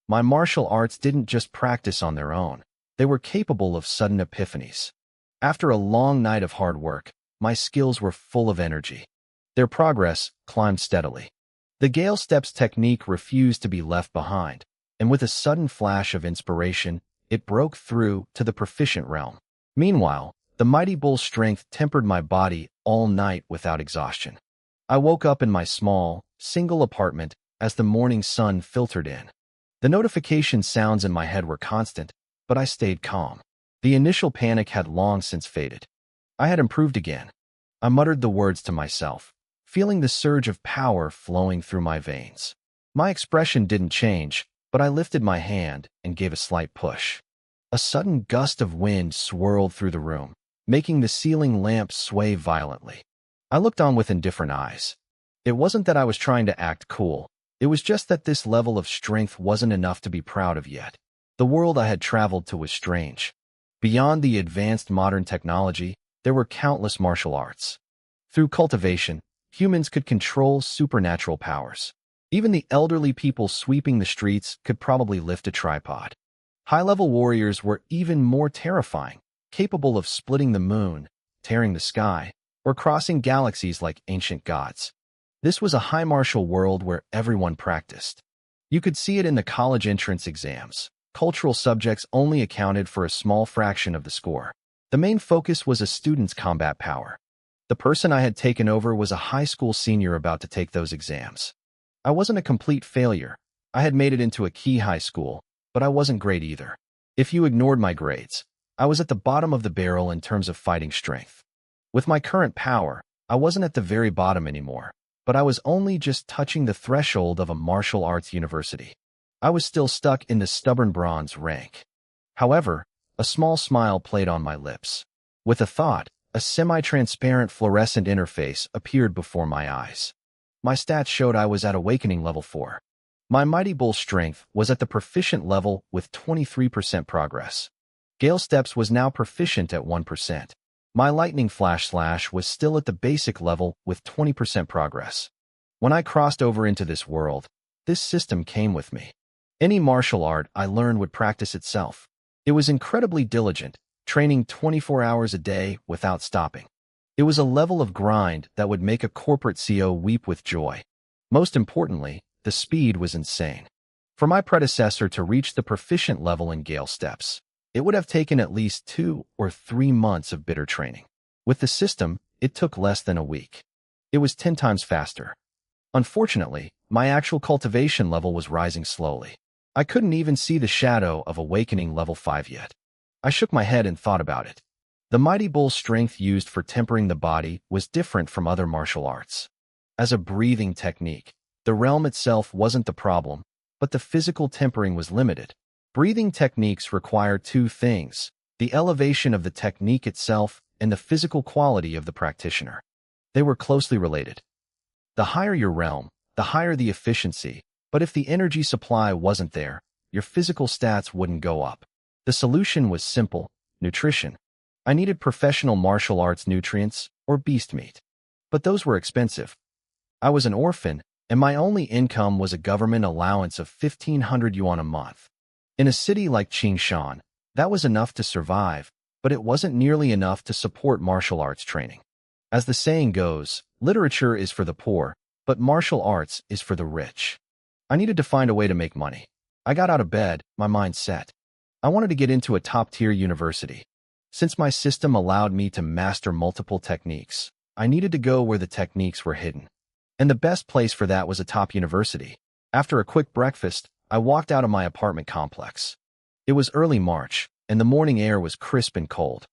My martial arts didn't just practice on their own. They were capable of sudden epiphanies. After a long night of hard work, my skills were full of energy. Their progress climbed steadily. The Gale Steps technique refused to be left behind, and with a sudden flash of inspiration, it broke through to the proficient realm. Meanwhile, the mighty bull's strength tempered my body all night without exhaustion. I woke up in my small, single apartment as the morning sun filtered in. The notification sounds in my head were constant, but I stayed calm. The initial panic had long since faded. I had improved again. I muttered the words to myself, feeling the surge of power flowing through my veins. My expression didn't change, but I lifted my hand and gave a slight push. A sudden gust of wind swirled through the room, making the ceiling lamp sway violently. I looked on with indifferent eyes. It wasn't that I was trying to act cool. It was just that this level of strength wasn't enough to be proud of yet. The world I had traveled to was strange. Beyond the advanced modern technology, there were countless martial arts. Through cultivation, humans could control supernatural powers. Even the elderly people sweeping the streets could probably lift a tripod. High-level warriors were even more terrifying, capable of splitting the moon, tearing the sky, or crossing galaxies like ancient gods. This was a high martial world where everyone practiced. You could see it in the college entrance exams. Cultural subjects only accounted for a small fraction of the score. The main focus was a student's combat power. The person I had taken over was a high school senior about to take those exams. I wasn't a complete failure. I had made it into a key high school, but I wasn't great either. If you ignored my grades, I was at the bottom of the barrel in terms of fighting strength. With my current power, I wasn't at the very bottom anymore, but I was only just touching the threshold of a martial arts university. I was still stuck in the stubborn bronze rank. However, a small smile played on my lips. With a thought, a semi-transparent fluorescent interface appeared before my eyes. My stats showed I was at Awakening level 4. My Mighty Bull strength was at the proficient level with 23% progress. Gale Steps was now proficient at 1%. My Lightning Flash Slash was still at the basic level with 20% progress. When I crossed over into this world, this system came with me. Any martial art I learned would practice itself. It was incredibly diligent, training 24 hours a day without stopping. It was a level of grind that would make a corporate CEO weep with joy. Most importantly, the speed was insane. For my predecessor to reach the proficient level in Gale Steps, it would have taken at least 2 or 3 months of bitter training. With the system, it took less than a week. It was 10 times faster. Unfortunately, my actual cultivation level was rising slowly. I couldn't even see the shadow of Awakening level 5 yet. I shook my head and thought about it. The Mighty Bull strength used for tempering the body was different from other martial arts. As a breathing technique, the realm itself wasn't the problem, but the physical tempering was limited. Breathing techniques require 2 things: the elevation of the technique itself and the physical quality of the practitioner. They were closely related. The higher your realm, the higher the efficiency, but if the energy supply wasn't there, your physical stats wouldn't go up. The solution was simple: nutrition. I needed professional martial arts nutrients or beast meat. But those were expensive. I was an orphan, and my only income was a government allowance of 1,500 yuan a month. In a city like Qingshan, that was enough to survive, but it wasn't nearly enough to support martial arts training. As the saying goes, literature is for the poor, but martial arts is for the rich. I needed to find a way to make money. I got out of bed, my mind set. I wanted to get into a top-tier university. Since my system allowed me to master multiple techniques, I needed to go where the techniques were hidden. And the best place for that was a top university. After a quick breakfast, I walked out of my apartment complex. It was early March, and the morning air was crisp and cold.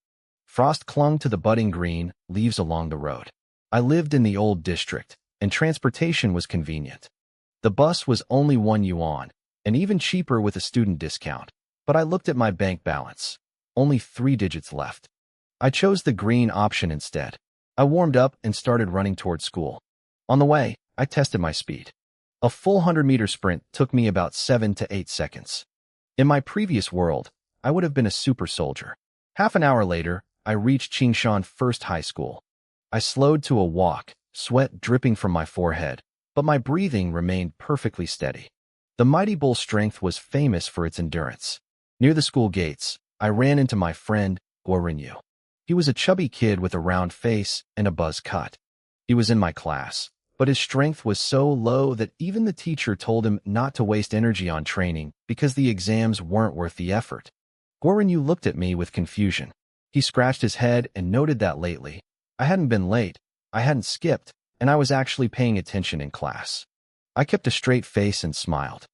Frost clung to the budding green leaves along the road. I lived in the old district, and transportation was convenient. The bus was only 1 yuan, and even cheaper with a student discount. But I looked at my bank balance. Only 3 digits left. I chose the green option instead. I warmed up and started running toward school. On the way, I tested my speed. A full 100-meter sprint took me about 7 to 8 seconds. In my previous world, I would have been a super soldier. Half an hour later, I reached Qingshan First High School. I slowed to a walk, sweat dripping from my forehead, but my breathing remained perfectly steady. The mighty bull's strength was famous for its endurance. Near the school gates, I ran into my friend, Guorinyu. He was a chubby kid with a round face and a buzz cut. He was in my class, but his strength was so low that even the teacher told him not to waste energy on training because the exams weren't worth the effort. Guorinyu looked at me with confusion. He scratched his head and noted that lately, I hadn't been late, I hadn't skipped, and I was actually paying attention in class. I kept a straight face and smiled.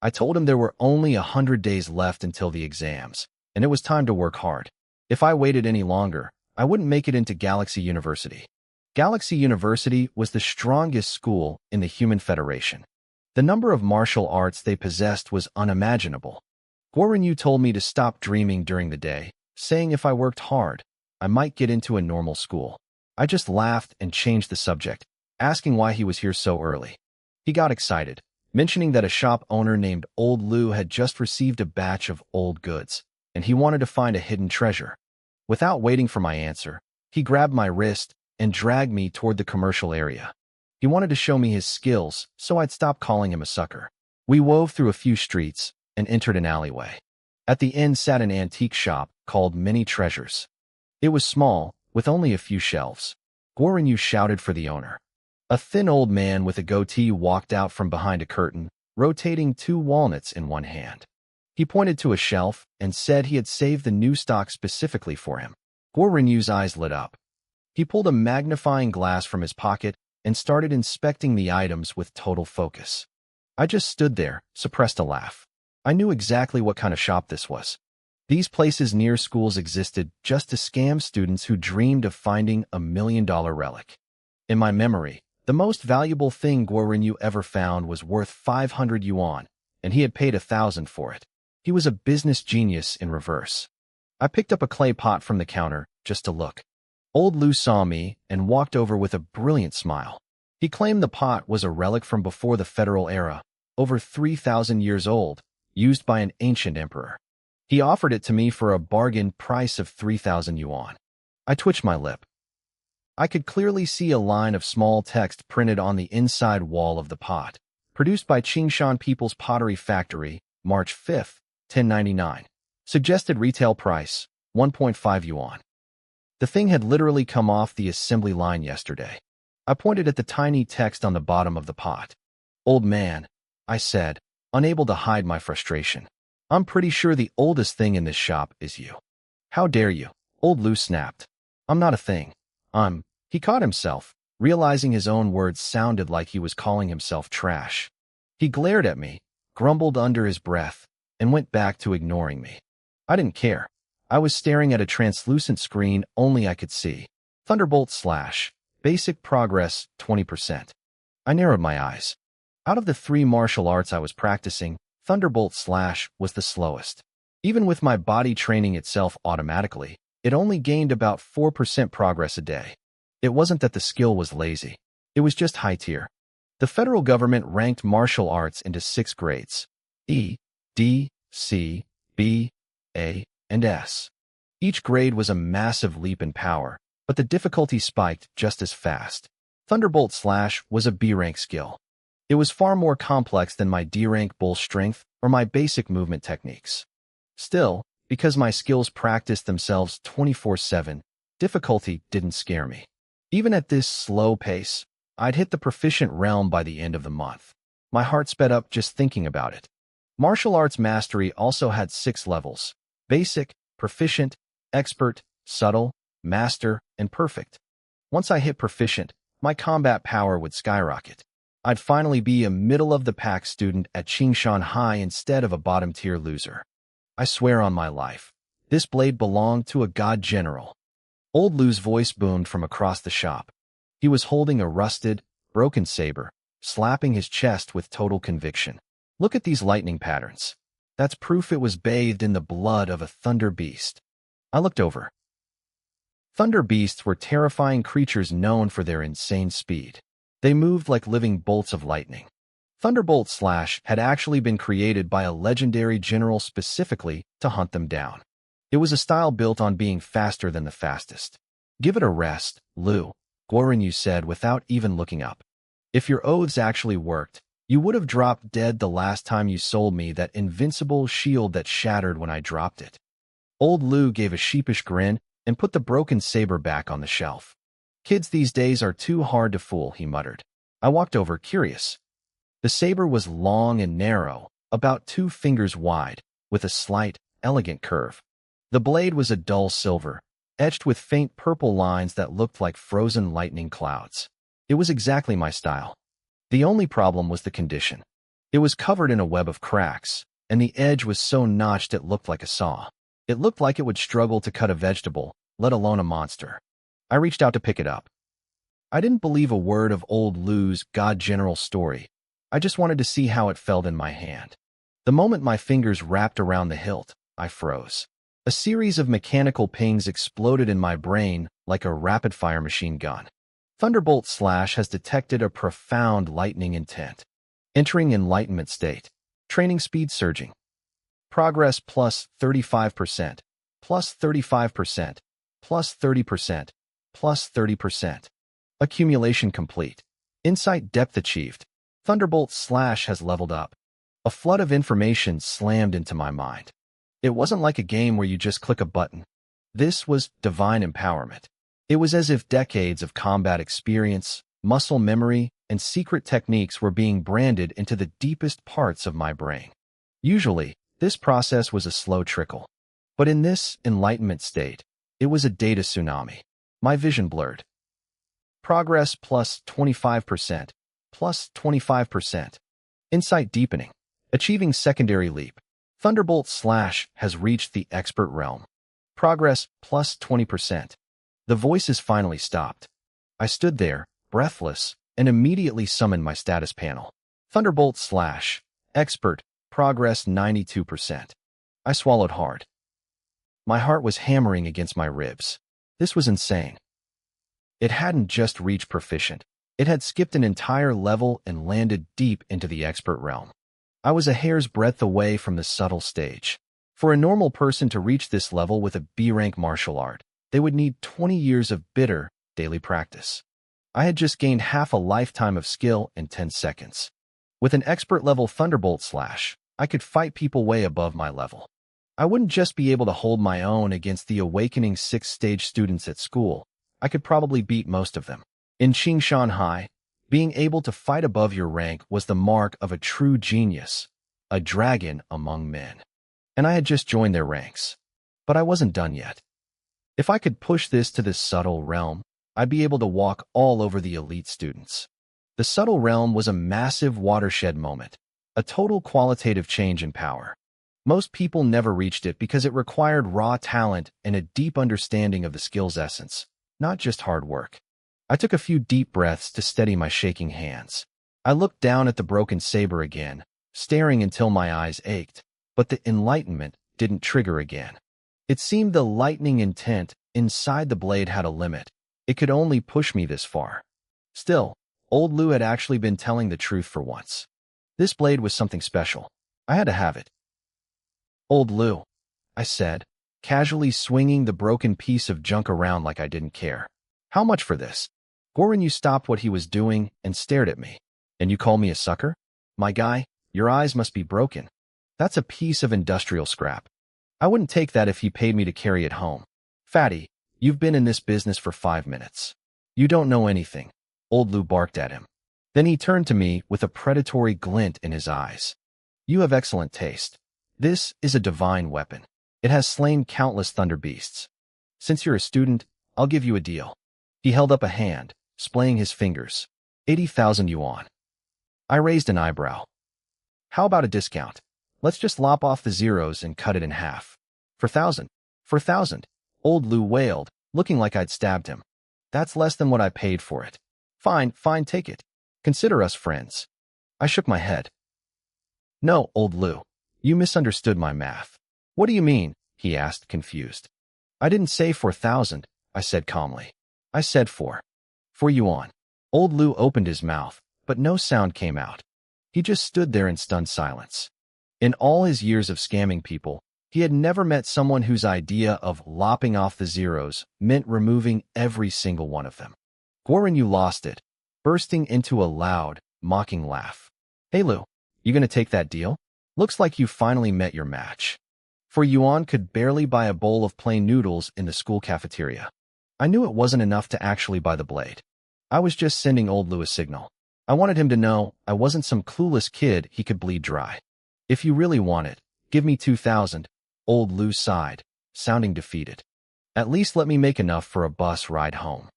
I told him there were only 100 days left until the exams, and it was time to work hard. If I waited any longer, I wouldn't make it into Galaxy University. Galaxy University was the strongest school in the Human Federation. The number of martial arts they possessed was unimaginable. Guorinyu told me to stop dreaming during the day, saying if I worked hard, I might get into a normal school. I just laughed and changed the subject, asking why he was here so early. He got excited, mentioning that a shop owner named Old Lu had just received a batch of old goods, and he wanted to find a hidden treasure. Without waiting for my answer, he grabbed my wrist and dragged me toward the commercial area. He wanted to show me his skills, so I'd stop calling him a sucker. We wove through a few streets and entered an alleyway. At the end sat an antique shop called Many Treasures. It was small, with only a few shelves. Guorinyu shouted for the owner. A thin old man with a goatee walked out from behind a curtain, rotating 2 walnuts in one hand. He pointed to a shelf and said he had saved the new stock specifically for him. Guorinyu's eyes lit up. He pulled a magnifying glass from his pocket and started inspecting the items with total focus. I just stood there, suppressed a laugh. I knew exactly what kind of shop this was. These places near schools existed just to scam students who dreamed of finding a $1 million relic. In my memory, the most valuable thing Guorinyu ever found was worth 500 yuan, and he had paid 1,000 for it. He was a business genius in reverse. I picked up a clay pot from the counter just to look. Old Lu saw me and walked over with a brilliant smile. He claimed the pot was a relic from before the Federal era, over 3,000 years old, used by an ancient emperor. He offered it to me for a bargain price of 3,000 yuan. I twitched my lip. I could clearly see a line of small text printed on the inside wall of the pot. Produced by Qingshan People's Pottery Factory, March 5, 1099. Suggested retail price, 1.5 yuan. The thing had literally come off the assembly line yesterday. I pointed at the tiny text on the bottom of the pot. Old man, I said, unable to hide my frustration. I'm pretty sure the oldest thing in this shop is you. How dare you? Old Lu snapped. I'm not a thing. He caught himself, realizing his own words sounded like he was calling himself trash. He glared at me, grumbled under his breath, and went back to ignoring me. I didn't care. I was staring at a translucent screen only I could see. Thunderbolt / Basic progress 20%. I narrowed my eyes. Out of the 3 martial arts I was practicing, Thunderbolt / was the slowest. Even with my body training itself automatically, it only gained about 4% progress a day. It wasn't that the skill was lazy. It was just high tier. The federal government ranked martial arts into 6 grades: E, D, C, B, A, and S. Each grade was a massive leap in power, but the difficulty spiked just as fast. Thunderbolt / was a B-rank skill. It was far more complex than my D-rank bull strength or my basic movement techniques. Still, because my skills practiced themselves 24/7, difficulty didn't scare me. Even at this slow pace, I'd hit the proficient realm by the end of the month. My heart sped up just thinking about it. Martial arts mastery also had 6 levels: basic, proficient, expert, subtle, master, and perfect. Once I hit proficient, my combat power would skyrocket. I'd finally be a middle-of-the-pack student at Qingshan High instead of a bottom-tier loser. I swear on my life, this blade belonged to a god general. Old Lu's voice boomed from across the shop. He was holding a rusted, broken saber, slapping his chest with total conviction. Look at these lightning patterns. That's proof it was bathed in the blood of a thunder beast. I looked over. Thunder beasts were terrifying creatures known for their insane speed. They moved like living bolts of lightning. Thunderbolt / had actually been created by a legendary general specifically to hunt them down. It was a style built on being faster than the fastest. Give it a rest, Lu, Guorinyu said without even looking up. If your oaths actually worked, You would have dropped dead the last time you sold me that invincible shield that shattered when I dropped it. Old Lu gave a sheepish grin and put the broken saber back on the shelf. Kids these days are too hard to fool, he muttered. I walked over, curious. The saber was long and narrow, about 2 fingers wide, with a slight, elegant curve. The blade was a dull silver, etched with faint purple lines that looked like frozen lightning clouds. It was exactly my style. The only problem was the condition. It was covered in a web of cracks, and the edge was so notched it looked like a saw. It looked like it would struggle to cut a vegetable, let alone a monster. I reached out to pick it up. I didn't believe a word of old Lu's God General story. I just wanted to see how it felt in my hand. The moment my fingers wrapped around the hilt, I froze. A series of mechanical pings exploded in my brain like a rapid-fire machine gun. Thunderbolt Slash has detected a profound lightning intent. Entering enlightenment state. Training speed surging. Progress plus 35%, plus 35%, plus 30%, plus 30%. Accumulation complete. Insight depth achieved. Thunderbolt Slash has leveled up. A flood of information slammed into my mind. It wasn't like a game where you just click a button. This was divine empowerment. It was as if decades of combat experience, muscle memory, and secret techniques were being branded into the deepest parts of my brain. Usually, this process was a slow trickle. But in this enlightenment state, it was a data tsunami. My vision blurred. Progress plus 25%, plus 25%. Insight deepening. Achieving secondary leap. Thunderbolt Slash has reached the expert realm. Progress plus 20%. The voices finally stopped. I stood there, breathless, and immediately summoned my status panel. Thunderbolt Slash. Expert. Progress 92%. I swallowed hard. My heart was hammering against my ribs. This was insane. It hadn't just reached proficient. It had skipped an entire level and landed deep into the expert realm. I was a hair's breadth away from the subtle stage. For a normal person to reach this level with a B-rank martial art, they would need 20 years of bitter, daily practice. I had just gained half a lifetime of skill in 10 seconds. With an expert-level Thunderbolt Slash, I could fight people way above my level. I wouldn't just be able to hold my own against the awakening 6th-stage students at school. I could probably beat most of them. In Qingshan High, being able to fight above your rank was the mark of a true genius, a dragon among men. And I had just joined their ranks. But I wasn't done yet. If I could push this to this subtle realm, I'd be able to walk all over the elite students. The subtle realm was a massive watershed moment, a total qualitative change in power. Most people never reached it because it required raw talent and a deep understanding of the skill's essence, not just hard work. I took a few deep breaths to steady my shaking hands. I looked down at the broken saber again, staring until my eyes ached, but the enlightenment didn't trigger again. It seemed the lightning intent inside the blade had a limit. It could only push me this far. Still, old Lu had actually been telling the truth for once. This blade was something special. I had to have it. Old Lu, I said, casually swinging the broken piece of junk around like I didn't care. How much for this? Goran stopped what he was doing and stared at me. And you call me a sucker? My guy, your eyes must be broken. That's a piece of industrial scrap. I wouldn't take that if he paid me to carry it home. Fatty, you've been in this business for 5 minutes. You don't know anything. Old Lu barked at him. Then he turned to me with a predatory glint in his eyes. You have excellent taste. This is a divine weapon. It has slain countless thunder beasts. Since you're a student, I'll give you a deal. He held up a hand, splaying his fingers. 80,000 yuan. I raised an eyebrow. How about a discount? Let's just lop off the zeros and cut it in half. For 1,000. For 1,000. Old Lu wailed, looking like I'd stabbed him. That's less than what I paid for it. Fine, take it. Consider us friends. I shook my head. No, Old Lu. You misunderstood my math. What do you mean? He asked, confused. I didn't say 4,000, I said calmly. I said 4 yuan. Old Lu opened his mouth, but no sound came out. He just stood there in stunned silence. In all his years of scamming people, he had never met someone whose idea of lopping off the zeros meant removing every single one of them. Goran lost it, bursting into a loud, mocking laugh. Hey Lou, you gonna take that deal? Looks like you finally met your match. For Yuan could barely buy a bowl of plain noodles in the school cafeteria. I knew it wasn't enough to actually buy the blade. I was just sending old Lou a signal. I wanted him to know I wasn't some clueless kid he could bleed dry. If you really want it, give me 2,000, old Lou sighed, sounding defeated. At least let me make enough for a bus ride home.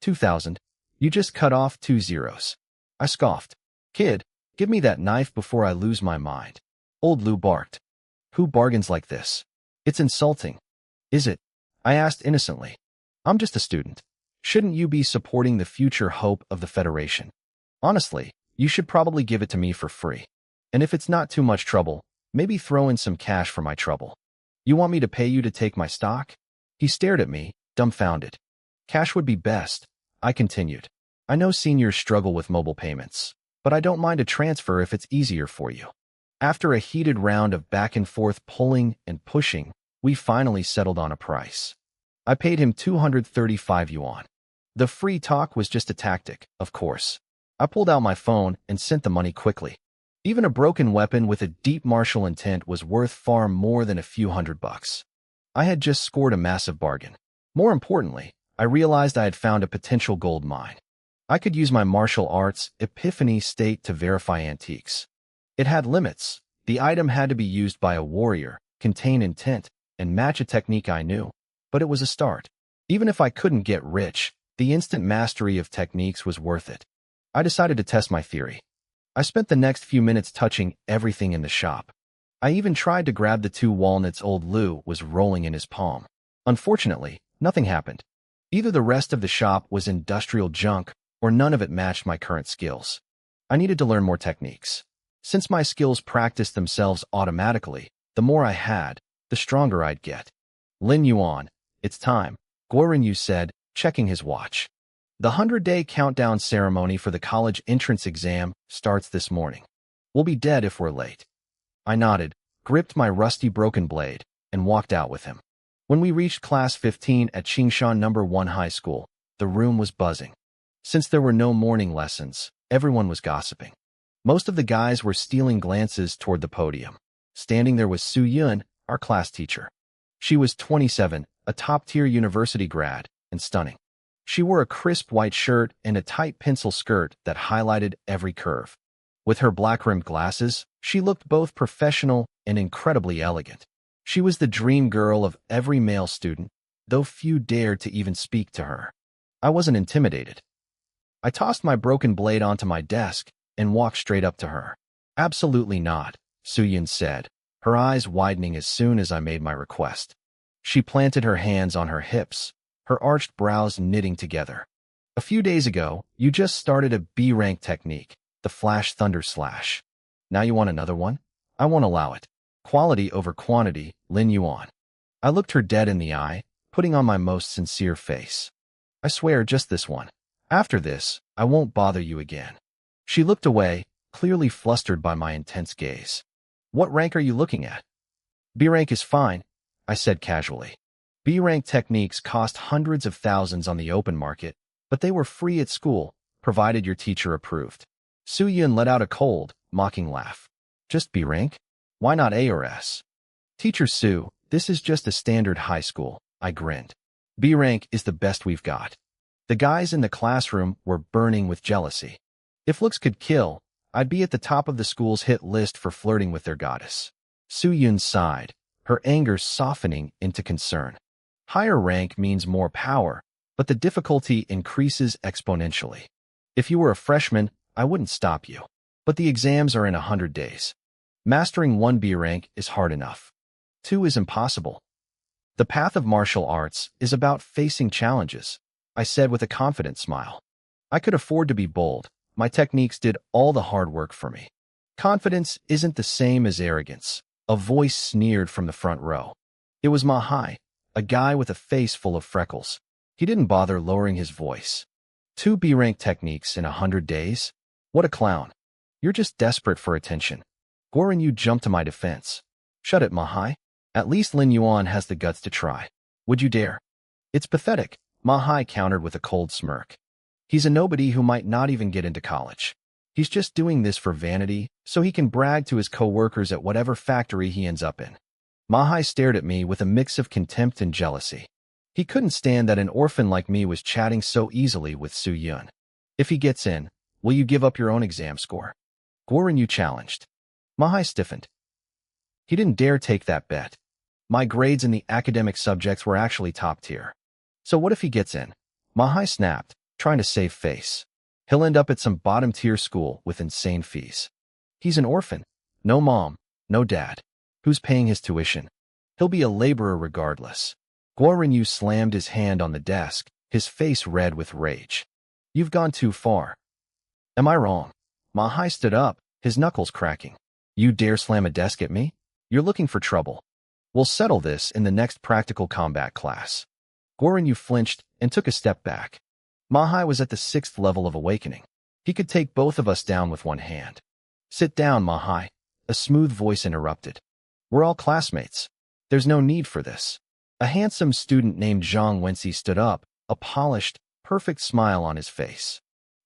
2,000? You just cut off 2 zeros. I scoffed. Kid, give me that knife before I lose my mind. Old Lou barked. Who bargains like this? It's insulting. Is it? I asked innocently. I'm just a student. Shouldn't you be supporting the future hope of the Federation? Honestly, you should probably give it to me for free. And if it's not too much trouble, maybe throw in some cash for my trouble. You want me to pay you to take my stock? He stared at me, dumbfounded. Cash would be best, I continued. I know seniors struggle with mobile payments, but I don't mind a transfer if it's easier for you. After a heated round of back and forth pulling and pushing, we finally settled on a price. I paid him 235 yuan. The free talk was just a tactic, of course. I pulled out my phone and sent the money quickly. Even a broken weapon with a deep martial intent was worth far more than a few $100. I had just scored a massive bargain. More importantly, I realized I had found a potential gold mine. I could use my martial arts epiphany state to verify antiques. It had limits. The item had to be used by a warrior, contain intent, and match a technique I knew. But it was a start. Even if I couldn't get rich, the instant mastery of techniques was worth it. I decided to test my theory. I spent the next few minutes touching everything in the shop. I even tried to grab the 2 walnuts old Lou was rolling in his palm. Unfortunately, nothing happened. Either the rest of the shop was industrial junk, or none of it matched my current skills. I needed to learn more techniques. Since my skills practiced themselves automatically, the more I had, the stronger I'd get. Lin Yuan, it's time, Guoren said, checking his watch. The 100-day countdown ceremony for the college entrance exam starts this morning. We'll be dead if we're late. I nodded, gripped my rusty broken blade, and walked out with him. When we reached Class 15 at Qingshan No. 1 High School, the room was buzzing. Since there were no morning lessons, everyone was gossiping. Most of the guys were stealing glances toward the podium. Standing there was Su Yun, our class teacher. She was 27, a top-tier university grad, and stunning. She wore a crisp white shirt and a tight pencil skirt that highlighted every curve. With her black-rimmed glasses, she looked both professional and incredibly elegant. She was the dream girl of every male student, though few dared to even speak to her. I wasn't intimidated. I tossed my broken blade onto my desk and walked straight up to her. Absolutely not, Su Yun said, her eyes widening as soon as I made my request. She planted her hands on her hips, her arched brows knitting together. A few days ago, you just started a B-rank technique, the Flash Thunder Slash. Now you want another one? I won't allow it. Quality over quantity, Lin Yuan. I looked her dead in the eye, putting on my most sincere face. I swear just this one. After this, I won't bother you again. She looked away, clearly flustered by my intense gaze. What rank are you looking at? B-rank is fine, I said casually. B-rank techniques cost hundreds of thousands on the open market, but they were free at school, provided your teacher approved. Su Yun let out a cold, mocking laugh. Just B-rank? Why not A or S? Teacher Su, this is just a standard high school, I grinned. B-rank is the best we've got. The guys in the classroom were burning with jealousy. If looks could kill, I'd be at the top of the school's hit list for flirting with their goddess. Su Yun sighed, her anger softening into concern. Higher rank means more power, but the difficulty increases exponentially. If you were a freshman, I wouldn't stop you. But the exams are in 100 days. Mastering 1 B rank is hard enough. 2 is impossible. The path of martial arts is about facing challenges, I said with a confident smile. I could afford to be bold. My techniques did all the hard work for me. Confidence isn't the same as arrogance, a voice sneered from the front row. It was Manhwa, a guy with a face full of freckles. He didn't bother lowering his voice. 2 B-rank techniques in 100 days? What a clown. You're just desperate for attention. Guoren jumped to my defense. Shut it, Manhwa. At least Lin Yuan has the guts to try. Would you dare? It's pathetic, Manhwa countered with a cold smirk. He's a nobody who might not even get into college. He's just doing this for vanity, so he can brag to his coworkers at whatever factory he ends up in. Mahai stared at me with a mix of contempt and jealousy. He couldn't stand that an orphan like me was chatting so easily with Su-yun. If he gets in, will you give up your own exam score? Guoren challenged. Mahai stiffened. He didn't dare take that bet. My grades in the academic subjects were actually top tier. So what if he gets in? Mahai snapped, trying to save face. He'll end up at some bottom-tier school with insane fees. He's an orphan. No mom, no dad. Who's paying his tuition? He'll be a laborer regardless. Guoren slammed his hand on the desk, his face red with rage. You've gone too far. Am I wrong? Mahai stood up, his knuckles cracking. You dare slam a desk at me? You're looking for trouble. We'll settle this in the next practical combat class. Guoren flinched and took a step back. Mahai was at the 6th level of awakening. He could take both of us down with one hand. Sit down, Mahai. A smooth voice interrupted. We're all classmates. There's no need for this. A handsome student named Zhang Wenxi stood up, a polished, perfect smile on his face.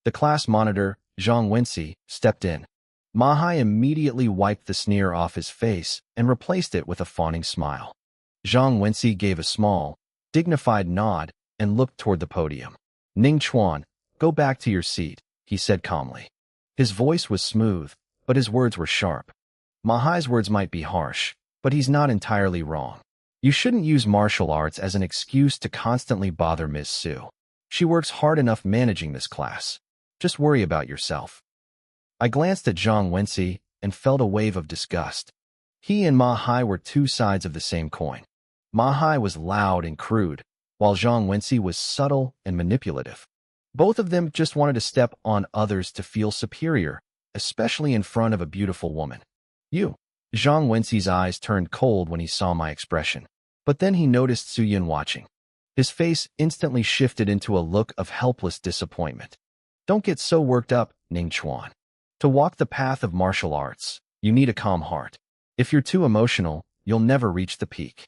The class monitor, Zhang Wenxi, stepped in. Mahai immediately wiped the sneer off his face and replaced it with a fawning smile. Zhang Wenxi gave a small, dignified nod and looked toward the podium. Ning Chuan, go back to your seat, he said calmly. His voice was smooth, but his words were sharp. Mahai's words might be harsh, but he's not entirely wrong. You shouldn't use martial arts as an excuse to constantly bother Ms. Su. She works hard enough managing this class. Just worry about yourself. I glanced at Zhang Wenxi and felt a wave of disgust. He and Mahai were two sides of the same coin. Mahai was loud and crude, while Zhang Wenxi was subtle and manipulative. Both of them just wanted to step on others to feel superior, especially in front of a beautiful woman. You. Zhang Wenxi's eyes turned cold when he saw my expression, but then he noticed Su-yun watching. His face instantly shifted into a look of helpless disappointment. Don't get so worked up, Ning Chuan. To walk the path of martial arts, you need a calm heart. If you're too emotional, you'll never reach the peak.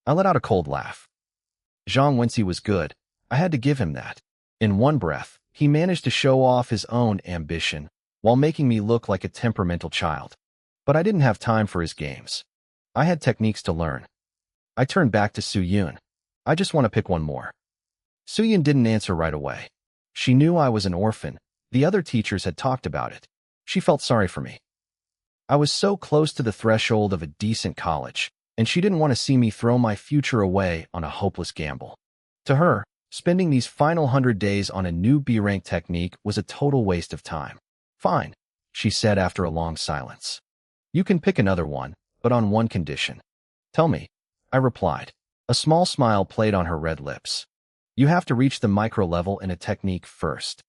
I let out a cold laugh. Zhang Wenxi was good. I had to give him that. In one breath, he managed to show off his own ambition while making me look like a temperamental child. But I didn't have time for his games. I had techniques to learn. I turned back to Su-yun. I just want to pick one more. Su-yun didn't answer right away. She knew I was an orphan. The other teachers had talked about it. She felt sorry for me. I was so close to the threshold of a decent college, and she didn't want to see me throw my future away on a hopeless gamble. To her, spending these final 100 days on a new B-rank technique was a total waste of time. Fine, she said after a long silence. You can pick another one, but on one condition. Tell me, I replied. A small smile played on her red lips. You have to reach the micro level in a technique first.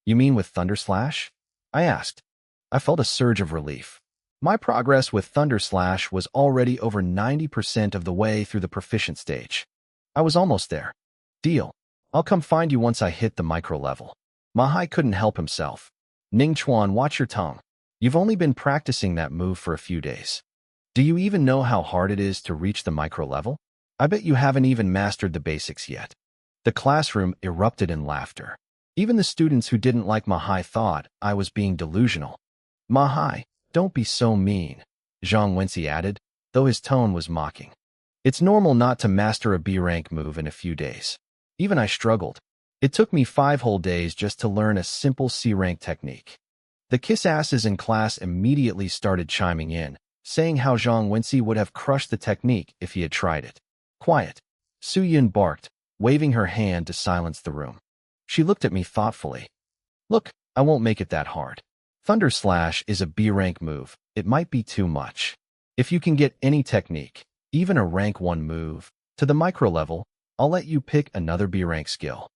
You mean with Thunder Slash? I asked. I felt a surge of relief. My progress with Thunder Slash was already over 90% of the way through the proficient stage. I was almost there. Deal. I'll come find you once I hit the micro level. Mahai couldn't help himself. Ning Chuan, watch your tongue. You've only been practicing that move for a few days. Do you even know how hard it is to reach the micro level? I bet you haven't even mastered the basics yet. The classroom erupted in laughter. Even the students who didn't like Mahai thought I was being delusional. Mahai, don't be so mean, Zhang Wenxi added, though his tone was mocking. It's normal not to master a B-rank move in a few days. Even I struggled. It took me 5 whole days just to learn a simple C-rank technique. The kiss-asses in class immediately started chiming in, saying how Zhang Wenxi would have crushed the technique if he had tried it. Quiet. Su-yun barked, waving her hand to silence the room. She looked at me thoughtfully. Look, I won't make it that hard. Thunder Slash is a B-rank move. It might be too much. If you can get any technique, even a rank 1 move, to the micro level, I'll let you pick another B-rank skill.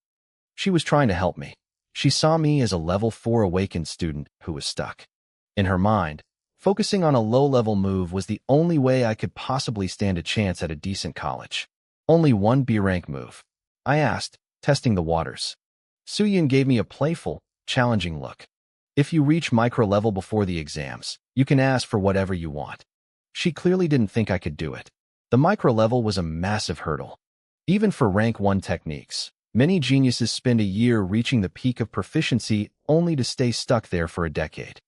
She was trying to help me. She saw me as a level 4 Awakens student who was stuck. In her mind, focusing on a low-level move was the only way I could possibly stand a chance at a decent college. Only one B-rank move. I asked, testing the waters. Su-yun gave me a playful, challenging look. If you reach micro-level before the exams, you can ask for whatever you want. She clearly didn't think I could do it. The micro-level was a massive hurdle. Even for rank 1 techniques, Many geniuses spend a year reaching the peak of proficiency only to stay stuck there for a decade.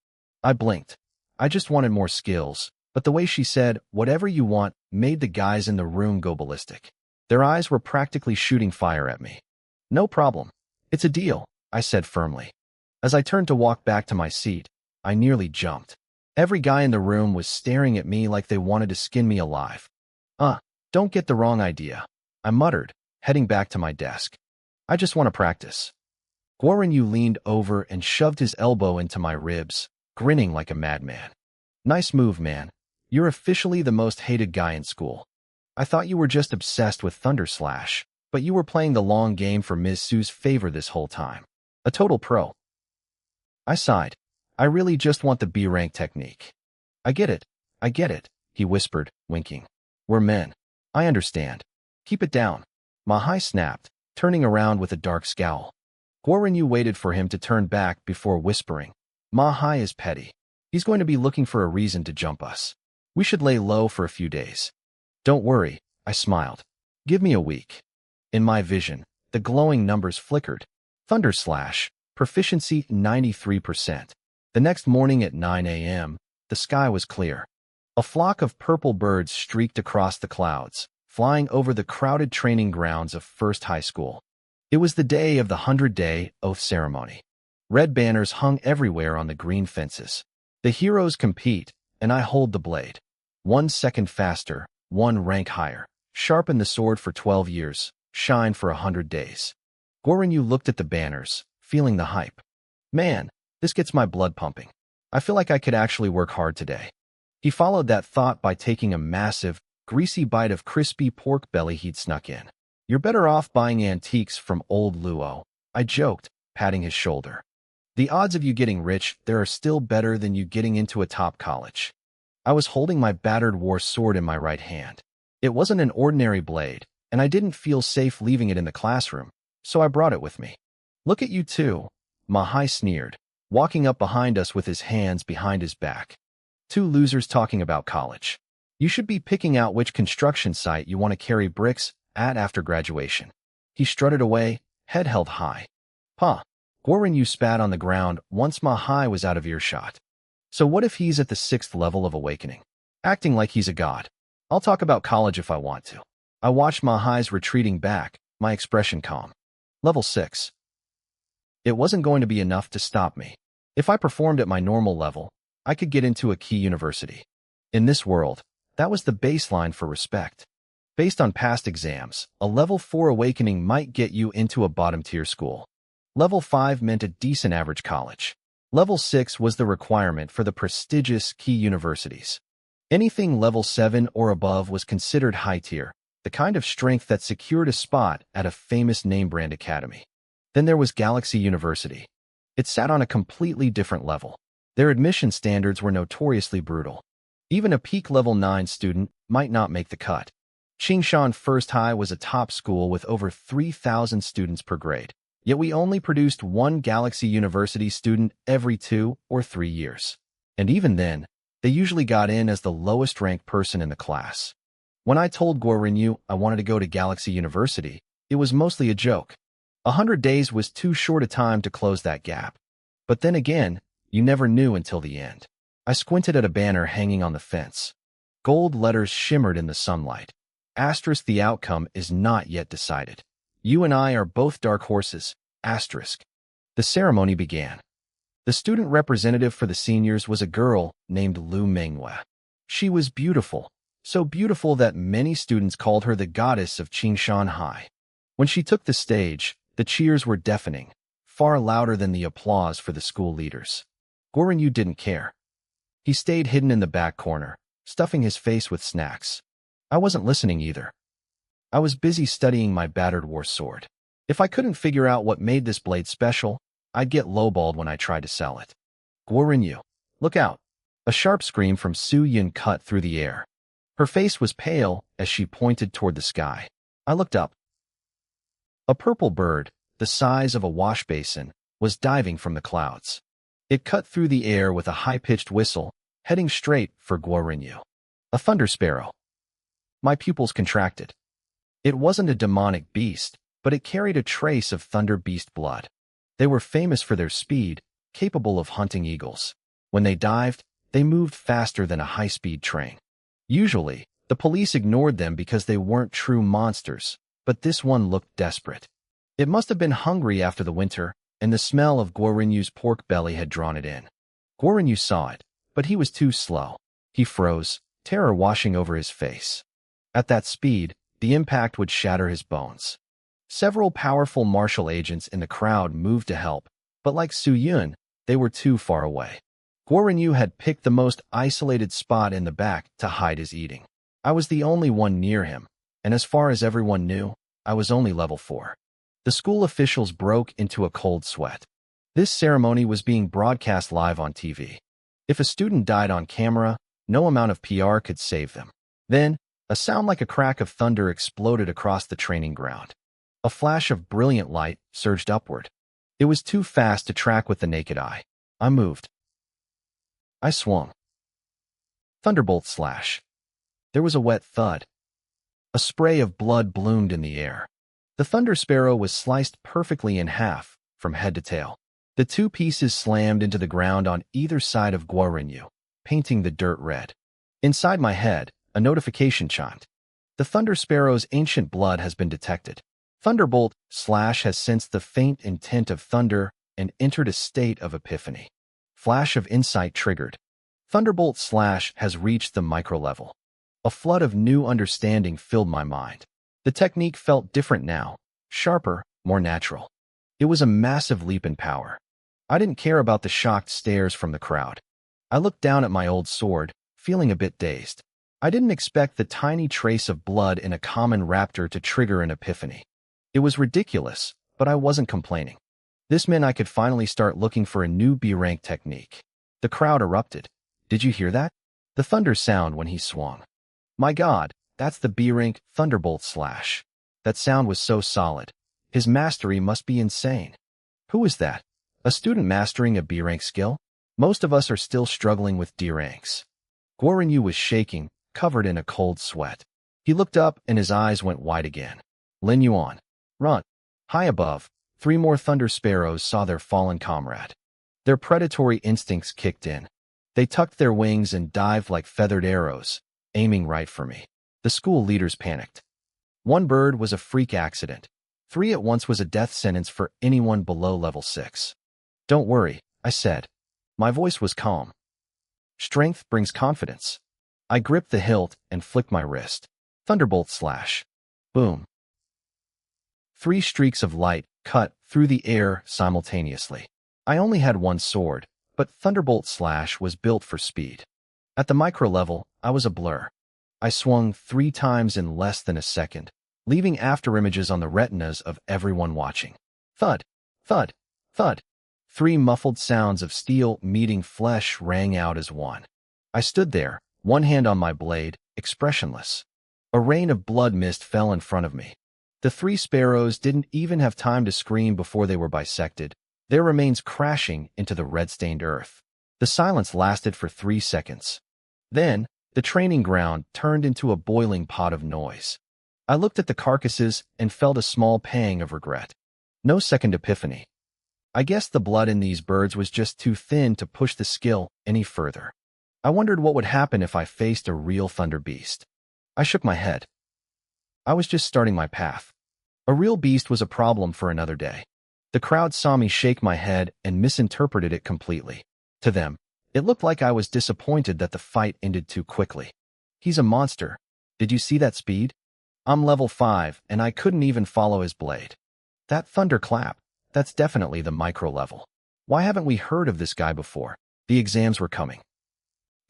I blinked. I just wanted more skills, but the way she said, "whatever you want," made the guys in the room go ballistic. Their eyes were practically shooting fire at me. "No problem. It's a deal," I said firmly. As I turned to walk back to my seat, I nearly jumped. Every guy in the room was staring at me like they wanted to skin me alive. Don't get the wrong idea," I muttered, heading back to my desk. "I just want to practice." Guorenyu leaned over and shoved his elbow into my ribs, grinning like a madman. "Nice move, man. You're officially the most hated guy in school. I thought you were just obsessed with Thunder Slash, but you were playing the long game for Ms. Su's favor this whole time. A total pro." I sighed. "I really just want the B-rank technique." I get it, he whispered, winking. "We're men. I understand. Keep it down." Mahai snapped, turning around with a dark scowl. Guorenyu waited for him to turn back before whispering, "Mahai is petty. He's going to be looking for a reason to jump us. We should lay low for a few days." "Don't worry," I smiled. "Give me a week." In my vision, the glowing numbers flickered. Thunder Slash, proficiency 93%. The next morning at 9 a.m., the sky was clear. A flock of purple birds streaked across the clouds, flying over the crowded training grounds of First High School. It was the day of the 100-day oath ceremony. Red banners hung everywhere on the green fences. The heroes compete, and I hold the blade. 1 second faster, 1 rank higher. Sharpen the sword for 12 years, shine for 100 days. Guorenyu looked at the banners, feeling the hype. "Man, this gets my blood pumping. I feel like I could actually work hard today." He followed that thought by taking a massive, greasy bite of crispy pork belly he'd snuck in. "You're better off buying antiques from old Luo," I joked, patting his shoulder. "The odds of you getting rich there are still better than you getting into a top college." I was holding my battered war sword in my right hand. It wasn't an ordinary blade, and I didn't feel safe leaving it in the classroom, so I brought it with me. "Look at you two," Mahai sneered, walking up behind us with his hands behind his back. "Two losers talking about college. You should be picking out which construction site you want to carry bricks at after graduation." He strutted away, head held high. "Pa." Guorenyu spat on the ground once Mahai was out of earshot. "So what if he's at the 6th level of awakening? Acting like he's a god. I'll talk about college if I want to." I watched Mahai's retreating back, my expression calm. Level 6. It wasn't going to be enough to stop me. If I performed at my normal level, I could get into a key university. In this world, that was the baseline for respect. Based on past exams, a level 4 awakening might get you into a bottom-tier school. Level 5 meant a decent average college. Level 6 was the requirement for the prestigious key universities. Anything level 7 or above was considered high-tier, the kind of strength that secured a spot at a famous name-brand academy. Then there was Galaxy University. It sat on a completely different level. Their admission standards were notoriously brutal. Even a peak level 9 student might not make the cut. Qingshan First High was a top school with over 3,000 students per grade, yet we only produced one Galaxy University student every 2 or 3 years. And even then, they usually got in as the lowest-ranked person in the class. When I told Guorenyu I wanted to go to Galaxy University, it was mostly a joke. 100 days was too short a time to close that gap. But then again, you never knew until the end. I squinted at a banner hanging on the fence. Gold letters shimmered in the sunlight. Asterisk, the outcome is not yet decided. You and I are both dark horses. Asterisk. The ceremony began. The student representative for the seniors was a girl named Lu Manhwa. She was beautiful, so beautiful that many students called her the goddess of Qingshan High. When she took the stage, the cheers were deafening, far louder than the applause for the school leaders. Guorenyu didn't care. He stayed hidden in the back corner, stuffing his face with snacks. I wasn't listening either. I was busy studying my battered war sword. If I couldn't figure out what made this blade special, I'd get lowballed when I tried to sell it. "Guorenyu, look out!" A sharp scream from Su Yun cut through the air. Her face was pale as she pointed toward the sky. I looked up. A purple bird, the size of a wash basin, was diving from the clouds. It cut through the air with a high-pitched whistle, heading straight for Guorenyu. A thunder sparrow. My pupils contracted. It wasn't a demonic beast, but it carried a trace of Thunder Beast blood. They were famous for their speed, capable of hunting eagles. When they dived, they moved faster than a high-speed train. Usually, the police ignored them because they weren't true monsters, but this one looked desperate. It must have been hungry after the winter, and the smell of Guorenyu's pork belly had drawn it in. Guorenyu saw it, but he was too slow. He froze, terror washing over his face. At that speed, the impact would shatter his bones. Several powerful martial agents in the crowd moved to help, but like Su Yun, they were too far away. Guorenyu had picked the most isolated spot in the back to hide his eating. I was the only one near him, and as far as everyone knew, I was only level 4. The school officials broke into a cold sweat. This ceremony was being broadcast live on TV. If a student died on camera, no amount of PR could save them. Then, a sound like a crack of thunder exploded across the training ground. A flash of brilliant light surged upward. It was too fast to track with the naked eye. I moved. I swung. Thunderbolt slash. There was a wet thud. A spray of blood bloomed in the air. The Thunder Sparrow was sliced perfectly in half, from head to tail. The two pieces slammed into the ground on either side of Guorenyu, painting the dirt red. Inside my head, a notification chimed. The Thunder Sparrow's ancient blood has been detected. Thunderbolt slash has sensed the faint intent of thunder and entered a state of epiphany. Flash of insight triggered. Thunderbolt slash has reached the micro level. A flood of new understanding filled my mind. The technique felt different now, sharper, more natural. It was a massive leap in power. I didn't care about the shocked stares from the crowd. I looked down at my old sword, feeling a bit dazed. I didn't expect the tiny trace of blood in a common raptor to trigger an epiphany. It was ridiculous, but I wasn't complaining. This meant I could finally start looking for a new B-rank technique. The crowd erupted. Did you hear that? The thunder sound when he swung. My God, that's the B-rank Thunderbolt slash. That sound was so solid. His mastery must be insane. Who is that? A student mastering a B-rank skill? Most of us are still struggling with D ranks. Guorenyu was shaking, covered in a cold sweat. He looked up and his eyes went wide again. Lin Yuan. Run. High above, 3 more Thunder Sparrows saw their fallen comrade. Their predatory instincts kicked in. They tucked their wings and dived like feathered arrows, aiming right for me. The school leaders panicked. 1 bird was a freak accident. 3 at once was a death sentence for anyone below level 6. Don't worry, I said. My voice was calm. Strength brings confidence. I gripped the hilt and flicked my wrist. Thunderbolt slash. Boom. 3 streaks of light cut through the air simultaneously. I only had 1 sword, but Thunderbolt slash was built for speed. At the micro level, I was a blur. I swung 3 times in less than a second, leaving afterimages on the retinas of everyone watching. Thud, thud, thud. 3 muffled sounds of steel meeting flesh rang out as one. I stood there, one hand on my blade, expressionless. A rain of blood mist fell in front of me. The 3 sparrows didn't even have time to scream before they were bisected, their remains crashing into the red-stained earth. The silence lasted for 3 seconds. Then, the training ground turned into a boiling pot of noise. I looked at the carcasses and felt a small pang of regret. No second epiphany. I guess the blood in these birds was just too thin to push the skill any further. I wondered what would happen if I faced a real thunder beast. I shook my head. I was just starting my path. A real beast was a problem for another day. The crowd saw me shake my head and misinterpreted it completely. To them, it looked like I was disappointed that the fight ended too quickly. He's a monster. Did you see that speed? I'm level 5 and I couldn't even follow his blade. That thunderclap, that's definitely the micro level. Why haven't we heard of this guy before? The exams were coming.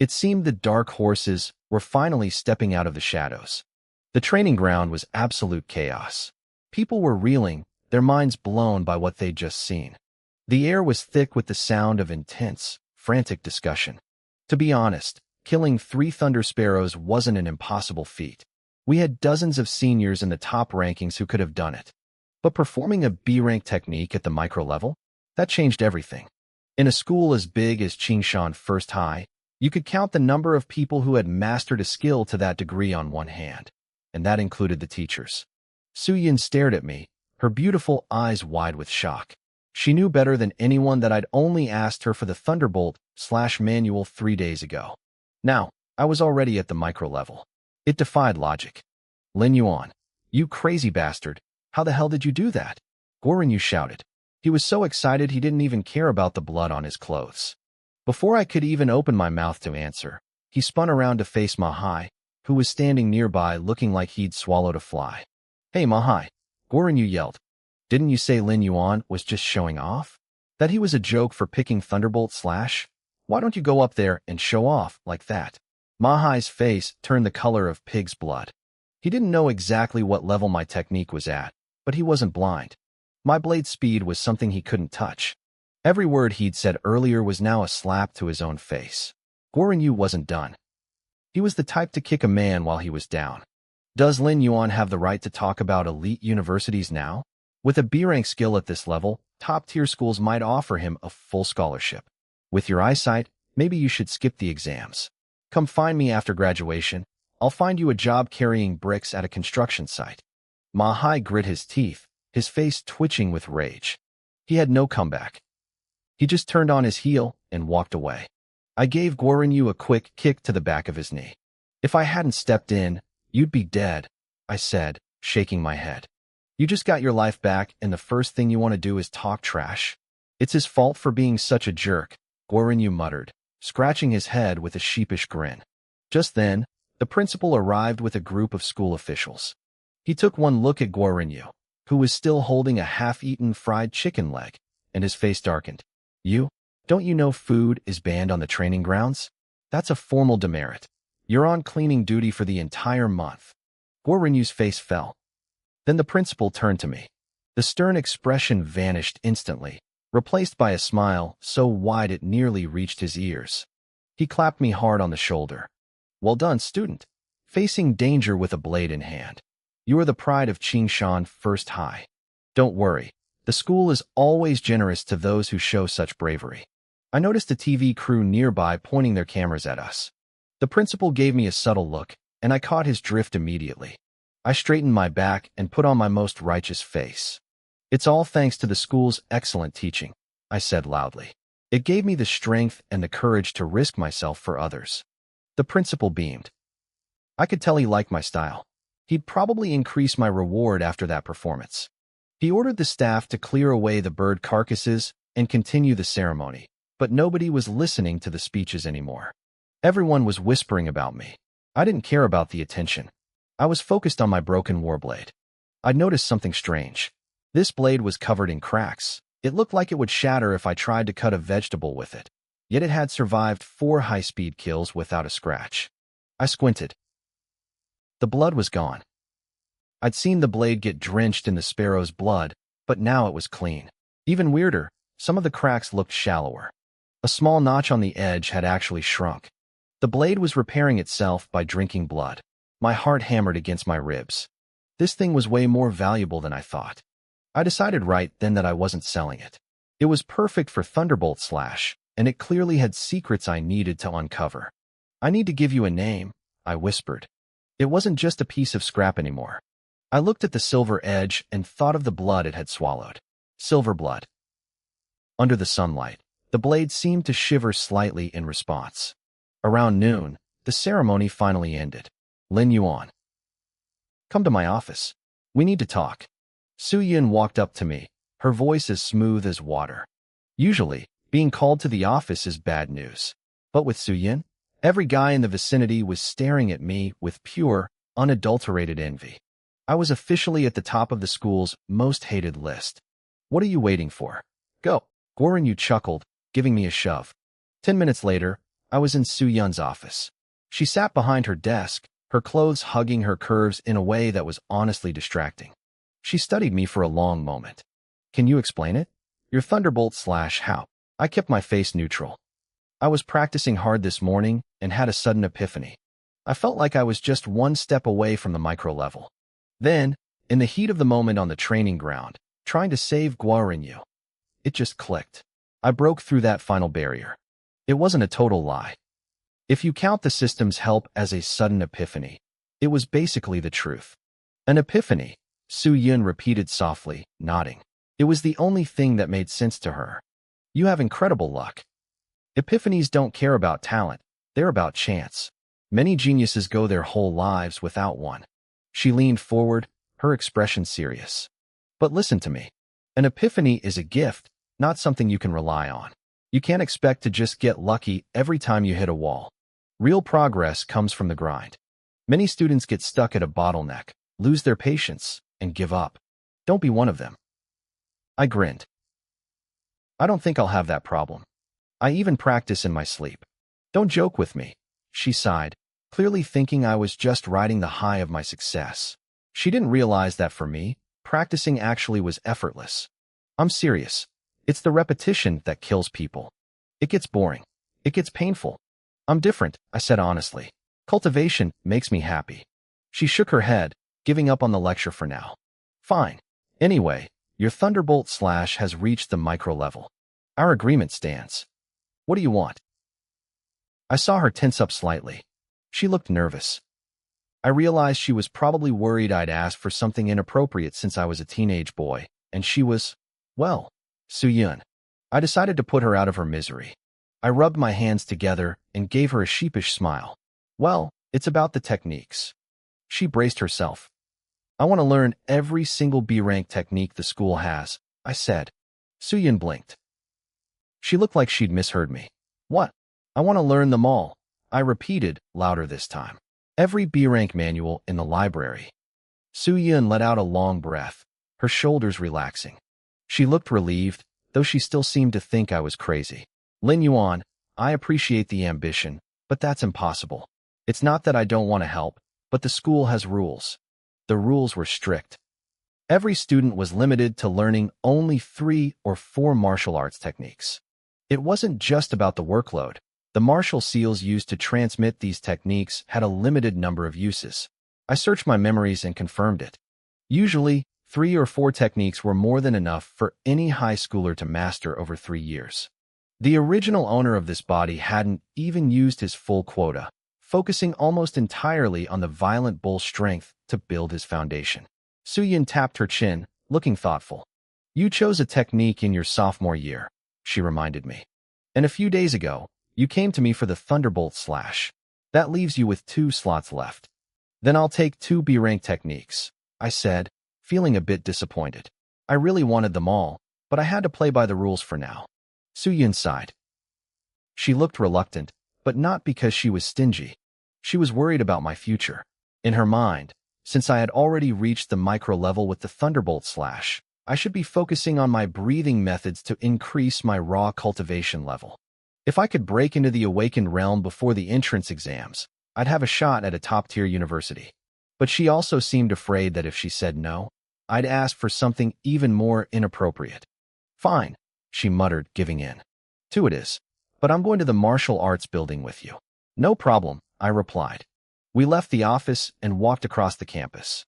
It seemed the dark horses were finally stepping out of the shadows. The training ground was absolute chaos. People were reeling, their minds blown by what they'd just seen. The air was thick with the sound of intense, frantic discussion. To be honest, killing 3 thunder sparrows wasn't an impossible feat. We had dozens of seniors in the top rankings who could have done it. But performing a B-rank technique at the micro level? That changed everything. In a school as big as Qingshan First High, you could count the number of people who had mastered a skill to that degree on one hand, and that included the teachers. Su Yin stared at me, her her beautiful eyes wide with shock. She knew better than anyone that I'd only asked her for the Thunderbolt/manual 3 days ago. Now, I was already at the micro level. It defied logic. Lin Yuan, you crazy bastard, how the hell did you do that? Guoren shouted. He was so excited he didn't even care about the blood on his clothes. Before I could even open my mouth to answer, he spun around to face Mahai, who was standing nearby looking like he'd swallowed a fly. Hey Mahai, Guoren yelled. Didn't you say Lin Yuan was just showing off? That he was a joke for picking Thunderbolt/? Why don't you go up there and show off like that? Mahai's face turned the color of pig's blood. He didn't know exactly what level my technique was at, but he wasn't blind. My blade speed was something he couldn't touch. Every word he'd said earlier was now a slap to his own face. Guoren wasn't done. He was the type to kick a man while he was down. Does Lin Yuan have the right to talk about elite universities now? With a B-rank skill at this level, top-tier schools might offer him a full scholarship. With your eyesight, maybe you should skip the exams. Come find me after graduation. I'll find you a job carrying bricks at a construction site. Mahai grit his teeth, his face twitching with rage. He had no comeback. He just turned on his heel and walked away. I gave Guoren a quick kick to the back of his knee. If I hadn't stepped in, you'd be dead, I said, shaking my head. You just got your life back and the first thing you want to do is talk trash. It's his fault for being such a jerk, Guoren muttered, scratching his head with a sheepish grin. Just then, the principal arrived with a group of school officials. He took one look at Guoren, who was still holding a half-eaten fried chicken leg, and his face darkened. Don't you know food is banned on the training grounds? That's a formal demerit. You're on cleaning duty for the entire month. Guoren's face fell. Then the principal turned to me. The stern expression vanished instantly, replaced by a smile so wide it nearly reached his ears. He clapped me hard on the shoulder. Well done, student. Facing danger with a blade in hand. You are the pride of Qingshan First High. Don't worry, the school is always generous to those who show such bravery. I noticed a TV crew nearby pointing their cameras at us. The principal gave me a subtle look, and I caught his drift immediately. I straightened my back and put on my most righteous face. It's all thanks to the school's excellent teaching, I said loudly. It gave me the strength and the courage to risk myself for others. The principal beamed. I could tell he liked my style. He'd probably increase my reward after that performance. He ordered the staff to clear away the bird carcasses and continue the ceremony, but nobody was listening to the speeches anymore. Everyone was whispering about me. I didn't care about the attention. I was focused on my broken warblade. I'd noticed something strange. This blade was covered in cracks. It looked like it would shatter if I tried to cut a vegetable with it. Yet it had survived 4 high-speed kills without a scratch. I squinted. The blood was gone. I'd seen the blade get drenched in the sparrow's blood, but now it was clean. Even weirder, some of the cracks looked shallower. A small notch on the edge had actually shrunk. The blade was repairing itself by drinking blood. My heart hammered against my ribs. This thing was way more valuable than I thought. I decided right then that I wasn't selling it. It was perfect for Thunderbolt/, and it clearly had secrets I needed to uncover. I need to give you a name, I whispered. It wasn't just a piece of scrap anymore. I looked at the silver edge and thought of the blood it had swallowed. Silver blood. Under the sunlight, the blade seemed to shiver slightly in response. Around noon, the ceremony finally ended. Lin Yuan. Come to my office. We need to talk. Su Yin walked up to me, her voice as smooth as water. Usually, being called to the office is bad news. But with Su Yin, every guy in the vicinity was staring at me with pure, unadulterated envy. I was officially at the top of the school's most hated list. What are you waiting for? Go. Guoren chuckled, giving me a shove. 10 minutes later, I was in Su Yun's office. She sat behind her desk, her clothes hugging her curves in a way that was honestly distracting. She studied me for a long moment. Can you explain it? Your Thunderbolt/how? I kept my face neutral. I was practicing hard this morning and had a sudden epiphany. I felt like I was just one step away from the micro level. Then, in the heat of the moment on the training ground, trying to save Guoren, it just clicked. I broke through that final barrier. It wasn't a total lie. If you count the system's help as a sudden epiphany, it was basically the truth. An epiphany, Su-Yun repeated softly, nodding. It was the only thing that made sense to her. You have incredible luck. Epiphanies don't care about talent, they're about chance. Many geniuses go their whole lives without one. She leaned forward, her expression serious. But listen to me. An epiphany is a gift, not something you can rely on. You can't expect to just get lucky every time you hit a wall. Real progress comes from the grind. Many students get stuck at a bottleneck, lose their patience, and give up. Don't be one of them. I grinned. I don't think I'll have that problem. I even practice in my sleep. Don't joke with me, she sighed, clearly thinking I was just riding the high of my success. She didn't realize that for me, practicing actually was effortless. I'm serious. It's the repetition that kills people. It gets boring. It gets painful. I'm different, I said honestly. Cultivation makes me happy. She shook her head, giving up on the lecture for now. Fine. Anyway, your Thunderbolt Slash has reached the micro level. Our agreement stands. What do you want? I saw her tense up slightly. She looked nervous. I realized she was probably worried I'd asked for something inappropriate since I was a teenage boy, and she was, well, Su-Yun. I decided to put her out of her misery. I rubbed my hands together and gave her a sheepish smile. Well, it's about the techniques. She braced herself. I want to learn every single B-rank technique the school has, I said. Su-Yun blinked. She looked like she'd misheard me. What? I want to learn them all, I repeated, louder this time. Every B-rank manual in the library. Su-Yun let out a long breath, her shoulders relaxing. She looked relieved, though she still seemed to think I was crazy. Lin Yuan, I appreciate the ambition, but that's impossible. It's not that I don't want to help, but the school has rules. The rules were strict. Every student was limited to learning only 3 or 4 martial arts techniques. It wasn't just about the workload. The martial seals used to transmit these techniques had a limited number of uses. I searched my memories and confirmed it. Usually, 3 or 4 techniques were more than enough for any high schooler to master over 3 years. The original owner of this body hadn't even used his full quota, focusing almost entirely on the violent bull strength to build his foundation. Su-Yun tapped her chin, looking thoughtful. You chose a technique in your sophomore year, she reminded me. And a few days ago, you came to me for the Thunderbolt Slash. That leaves you with 2 slots left. Then I'll take 2 B-rank techniques, I said, feeling a bit disappointed. I really wanted them all, but I had to play by the rules for now. Su-Yun sighed. She looked reluctant, but not because she was stingy. She was worried about my future. In her mind, since I had already reached the micro level with the Thunderbolt Slash, I should be focusing on my breathing methods to increase my raw cultivation level. If I could break into the awakened realm before the entrance exams, I'd have a shot at a top-tier university. But she also seemed afraid that if she said no, I'd ask for something even more inappropriate. Fine, she muttered, giving in. 2 it is. But I'm going to the martial arts building with you. No problem, I replied. We left the office and walked across the campus.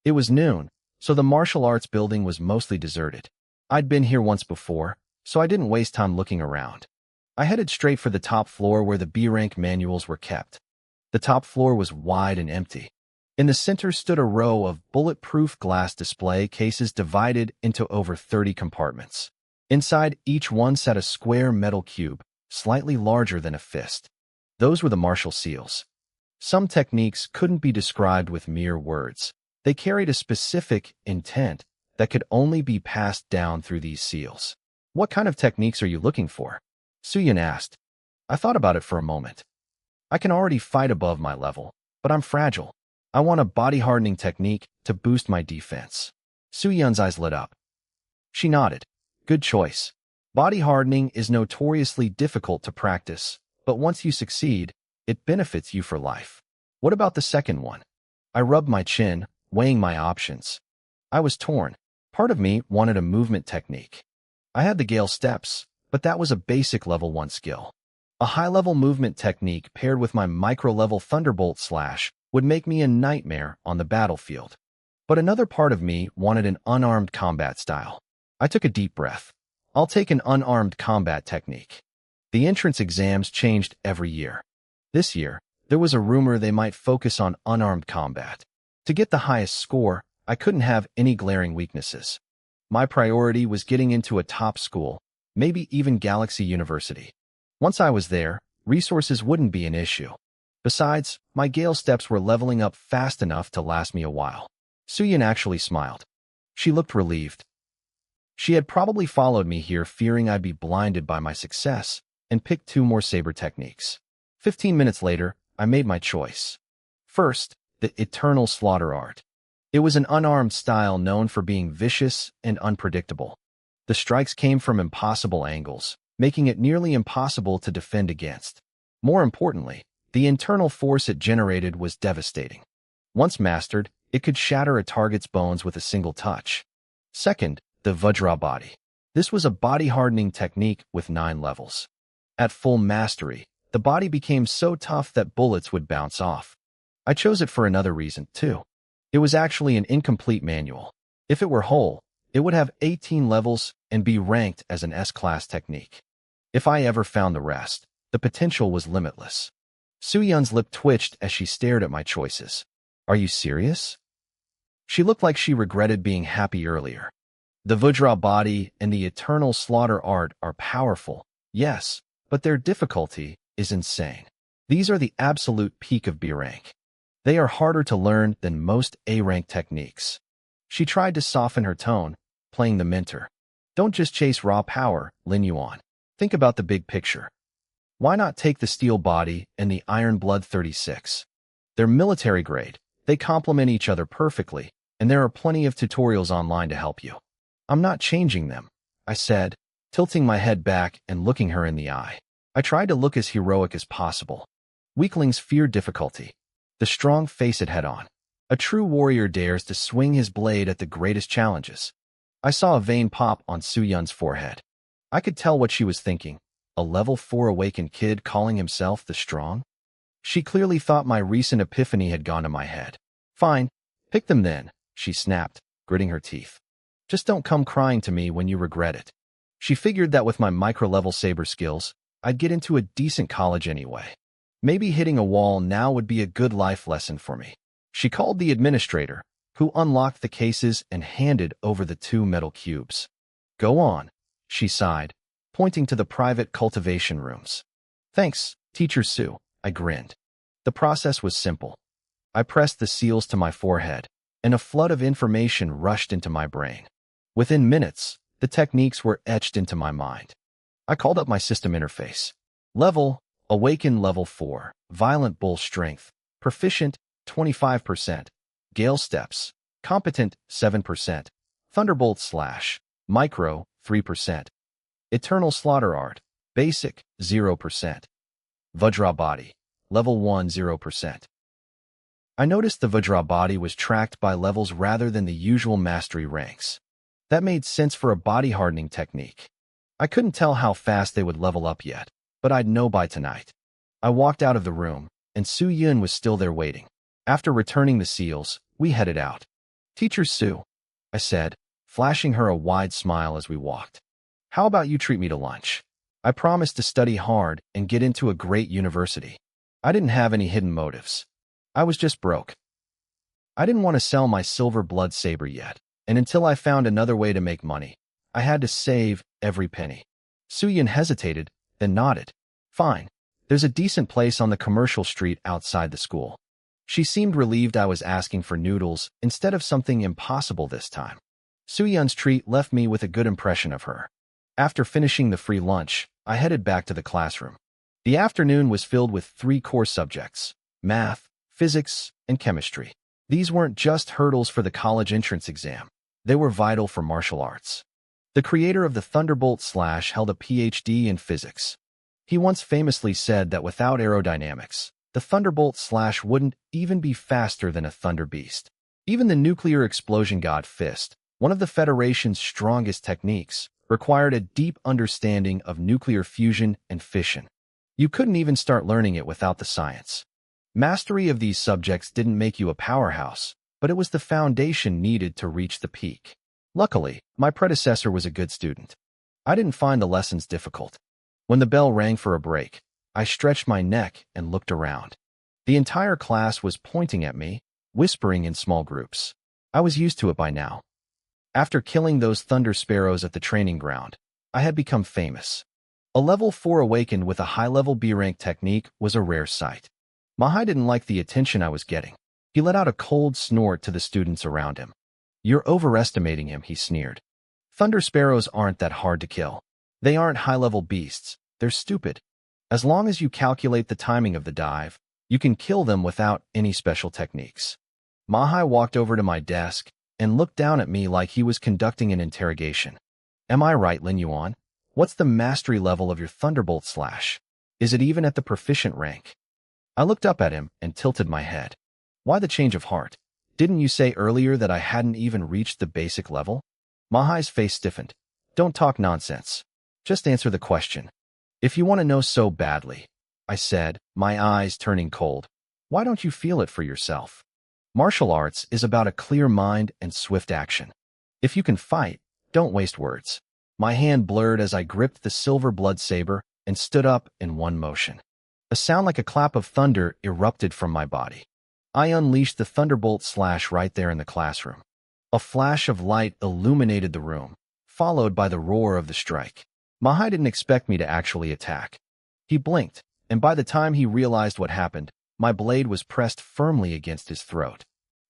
It was noon, so the martial arts building was mostly deserted. I'd been here once before, so I didn't waste time looking around. I headed straight for the top floor where the B-rank manuals were kept. The top floor was wide and empty. In the center stood a row of bulletproof glass display cases divided into over 30 compartments. Inside each one sat a square metal cube, slightly larger than a fist. Those were the martial seals. Some techniques couldn't be described with mere words. They carried a specific intent that could only be passed down through these seals. What kind of techniques are you looking for? Su-Yun asked. I thought about it for a moment. I can already fight above my level, but I'm fragile. I want a body-hardening technique to boost my defense. Su-Yun's eyes lit up. She nodded. Good choice. Body hardening is notoriously difficult to practice, but once you succeed, it benefits you for life. What about the second one? I rubbed my chin, weighing my options. I was torn. Part of me wanted a movement technique. I had the Gale steps, but that was a basic level 1 skill. A high-level movement technique paired with my micro-level Thunderbolt Slash would make me a nightmare on the battlefield. But another part of me wanted an unarmed combat style. I took a deep breath. I'll take an unarmed combat technique. The entrance exams changed every year. This year, there was a rumor they might focus on unarmed combat. To get the highest score, I couldn't have any glaring weaknesses. My priority was getting into a top school, maybe even Galaxy University. Once I was there, resources wouldn't be an issue. Besides, my Gale steps were leveling up fast enough to last me a while. Suyin actually smiled. She looked relieved. She had probably followed me here fearing I'd be blinded by my success, and picked 2 more saber techniques. 15 minutes later, I made my choice. First, the Eternal Slaughter Art. It was an unarmed style known for being vicious and unpredictable. The strikes came from impossible angles, making it nearly impossible to defend against. More importantly, the internal force it generated was devastating. Once mastered, it could shatter a target's bones with a single touch. Second, the Vajra body. This was a body-hardening technique with 9 levels. At full mastery, the body became so tough that bullets would bounce off. I chose it for another reason, too. It was actually an incomplete manual. If it were whole, it would have 18 levels and be ranked as an S-class technique. If I ever found the rest, the potential was limitless. Suyun's lip twitched as she stared at my choices. Are you serious? She looked like she regretted being happy earlier. The Vajra body and the Eternal Slaughter Art are powerful, yes, but their difficulty is insane. These are the absolute peak of B rank. They are harder to learn than most A-rank techniques. She tried to soften her tone, playing the mentor. Don't just chase raw power, Lin Yuan. Think about the big picture. Why not take the Steel Body and the Iron Blood 36? They're military grade, they complement each other perfectly, and there are plenty of tutorials online to help you. I'm not changing them, I said, tilting my head back and looking her in the eye. I tried to look as heroic as possible. Weaklings fear difficulty. The strong face it head on. A true warrior dares to swing his blade at the greatest challenges. I saw a vein pop on Suyun's forehead. I could tell what she was thinking. A level 4 awakened kid calling himself the strong? She clearly thought my recent epiphany had gone to my head. Fine, pick them then, she snapped, gritting her teeth. Just don't come crying to me when you regret it. She figured that with my micro-level saber skills, I'd get into a decent college anyway. Maybe hitting a wall now would be a good life lesson for me. She called the administrator, who unlocked the cases and handed over the 2 metal cubes. Go on, she sighed, pointing to the private cultivation rooms. Thanks, Teacher Sue, I grinned. The process was simple. I pressed the seals to my forehead, and a flood of information rushed into my brain. Within minutes, the techniques were etched into my mind. I called up my system interface. Level, Awaken level 4, Violent Bull Strength, Proficient, 25%, Gale Steps, Competent, 7%, Thunderbolt Slash, Micro, 3%, Eternal Slaughter Art, Basic, 0%, Vajra Body, Level 1, 0%. I noticed the Vajra Body was tracked by levels rather than the usual mastery ranks. That made sense for a body-hardening technique. I couldn't tell how fast they would level up yet, but I'd know by tonight. I walked out of the room, and Suyun was still there waiting. After returning the seals, we headed out. Teacher Sue, I said, flashing her a wide smile as we walked. How about you treat me to lunch? I promised to study hard and get into a great university. I didn't have any hidden motives. I was just broke. I didn't want to sell my silver blood saber yet, and until I found another way to make money, I had to save every penny. Suyun hesitated, then nodded. Fine. There's a decent place on the commercial street outside the school. She seemed relieved I was asking for noodles instead of something impossible this time. Suyun's treat left me with a good impression of her. After finishing the free lunch, I headed back to the classroom. The afternoon was filled with 3 core subjects: math, physics, and chemistry. These weren't just hurdles for the college entrance exam. They were vital for martial arts. The creator of the Thunderbolt Slash held a PhD in physics. He once famously said that without aerodynamics, the Thunderbolt Slash wouldn't even be faster than a Thunder Beast. Even the nuclear explosion god Fist, one of the Federation's strongest techniques, required a deep understanding of nuclear fusion and fission. You couldn't even start learning it without the science. Mastery of these subjects didn't make you a powerhouse, but it was the foundation needed to reach the peak. Luckily, my predecessor was a good student. I didn't find the lessons difficult. When the bell rang for a break, I stretched my neck and looked around. The entire class was pointing at me, whispering in small groups. I was used to it by now. After killing those thunder sparrows at the training ground, I had become famous. A level 4 awakened with a high-level B-rank technique was a rare sight. Manhwa didn't like the attention I was getting. He let out a cold snort to the students around him. "You're overestimating him," he sneered. "Thunder sparrows aren't that hard to kill. They aren't high-level beasts. They're stupid. As long as you calculate the timing of the dive, you can kill them without any special techniques." Manhwa walked over to my desk and looked down at me like he was conducting an interrogation. "Am I right, Lin Yuan? What's the mastery level of your Thunderbolt slash? Is it even at the proficient rank?" I looked up at him and tilted my head. "Why the change of heart? Didn't you say earlier that I hadn't even reached the basic level?" Manhwa's face stiffened. "Don't talk nonsense. Just answer the question." "If you want to know so badly," I said, my eyes turning cold, "why don't you feel it for yourself? Martial arts is about a clear mind and swift action. If you can fight, don't waste words." My hand blurred as I gripped the silver blood saber and stood up in one motion. A sound like a clap of thunder erupted from my body. I unleashed the Thunderbolt slash right there in the classroom. A flash of light illuminated the room, followed by the roar of the strike. Manhwa didn't expect me to actually attack. He blinked, and by the time he realized what happened, my blade was pressed firmly against his throat.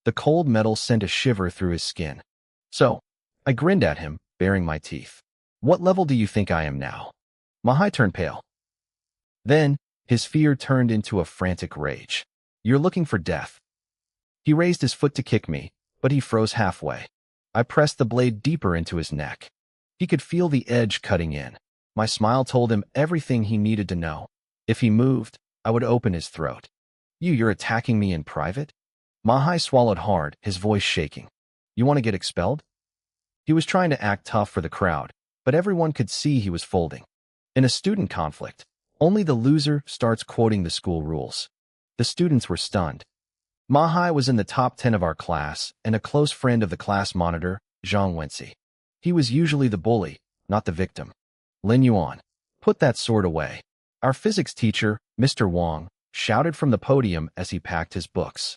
The cold metal sent a shiver through his skin. "So," I grinned at him, baring my teeth, "what level do you think I am now?" Manhwa turned pale. Then, his fear turned into a frantic rage. "You're looking for death." He raised his foot to kick me, but he froze halfway. I pressed the blade deeper into his neck. He could feel the edge cutting in. My smile told him everything he needed to know. If he moved, I would open his throat. You're attacking me in private?" Manhwa swallowed hard, his voice shaking. "You want to get expelled?" He was trying to act tough for the crowd, but everyone could see he was folding. In a student conflict, only the loser starts quoting the school rules. The students were stunned. Manhwa was in the top 10 of our class and a close friend of the class monitor, Zhang Wenxi. He was usually the bully, not the victim. "Lin Yuan, put that sword away." Our physics teacher, Mr. Wang, shouted from the podium as he packed his books.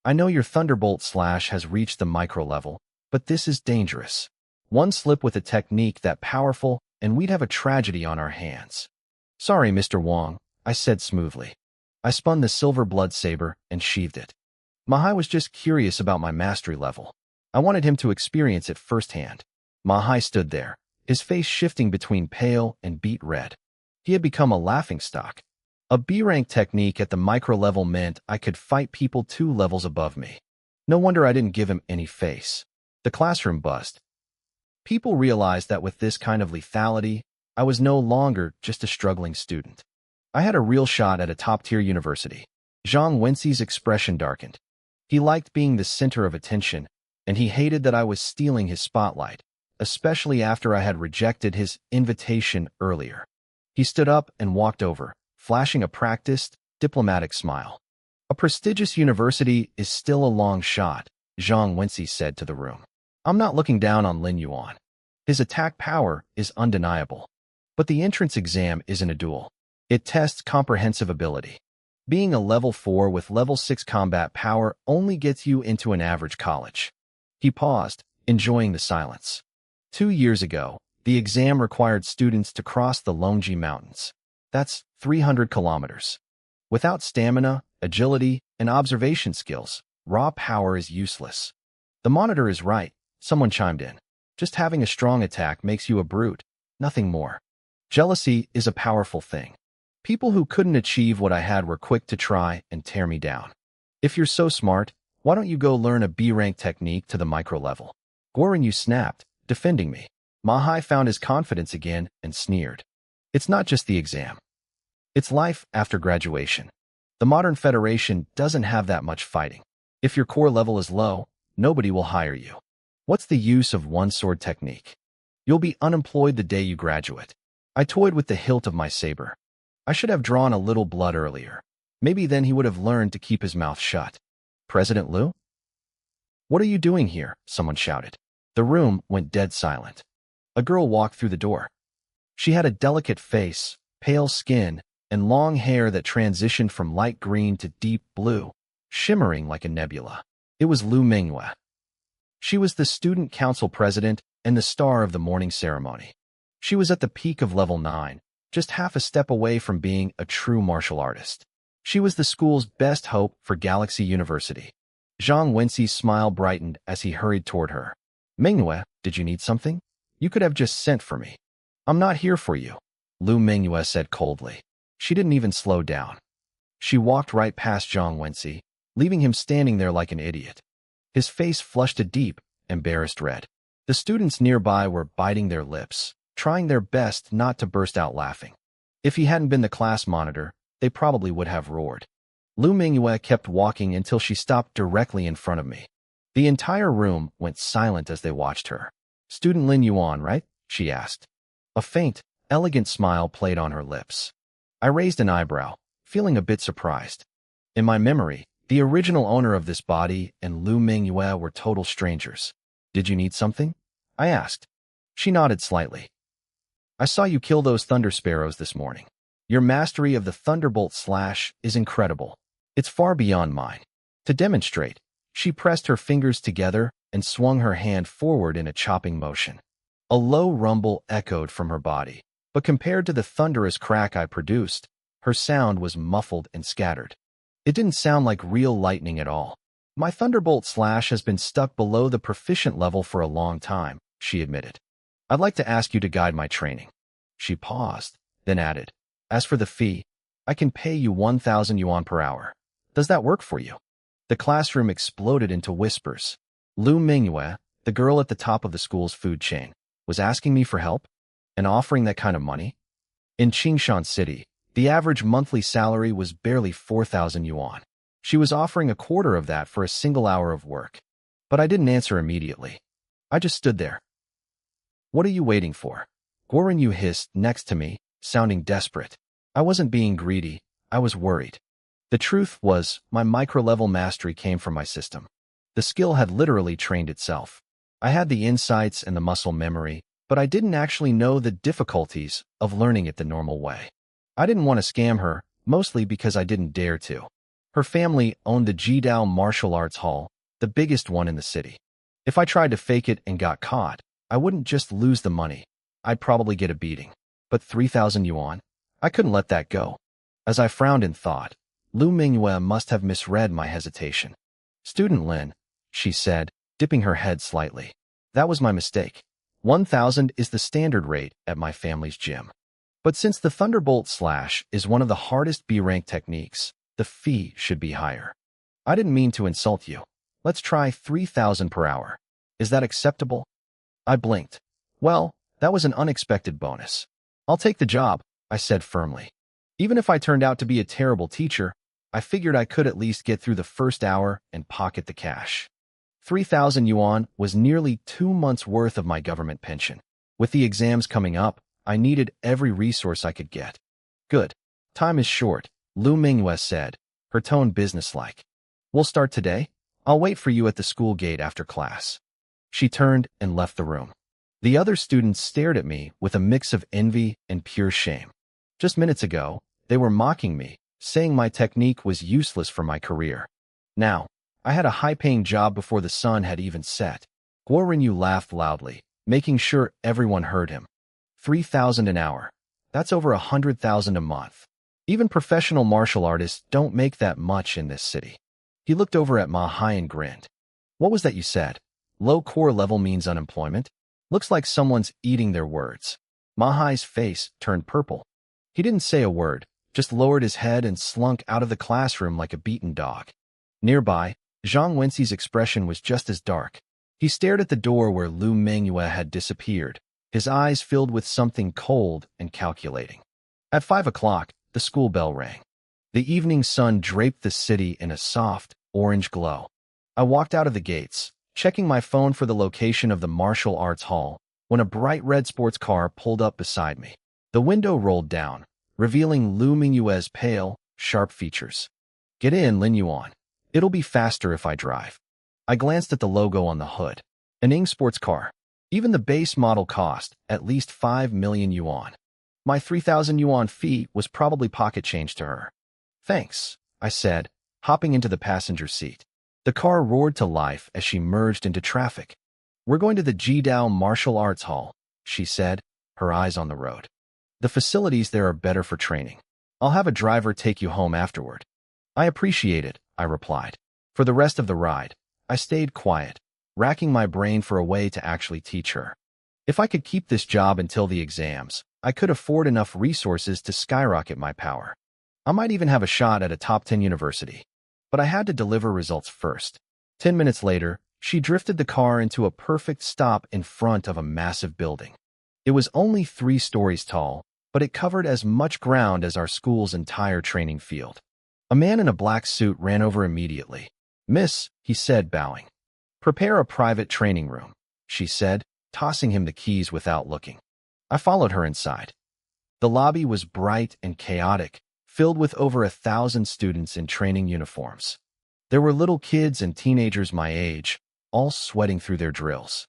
"I know your Thunderbolt slash has reached the micro level, but this is dangerous. One slip with a technique that powerful, and we'd have a tragedy on our hands." "Sorry, Mr. Wang," I said smoothly. I spun the silver blood saber and sheathed it. Manhwa was just curious about my mastery level. I wanted him to experience it firsthand. Manhwa stood there, his face shifting between pale and beet red. He had become a laughingstock. A B-rank technique at the micro level meant I could fight people 2 levels above me. No wonder I didn't give him any face. The classroom buzzed. People realized that with this kind of lethality, I was no longer just a struggling student. I had a real shot at a top-tier university. Zhang Wenxi's expression darkened. He liked being the center of attention, and he hated that I was stealing his spotlight, especially after I had rejected his invitation earlier. He stood up and walked over, flashing a practiced, diplomatic smile. "A prestigious university is still a long shot," Zhang Wenxi said to the room. "I'm not looking down on Lin Yuan. His attack power is undeniable. But the entrance exam isn't a duel. It tests comprehensive ability. Being a level 4 with level 6 combat power only gets you into an average college." He paused, enjoying the silence. 2 years ago, the exam required students to cross the Longji Mountains. That's 300 kilometers. Without stamina, agility, and observation skills, raw power is useless. "The monitor is right," someone chimed in. "Just having a strong attack makes you a brute, nothing more. Jealousy is a powerful thing. People who couldn't achieve what I had were quick to try and tear me down. If you're so smart, why don't you go learn a B-rank technique to the micro level?" Guoren snapped, defending me. Manhwa found his confidence again and sneered. "It's not just the exam. It's life after graduation. The modern federation doesn't have that much fighting. If your core level is low, nobody will hire you. What's the use of one-sword technique? You'll be unemployed the day you graduate." I toyed with the hilt of my saber. I should have drawn a little blood earlier. Maybe then he would have learned to keep his mouth shut. "President Liu?" "What are you doing here?" someone shouted. The room went dead silent. A girl walked through the door. She had a delicate face, pale skin, and long hair that transitioned from light green to deep blue, shimmering like a nebula. It was Manhwa. She was the student council president and the star of the morning ceremony. She was at the peak of level 9, just half a step away from being a true martial artist. She was the school's best hope for Galaxy University. Zhang Wenxi's smile brightened as he hurried toward her. Manhwa, did you need something? You could have just sent for me. I'm not here for you, Lu Manhwa said coldly. She didn't even slow down. She walked right past Zhang Wenxi, leaving him standing there like an idiot. His face flushed a deep, embarrassed red. The students nearby were biting their lips, trying their best not to burst out laughing. If he hadn't been the class monitor, they probably would have roared. Lu Mingyue kept walking until she stopped directly in front of me. The entire room went silent as they watched her. Student Lin Yuan, right? She asked. A faint, elegant smile played on her lips. I raised an eyebrow, feeling a bit surprised. In my memory, the original owner of this body and Lu Mingyue were total strangers. Did you need something? I asked. She nodded slightly. I saw you kill those thunder sparrows this morning. Your mastery of the thunderbolt slash is incredible. It's far beyond mine. To demonstrate, she pressed her fingers together and swung her hand forward in a chopping motion. A low rumble echoed from her body, but compared to the thunderous crack I produced, her sound was muffled and scattered. It didn't sound like real lightning at all. My thunderbolt slash has been stuck below the proficient level for a long time, she admitted. I'd like to ask you to guide my training. She paused, then added, as for the fee, I can pay you 1,000 yuan per hour. Does that work for you? The classroom exploded into whispers. Lu Mingyue, the girl at the top of the school's food chain, was asking me for help and offering that kind of money? In Qingshan City, the average monthly salary was barely 4,000 yuan. She was offering a quarter of that for a single hour of work. But I didn't answer immediately. I just stood there. What are you waiting for? Guoren Yu hissed next to me, sounding desperate. I wasn't being greedy, I was worried. The truth was, my micro-level mastery came from my system. The skill had literally trained itself. I had the insights and the muscle memory, but I didn't actually know the difficulties of learning it the normal way. I didn't want to scam her, mostly because I didn't dare to. Her family owned the Jidao Martial Arts Hall, the biggest one in the city. If I tried to fake it and got caught, I wouldn't just lose the money. I'd probably get a beating. But 3,000 yuan? I couldn't let that go. As I frowned in thought, Lu Mingyue must have misread my hesitation. Student Lin, she said, dipping her head slightly. That was my mistake. 1,000 is the standard rate at my family's gym. But since the Thunderbolt Slash is one of the hardest B-rank techniques, the fee should be higher. I didn't mean to insult you. Let's try 3,000 per hour. Is that acceptable? I blinked. Well, that was an unexpected bonus. I'll take the job, I said firmly. Even if I turned out to be a terrible teacher, I figured I could at least get through the first hour and pocket the cash. 3,000 yuan was nearly 2 months' worth of my government pension. With the exams coming up, I needed every resource I could get. Good. Time is short, Lu Mingyue said, her tone businesslike. We'll start today. I'll wait for you at the school gate after class. She turned and left the room. The other students stared at me with a mix of envy and pure shame. Just minutes ago, they were mocking me, saying my technique was useless for my career. Now, I had a high-paying job before the sun had even set. Guoren Yu laughed loudly, making sure everyone heard him. 3,000 an hour. That's over 100,000 a month. Even professional martial artists don't make that much in this city. He looked over at Ma Hai and grinned. What was that you said? Low core level means unemployment? Looks like someone's eating their words. Ma Hai's face turned purple. He didn't say a word, just lowered his head and slunk out of the classroom like a beaten dog. Nearby, Zhang Wenxi's expression was just as dark. He stared at the door where Lu Mingyue had disappeared, his eyes filled with something cold and calculating. At 5 o'clock, the school bell rang. The evening sun draped the city in a soft, orange glow. I walked out of the gates, checking my phone for the location of the martial arts hall, when a bright red sports car pulled up beside me. The window rolled down, revealing Lu Mingyue's pale, sharp features. Get in, Lin Yuan. It'll be faster if I drive. I glanced at the logo on the hood. An Ing sports car. Even the base model cost at least 5 million yuan. My 3,000 yuan fee was probably pocket change to her. Thanks, I said, hopping into the passenger seat. The car roared to life as she merged into traffic. "We're going to the Jidao Martial Arts Hall," she said, her eyes on the road. "The facilities there are better for training. I'll have a driver take you home afterward." "I appreciate it," I replied. For the rest of the ride, I stayed quiet, racking my brain for a way to actually teach her. If I could keep this job until the exams, I could afford enough resources to skyrocket my power. I might even have a shot at a top 10 university. But I had to deliver results first. 10 minutes later, she drifted the car into a perfect stop in front of a massive building. It was only 3 stories tall, but it covered as much ground as our school's entire training field. A man in a black suit ran over immediately. "Miss," he said, bowing. "Prepare a private training room," she said, tossing him the keys without looking. I followed her inside. The lobby was bright and chaotic, filled with over 1,000 students in training uniforms. There were little kids and teenagers my age, all sweating through their drills.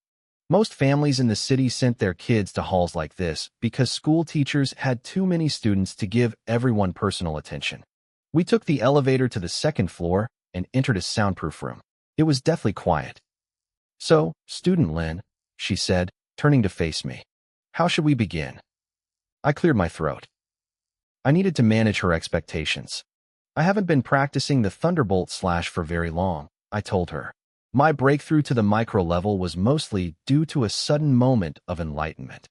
Most families in the city sent their kids to halls like this because school teachers had too many students to give everyone personal attention. We took the elevator to the 2nd floor and entered a soundproof room. It was deathly quiet. "So, Student Lin," she said, turning to face me. "How should we begin?" I cleared my throat. I needed to manage her expectations. "I haven't been practicing the Thunderbolt slash for very long," I told her. My breakthrough to the micro level was mostly due to a sudden moment of enlightenment.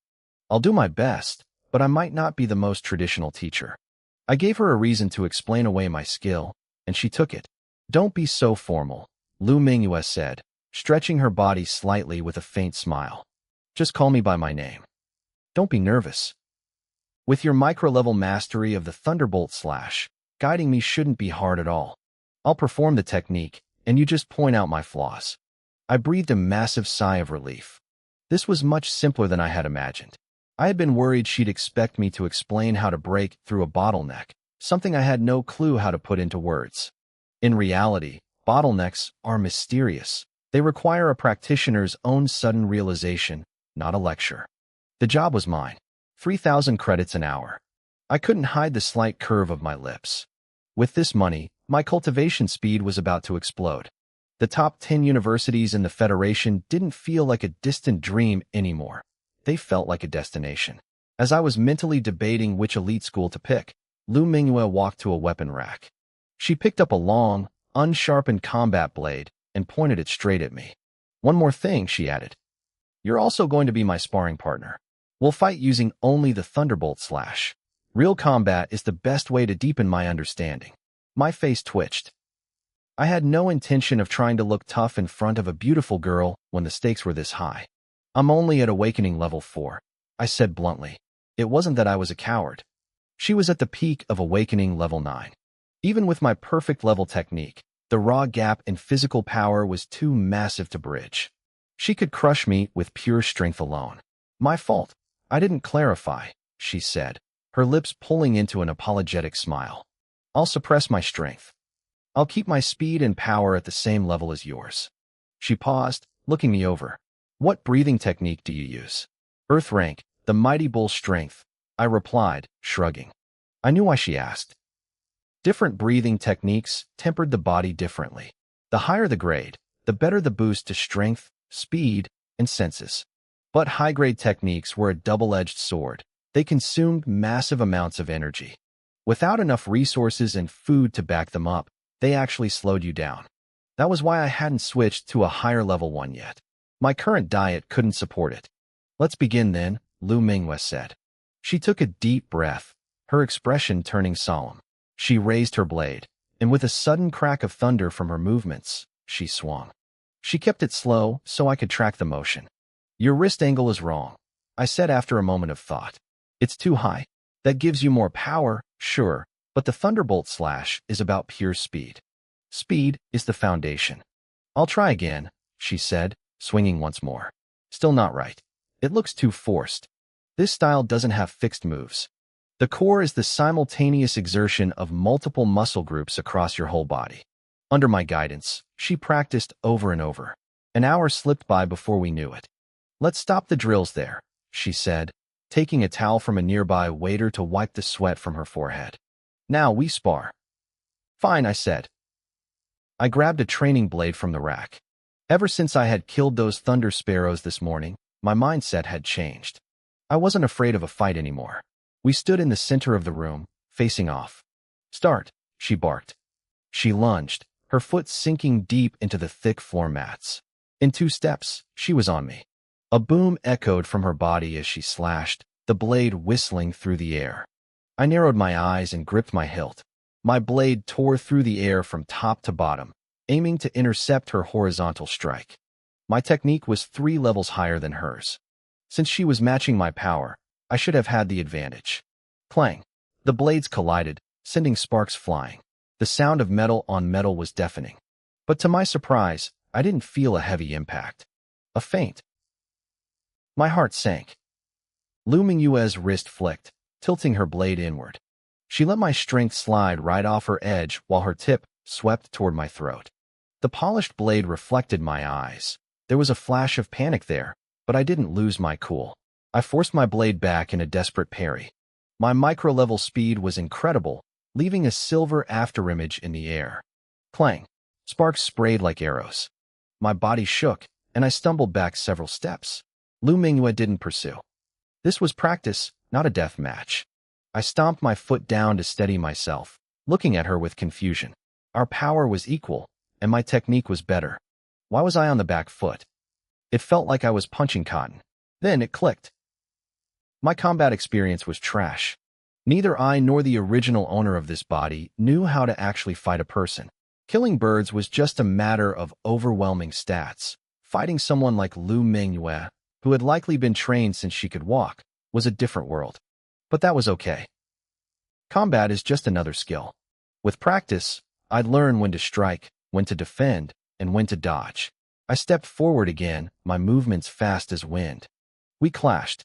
"I'll do my best, but I might not be the most traditional teacher." I gave her a reason to explain away my skill, and she took it. "Don't be so formal," Lu Mingyue said, stretching her body slightly with a faint smile. "Just call me by my name. Don't be nervous. With your micro-level mastery of the Thunderbolt slash, guiding me shouldn't be hard at all. I'll perform the technique, and you just point out my flaws." I breathed a massive sigh of relief. This was much simpler than I had imagined. I had been worried she'd expect me to explain how to break through a bottleneck, something I had no clue how to put into words. In reality, bottlenecks are mysterious. They require a practitioner's own sudden realization, not a lecture. The job was mine. 3,000 credits an hour. I couldn't hide the slight curve of my lips. With this money, my cultivation speed was about to explode. The top 10 universities in the Federation didn't feel like a distant dream anymore. They felt like a destination. As I was mentally debating which elite school to pick, Lu Mingyue walked to a weapon rack. She picked up a long, unsharpened combat blade and pointed it straight at me. "One more thing," she added. "You're also going to be my sparring partner. We'll fight using only the Thunderbolt slash. Real combat is the best way to deepen my understanding." My face twitched. I had no intention of trying to look tough in front of a beautiful girl when the stakes were this high. "I'm only at Awakening level 4, I said bluntly. It wasn't that I was a coward. She was at the peak of Awakening level 9. Even with my perfect level technique, the raw gap in physical power was too massive to bridge. She could crush me with pure strength alone. "My fault. I didn't clarify," she said, her lips pulling into an apologetic smile. "I'll suppress my strength. I'll keep my speed and power at the same level as yours." She paused, looking me over. "What breathing technique do you use?" "Earth rank, the Mighty Bull strength," I replied, shrugging. I knew why she asked. Different breathing techniques tempered the body differently. The higher the grade, the better the boost to strength, speed, and senses. But high-grade techniques were a double-edged sword. They consumed massive amounts of energy. Without enough resources and food to back them up, they actually slowed you down. That was why I hadn't switched to a higher level one yet. My current diet couldn't support it. "Let's begin then," Lu Mingyue said. She took a deep breath, her expression turning solemn. She raised her blade, and with a sudden crack of thunder from her movements, she swung. She kept it slow so I could track the motion. "Your wrist angle is wrong," I said after a moment of thought. "It's too high. That gives you more power, sure, but the Thunderbolt slash is about pure speed. Speed is the foundation." "I'll try again," she said, swinging once more. "Still not right. It looks too forced. This style doesn't have fixed moves. The core is the simultaneous exertion of multiple muscle groups across your whole body." Under my guidance, she practiced over and over. An hour slipped by before we knew it. "Let's stop the drills there," she said, taking a towel from a nearby waiter to wipe the sweat from her forehead. "Now we spar." "Fine," I said. I grabbed a training blade from the rack. Ever since I had killed those thunder sparrows this morning, my mindset had changed. I wasn't afraid of a fight anymore. We stood in the center of the room, facing off. "Start," she barked. She lunged, her foot sinking deep into the thick floor mats. In 2 steps, she was on me. A boom echoed from her body as she slashed, the blade whistling through the air. I narrowed my eyes and gripped my hilt. My blade tore through the air from top to bottom, aiming to intercept her horizontal strike. My technique was 3 levels higher than hers. Since she was matching my power, I should have had the advantage. Clang! The blades collided, sending sparks flying. The sound of metal on metal was deafening. But to my surprise, I didn't feel a heavy impact. A feint. My heart sank. Lu Mingyue's wrist flicked, tilting her blade inward. She let my strength slide right off her edge while her tip swept toward my throat. The polished blade reflected my eyes. There was a flash of panic there, but I didn't lose my cool. I forced my blade back in a desperate parry. My micro-level speed was incredible, leaving a silver afterimage in the air. Clang! Sparks sprayed like arrows. My body shook, and I stumbled back several steps. Lu Mingyue didn't pursue. This was practice, not a death match. I stomped my foot down to steady myself, looking at her with confusion. Our power was equal, and my technique was better. Why was I on the back foot? It felt like I was punching cotton. Then it clicked. My combat experience was trash. Neither I nor the original owner of this body knew how to actually fight a person. Killing birds was just a matter of overwhelming stats. Fighting someone like Lu Mingyue, who had likely been trained since she could walk, was a different world. But that was okay. Combat is just another skill. With practice, I'd learn when to strike, when to defend, and when to dodge. I stepped forward again, my movements fast as wind. We clashed.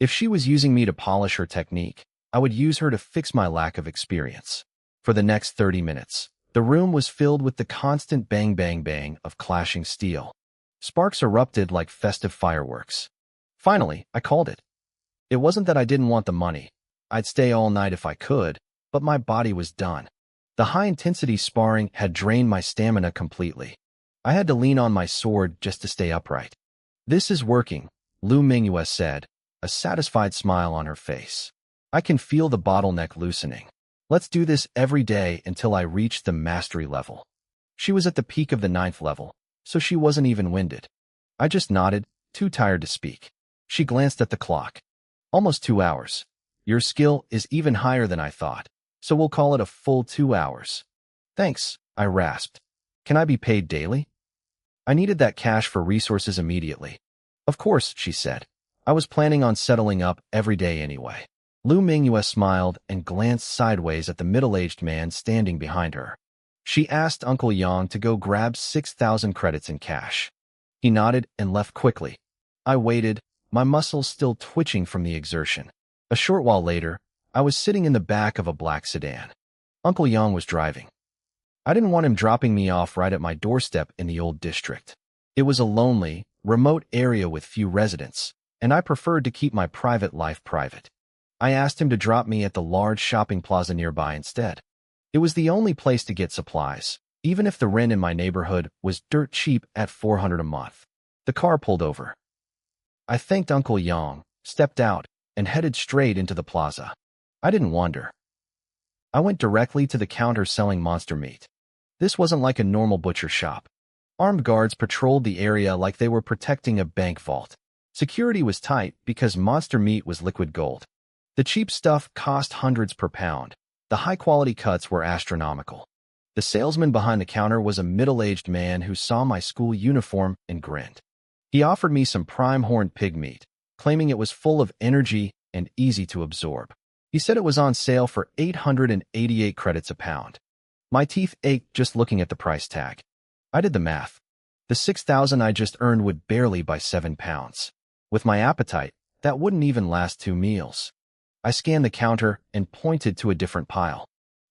If she was using me to polish her technique, I would use her to fix my lack of experience. For the next 30 minutes, the room was filled with the constant bang bang bang of clashing steel. Sparks erupted like festive fireworks. Finally, I called it. It wasn't that I didn't want the money. I'd stay all night if I could, but my body was done. The high-intensity sparring had drained my stamina completely. I had to lean on my sword just to stay upright. "This is working," Lu Mingyue said, a satisfied smile on her face. "I can feel the bottleneck loosening. Let's do this every day until I reach the mastery level." She was at the peak of the 9th level, so she wasn't even winded. I just nodded, too tired to speak. She glanced at the clock. "Almost 2 hours. Your skill is even higher than I thought, so we'll call it a full 2 hours." "Thanks," I rasped. "Can I be paid daily?" I needed that cash for resources immediately. "Of course," she said. "I was planning on settling up every day anyway." Lu Mingyue smiled and glanced sideways at the middle-aged man standing behind her. She asked Uncle Yang to go grab 6,000 credits in cash. He nodded and left quickly. I waited, my muscles still twitching from the exertion. A short while later, I was sitting in the back of a black sedan. Uncle Yang was driving. I didn't want him dropping me off right at my doorstep in the old district. It was a lonely, remote area with few residents, and I preferred to keep my private life private. I asked him to drop me at the large shopping plaza nearby instead. It was the only place to get supplies, even if the rent in my neighborhood was dirt cheap at $400 a month. The car pulled over. I thanked Uncle Yang, stepped out, and headed straight into the plaza. I didn't wander. I went directly to the counter selling monster meat. This wasn't like a normal butcher shop. Armed guards patrolled the area like they were protecting a bank vault. Security was tight because monster meat was liquid gold. The cheap stuff cost hundreds per pound. The high-quality cuts were astronomical. The salesman behind the counter was a middle-aged man who saw my school uniform and grinned. He offered me some prime horned pig meat, claiming it was full of energy and easy to absorb. He said it was on sale for 888 credits a pound. My teeth ached just looking at the price tag. I did the math. The 6,000 I just earned would barely buy 7 pounds. With my appetite, that wouldn't even last 2 meals. I scanned the counter and pointed to a different pile.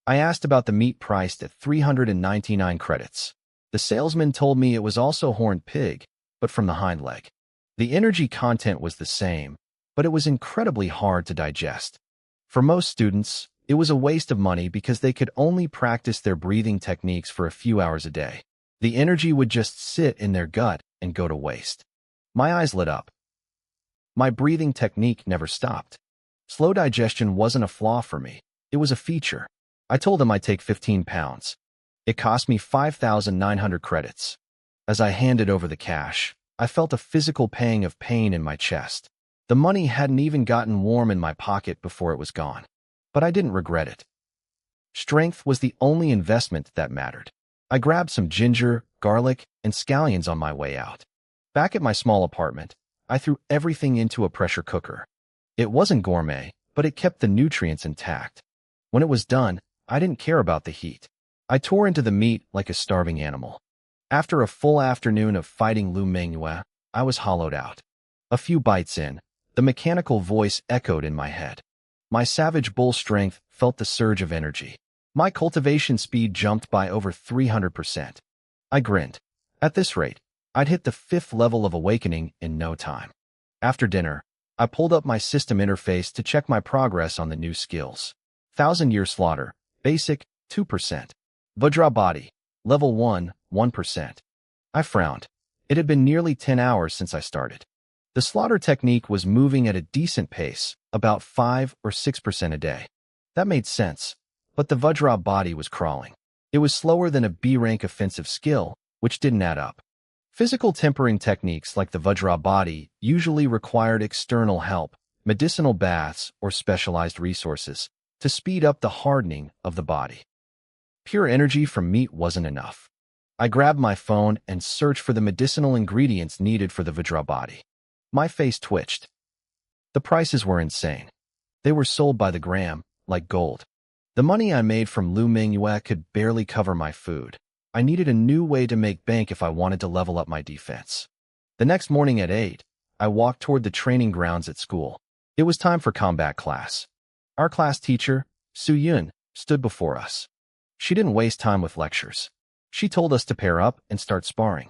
I asked about the meat priced at 399 credits. The salesman told me it was also horned pig, but from the hind leg. The energy content was the same, but it was incredibly hard to digest. For most students, It was a waste of money because they could only practice their breathing techniques for a few hours a day. The energy would just sit in their gut and go to waste. My eyes lit up. My breathing technique never stopped. Slow digestion wasn't a flaw for me. It was a feature. I told them I'd take 15 pounds. It cost me 5,900 credits. As I handed over the cash, I felt a physical pang of pain in my chest. The money hadn't even gotten warm in my pocket before it was gone. But I didn't regret it. Strength was the only investment that mattered. I grabbed some ginger, garlic, and scallions on my way out. Back at my small apartment, I threw everything into a pressure cooker. It wasn't gourmet, but it kept the nutrients intact. When it was done, I didn't care about the heat. I tore into the meat like a starving animal. After a full afternoon of fighting Manhwa, I was hollowed out. A few bites in, the mechanical voice echoed in my head. My savage bull strength felt the surge of energy. My cultivation speed jumped by over 300%. I grinned. At this rate, I'd hit the 5th level of awakening in no time. After dinner, I pulled up my system interface to check my progress on the new skills. 1,000-year slaughter, basic, 2%. Vajra body, level 1, 1%. I frowned. It had been nearly 10 hours since I started. The slaughter technique was moving at a decent pace, about 5 or 6% a day. That made sense, but the Vajra body was crawling. It was slower than a B-rank offensive skill, which didn't add up. Physical tempering techniques like the Vajra body usually required external help, medicinal baths, or specialized resources to speed up the hardening of the body. Pure energy from meat wasn't enough. I grabbed my phone and searched for the medicinal ingredients needed for the Vajra body. My face twitched. The prices were insane. They were sold by the gram, like gold. The money I made from Manhwa could barely cover my food. I needed a new way to make bank if I wanted to level up my defense. The next morning at 8, I walked toward the training grounds at school. It was time for combat class. Our class teacher, Su-Yun, stood before us. She didn't waste time with lectures. She told us to pair up and start sparring.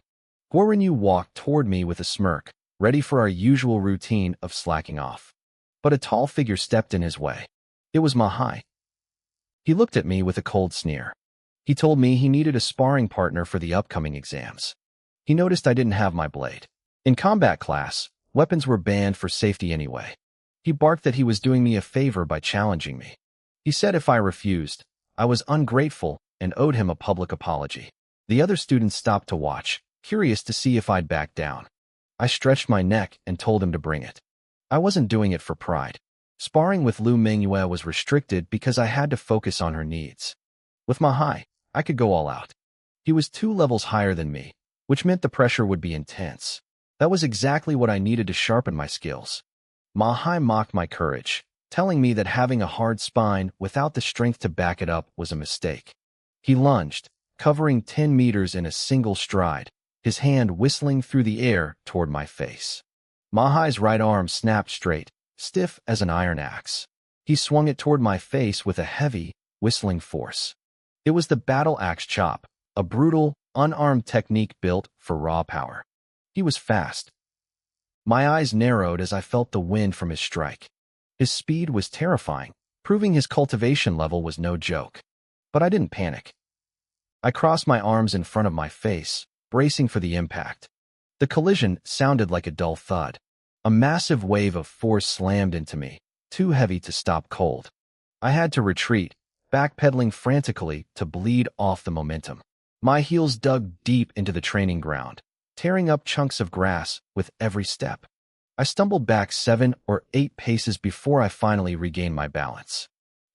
Guorenyu walked toward me with a smirk, ready for our usual routine of slacking off. But a tall figure stepped in his way. It was Manhwa. He looked at me with a cold sneer. He told me he needed a sparring partner for the upcoming exams. He noticed I didn't have my blade. In combat class, weapons were banned for safety anyway. He barked that he was doing me a favor by challenging me. He said if I refused, I was ungrateful and owed him a public apology. The other students stopped to watch, curious to see if I'd back down. I stretched my neck and told him to bring it. I wasn't doing it for pride. Sparring with Manhwa was restricted because I had to focus on her needs. With Manhwa, I could go all out. He was 2 levels higher than me, which meant the pressure would be intense. That was exactly what I needed to sharpen my skills. Manhwa mocked my courage, telling me that having a hard spine without the strength to back it up was a mistake. He lunged, covering 10 meters in a single stride, his hand whistling through the air toward my face. Manhwa's right arm snapped straight, stiff as an iron axe. He swung it toward my face with a heavy, whistling force. It was the battle axe chop, a brutal, unarmed technique built for raw power. He was fast. My eyes narrowed as I felt the wind from his strike. His speed was terrifying, proving his cultivation level was no joke. But I didn't panic. I crossed my arms in front of my face, bracing for the impact. The collision sounded like a dull thud. A massive wave of force slammed into me, too heavy to stop cold. I had to retreat, backpedaling frantically to bleed off the momentum. My heels dug deep into the training ground, tearing up chunks of grass with every step. I stumbled back 7 or 8 paces before I finally regained my balance.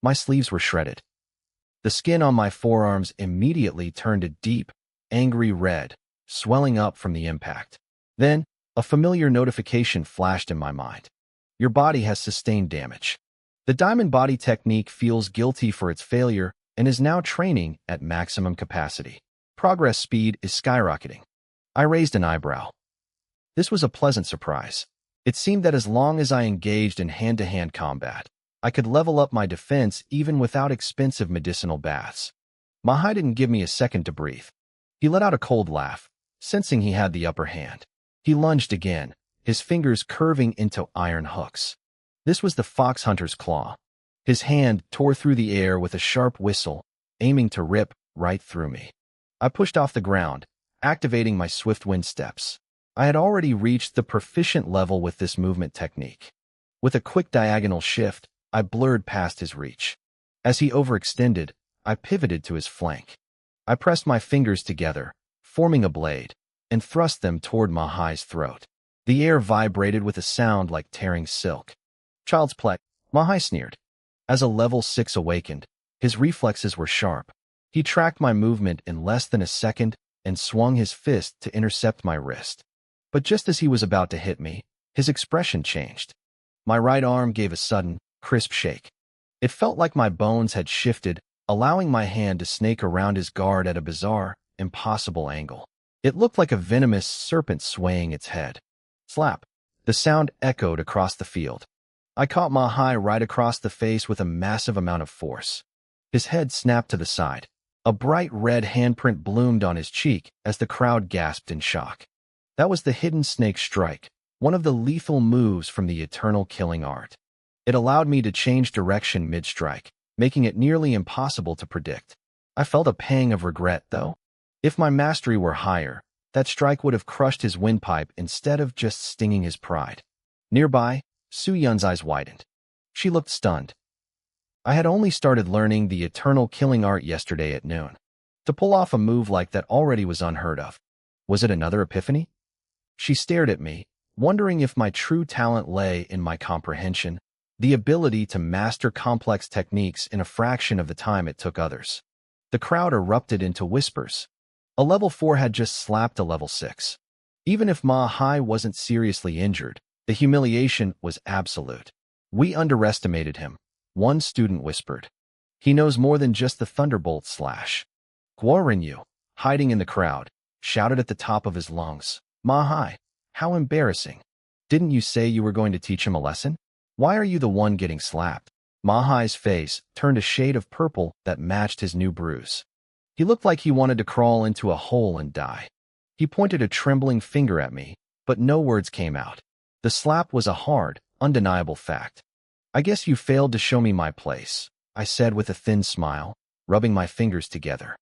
My sleeves were shredded. The skin on my forearms immediately turned a deep, angry red, swelling up from the impact. Then, a familiar notification flashed in my mind. Your body has sustained damage. The diamond body technique feels guilty for its failure and is now training at maximum capacity. Progress speed is skyrocketing. I raised an eyebrow. This was a pleasant surprise. It seemed that as long as I engaged in hand-to-hand combat, I could level up my defense even without expensive medicinal baths. Manhwa didn't give me a second to breathe. He let out a cold laugh, sensing he had the upper hand. He lunged again, his fingers curving into iron hooks. This was the fox hunter's claw. His hand tore through the air with a sharp whistle, aiming to rip right through me. I pushed off the ground, activating my swift wind steps. I had already reached the proficient level with this movement technique. With a quick diagonal shift, I blurred past his reach. As he overextended, I pivoted to his flank. I pressed my fingers together, forming a blade, and thrust them toward Mahai's throat. The air vibrated with a sound like tearing silk. Child's play, Mahai sneered. As a level 6 awakened, his reflexes were sharp. He tracked my movement in less than a second and swung his fist to intercept my wrist. But just as he was about to hit me, his expression changed. My right arm gave a sudden, crisp shake. It felt like my bones had shifted, allowing my hand to snake around his guard at a bizarre, impossible angle. It looked like a venomous serpent swaying its head. Slap! The sound echoed across the field. I caught Mahai right across the face with a massive amount of force. His head snapped to the side. A bright red handprint bloomed on his cheek as the crowd gasped in shock. That was the hidden snake strike, one of the lethal moves from the eternal killing art. It allowed me to change direction mid-strike, making it nearly impossible to predict. I felt a pang of regret, though. If my mastery were higher, that strike would have crushed his windpipe instead of just stinging his pride. Nearby, Su Yun's eyes widened. She looked stunned. I had only started learning the eternal killing art yesterday at noon. To pull off a move like that already was unheard of. Was it another epiphany? She stared at me, wondering if my true talent lay in my comprehension, the ability to master complex techniques in a fraction of the time it took others. The crowd erupted into whispers. A level 4 had just slapped a level 6. Even if Mahai wasn't seriously injured, the humiliation was absolute. We underestimated him, one student whispered. He knows more than just the thunderbolt slash. Guorinyu, hiding in the crowd, shouted at the top of his lungs. Mahai, how embarrassing. Didn't you say you were going to teach him a lesson? Why are you the one getting slapped? Mahai's face turned a shade of purple that matched his new bruise. He looked like he wanted to crawl into a hole and die. He pointed a trembling finger at me, but no words came out. The slap was a hard, undeniable fact. I guess you failed to show me my place, I said with a thin smile, rubbing my fingers together.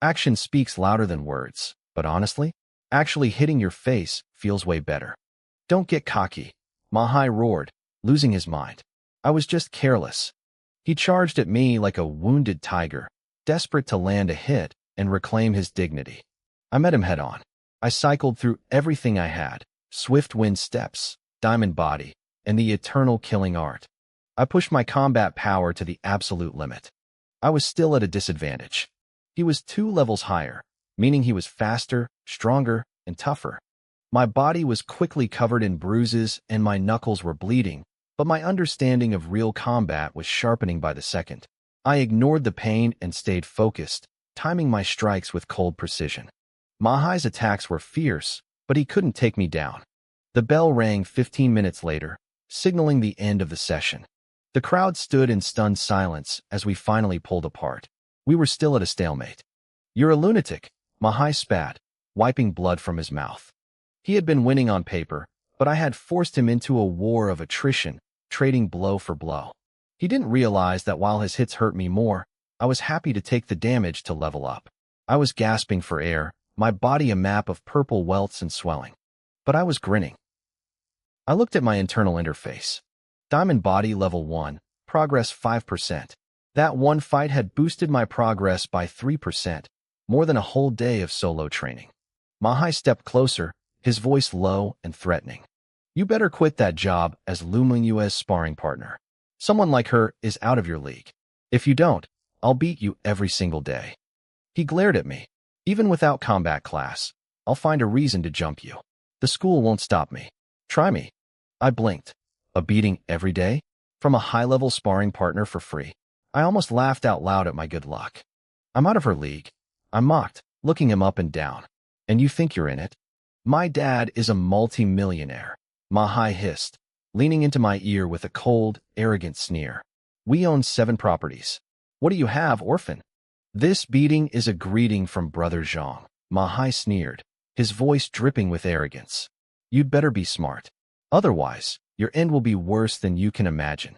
Action speaks louder than words, but honestly, actually hitting your face feels way better. Don't get cocky, Mahai roared, losing his mind. I was just careless. He charged at me like a wounded tiger, desperate to land a hit and reclaim his dignity. I met him head on. I cycled through everything I had, swift wind steps, diamond body, and the eternal killing art. I pushed my combat power to the absolute limit. I was still at a disadvantage. He was 2 levels higher, meaning he was faster, stronger, and tougher. My body was quickly covered in bruises and my knuckles were bleeding, but my understanding of real combat was sharpening by the second. I ignored the pain and stayed focused, timing my strikes with cold precision. Mahai's attacks were fierce, but he couldn't take me down. The bell rang 15 minutes later, signaling the end of the session. The crowd stood in stunned silence as we finally pulled apart. We were still at a stalemate. You're a lunatic, Mahai spat, wiping blood from his mouth. He had been winning on paper, but I had forced him into a war of attrition, trading blow for blow. He didn't realize that while his hits hurt me more, I was happy to take the damage to level up. I was gasping for air, my body a map of purple welts and swelling. But I was grinning. I looked at my internal interface. Diamond body level 1, progress 5%. That one fight had boosted my progress by 3%, more than a whole day of solo training. Mahai stepped closer, his voice low and threatening. You better quit that job as Luming's sparring partner. Someone like her is out of your league. If you don't, I'll beat you every single day. He glared at me. Even without combat class, I'll find a reason to jump you. The school won't stop me. Try me. I blinked. A beating every day? From a high-level sparring partner for free? I almost laughed out loud at my good luck. I'm out of her league. I mocked, looking him up and down. And you think you're in it? My dad is a multi-millionaire, Mahai hissed, leaning into my ear with a cold, arrogant sneer. We own 7 properties. What do you have, orphan? This beating is a greeting from Brother Zhang, Mahai sneered, his voice dripping with arrogance. You'd better be smart. Otherwise, your end will be worse than you can imagine.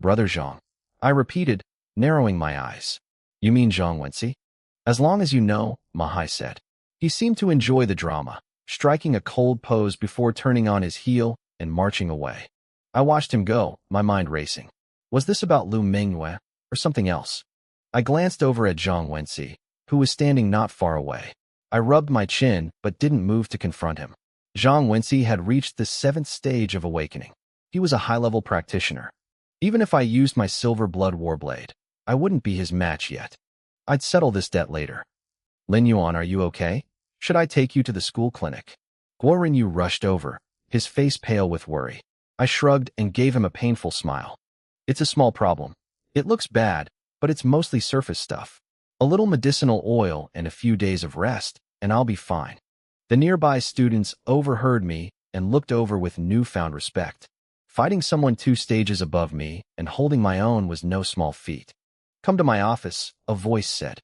Brother Zhang. I repeated, narrowing my eyes. You mean Zhang Wenxi? As long as you know, Mahai said. He seemed to enjoy the drama, striking a cold pose before turning on his heel and marching away. I watched him go, my mind racing. Was this about Lu Mingyue or something else? I glanced over at Zhang Wenxi, who was standing not far away. I rubbed my chin but didn't move to confront him. Zhang Wenxi had reached the 7th stage of awakening. He was a high-level practitioner. Even if I used my silver blood warblade, I wouldn't be his match yet. I'd settle this debt later. Lin Yuan, are you okay? Should I take you to the school clinic? Guo Rinyu rushed over, his face pale with worry. I shrugged and gave him a painful smile. It's a small problem. It looks bad, but it's mostly surface stuff. A little medicinal oil and a few days of rest, and I'll be fine. The nearby students overheard me and looked over with newfound respect. Fighting someone 2 stages above me and holding my own was no small feat. Come to my office, a voice said.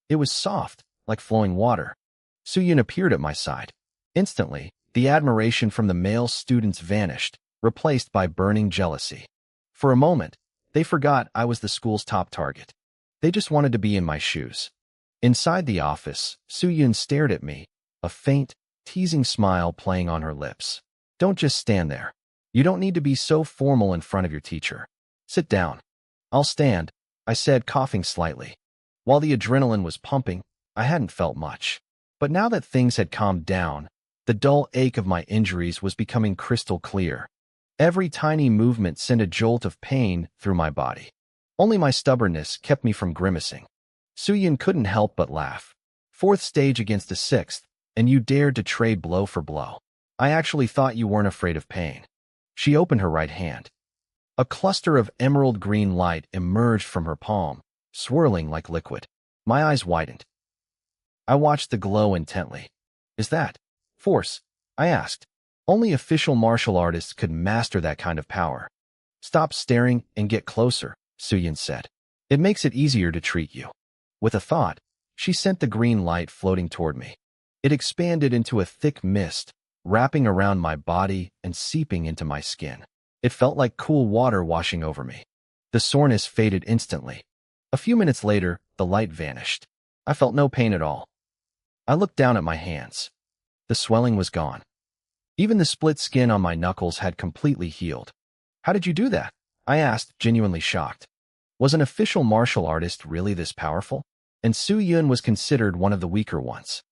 It was soft, like flowing water. Suyun appeared at my side. Instantly, the admiration from the male students vanished, replaced by burning jealousy. For a moment, they forgot I was the school's top target. They just wanted to be in my shoes. Inside the office, Suyun stared at me, a faint, teasing smile playing on her lips. Don't just stand there. You don't need to be so formal in front of your teacher. Sit down. I'll stand, I said, coughing slightly. While the adrenaline was pumping, I hadn't felt much. But now that things had calmed down, the dull ache of my injuries was becoming crystal clear. Every tiny movement sent a jolt of pain through my body. Only my stubbornness kept me from grimacing. Suyun couldn't help but laugh. 4th stage against the 6th, and you dared to trade blow for blow. I actually thought you weren't afraid of pain. She opened her right hand. A cluster of emerald green light emerged from her palm, swirling like liquid. My eyes widened. I watched the glow intently. Is that force? I asked. Only official martial artists could master that kind of power. Stop staring and get closer, Suyun said. It makes it easier to treat you. With a thought, she sent the green light floating toward me. It expanded into a thick mist, wrapping around my body and seeping into my skin. It felt like cool water washing over me. The soreness faded instantly. A few minutes later, the light vanished. I felt no pain at all. I looked down at my hands. The swelling was gone. Even the split skin on my knuckles had completely healed. How did you do that? I asked, genuinely shocked. Was an official martial artist really this powerful? And Suyun was considered one of the weaker ones.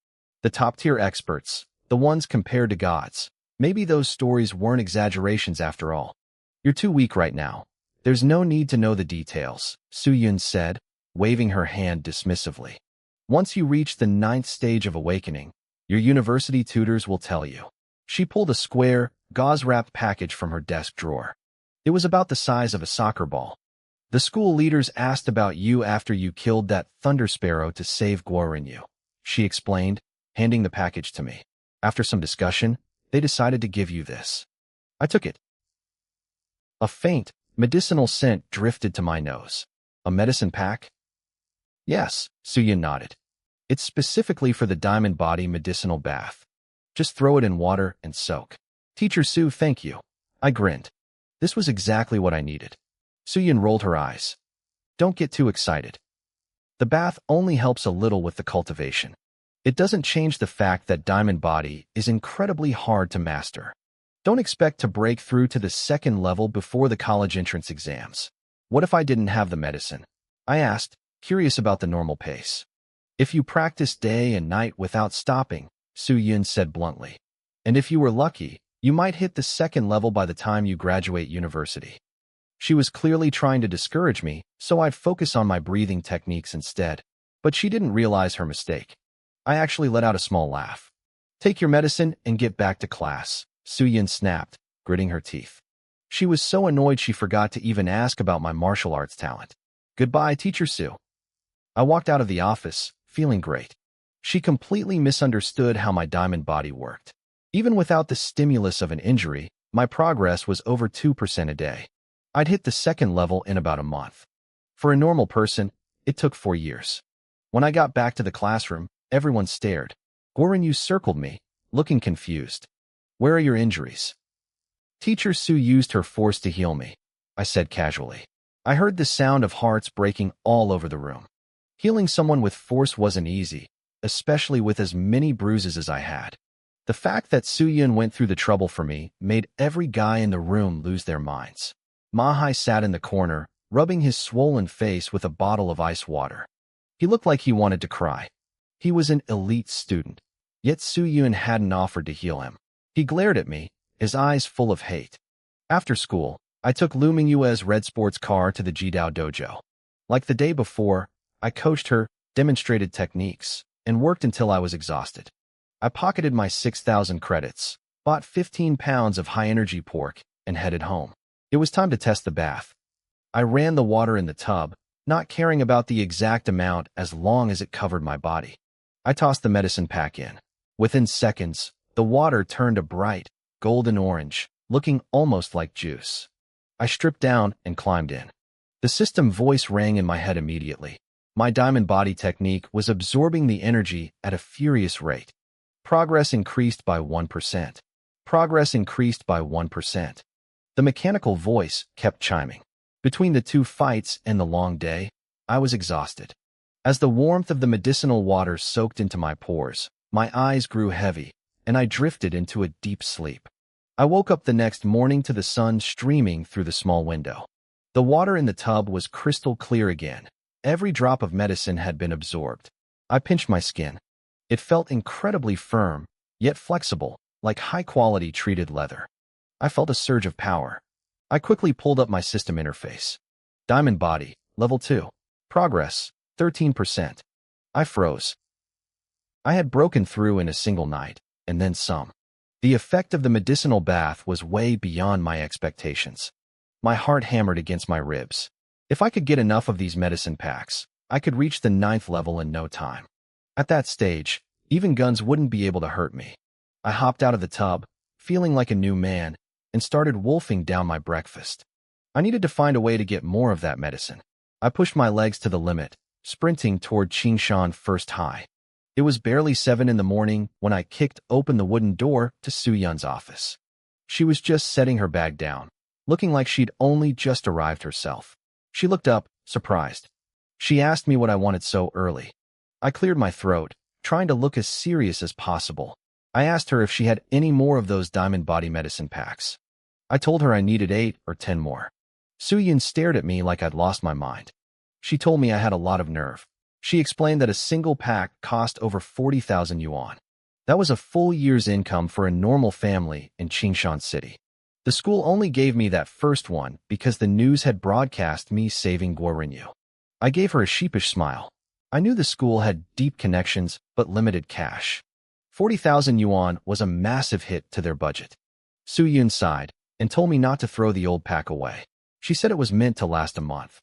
The top-tier experts, the ones compared to gods. Maybe those stories weren't exaggerations after all. You're too weak right now. There's no need to know the details, Suyun said, waving her hand dismissively. Once you reach the 9th stage of awakening, your university tutors will tell you. She pulled a square, gauze-wrapped package from her desk drawer. It was about the size of a soccer ball. The school leaders asked about you after you killed that thunder sparrow to save Guo Rinyu, she explained, handing the package to me. After some discussion, they decided to give you this. I took it. A faint, medicinal scent drifted to my nose. A medicine pack? Yes, Suyun nodded. It's specifically for the diamond body medicinal bath. Just throw it in water and soak. Teacher Su, thank you. I grinned. This was exactly what I needed. Suyun rolled her eyes. Don't get too excited. The bath only helps a little with the cultivation. It doesn't change the fact that diamond body is incredibly hard to master. Don't expect to break through to the 2nd level before the college entrance exams. What if I didn't have the medicine? I asked, curious about the normal pace. If you practice day and night without stopping, Suyun said bluntly. And if you were lucky, you might hit the 2nd level by the time you graduate university. She was clearly trying to discourage me, so I'd focus on my breathing techniques instead. But she didn't realize her mistake. I actually let out a small laugh. Take your medicine and get back to class, Suyun snapped, gritting her teeth. She was so annoyed she forgot to even ask about my martial arts talent. Goodbye, Teacher Su. I walked out of the office, feeling great. She completely misunderstood how my diamond body worked. Even without the stimulus of an injury, my progress was over 2% a day. I'd hit the 2nd level in about a month. For a normal person, it took 4 years. When I got back to the classroom, everyone stared. Guo Rinyu circled me, looking confused. Where are your injuries? Teacher Su used her force to heal me, I said casually. I heard the sound of hearts breaking all over the room. Healing someone with force wasn't easy, especially with as many bruises as I had. The fact that Soo-Yun went through the trouble for me made every guy in the room lose their minds. Mahai sat in the corner, rubbing his swollen face with a bottle of ice water. He looked like he wanted to cry. He was an elite student, yet Soo-Yun hadn't offered to heal him. He glared at me, his eyes full of hate. After school, I took Lu Mingyue's red sports car to the Jidao dojo. Like the day before, I coached her, demonstrated techniques, and worked until I was exhausted. I pocketed my 6,000 credits, bought 15 pounds of high-energy pork, and headed home. It was time to test the bath. I ran the water in the tub, not caring about the exact amount as long as it covered my body. I tossed the medicine pack in. Within seconds, the water turned a bright, golden orange, looking almost like juice. I stripped down and climbed in. The system voice rang in my head immediately. My diamond body technique was absorbing the energy at a furious rate. Progress increased by 1%. Progress increased by 1%. The mechanical voice kept chiming. Between the two fights and the long day, I was exhausted. As the warmth of the medicinal water soaked into my pores, my eyes grew heavy, and I drifted into a deep sleep. I woke up the next morning to the sun streaming through the small window. The water in the tub was crystal clear again. Every drop of medicine had been absorbed. I pinched my skin. It felt incredibly firm, yet flexible, like high-quality treated leather. I felt a surge of power. I quickly pulled up my system interface. Diamond body, level 2. Progress, 13%. I froze. I had broken through in a single night, and then some. The effect of the medicinal bath was way beyond my expectations. My heart hammered against my ribs. If I could get enough of these medicine packs, I could reach the 9th level in no time. At that stage, even guns wouldn't be able to hurt me. I hopped out of the tub, feeling like a new man, and started wolfing down my breakfast. I needed to find a way to get more of that medicine. I pushed my legs to the limit, sprinting toward Qingshan First High. It was barely 7 in the morning when I kicked open the wooden door to Soo-Yun's office. She was just setting her bag down, looking like she'd only just arrived herself. She looked up, surprised. She asked me what I wanted so early. I cleared my throat, trying to look as serious as possible. I asked her if she had any more of those diamond body medicine packs. I told her I needed 8 or 10 more. Soo-Yun stared at me like I'd lost my mind. She told me I had a lot of nerve. She explained that a single pack cost over 40,000 yuan. That was a full year's income for a normal family in Qingshan City. The school only gave me that first one because the news had broadcast me saving Guorinyu. I gave her a sheepish smile. I knew the school had deep connections but limited cash. 40,000 yuan was a massive hit to their budget. Soo-Yun sighed and told me not to throw the old pack away. She said it was meant to last a month.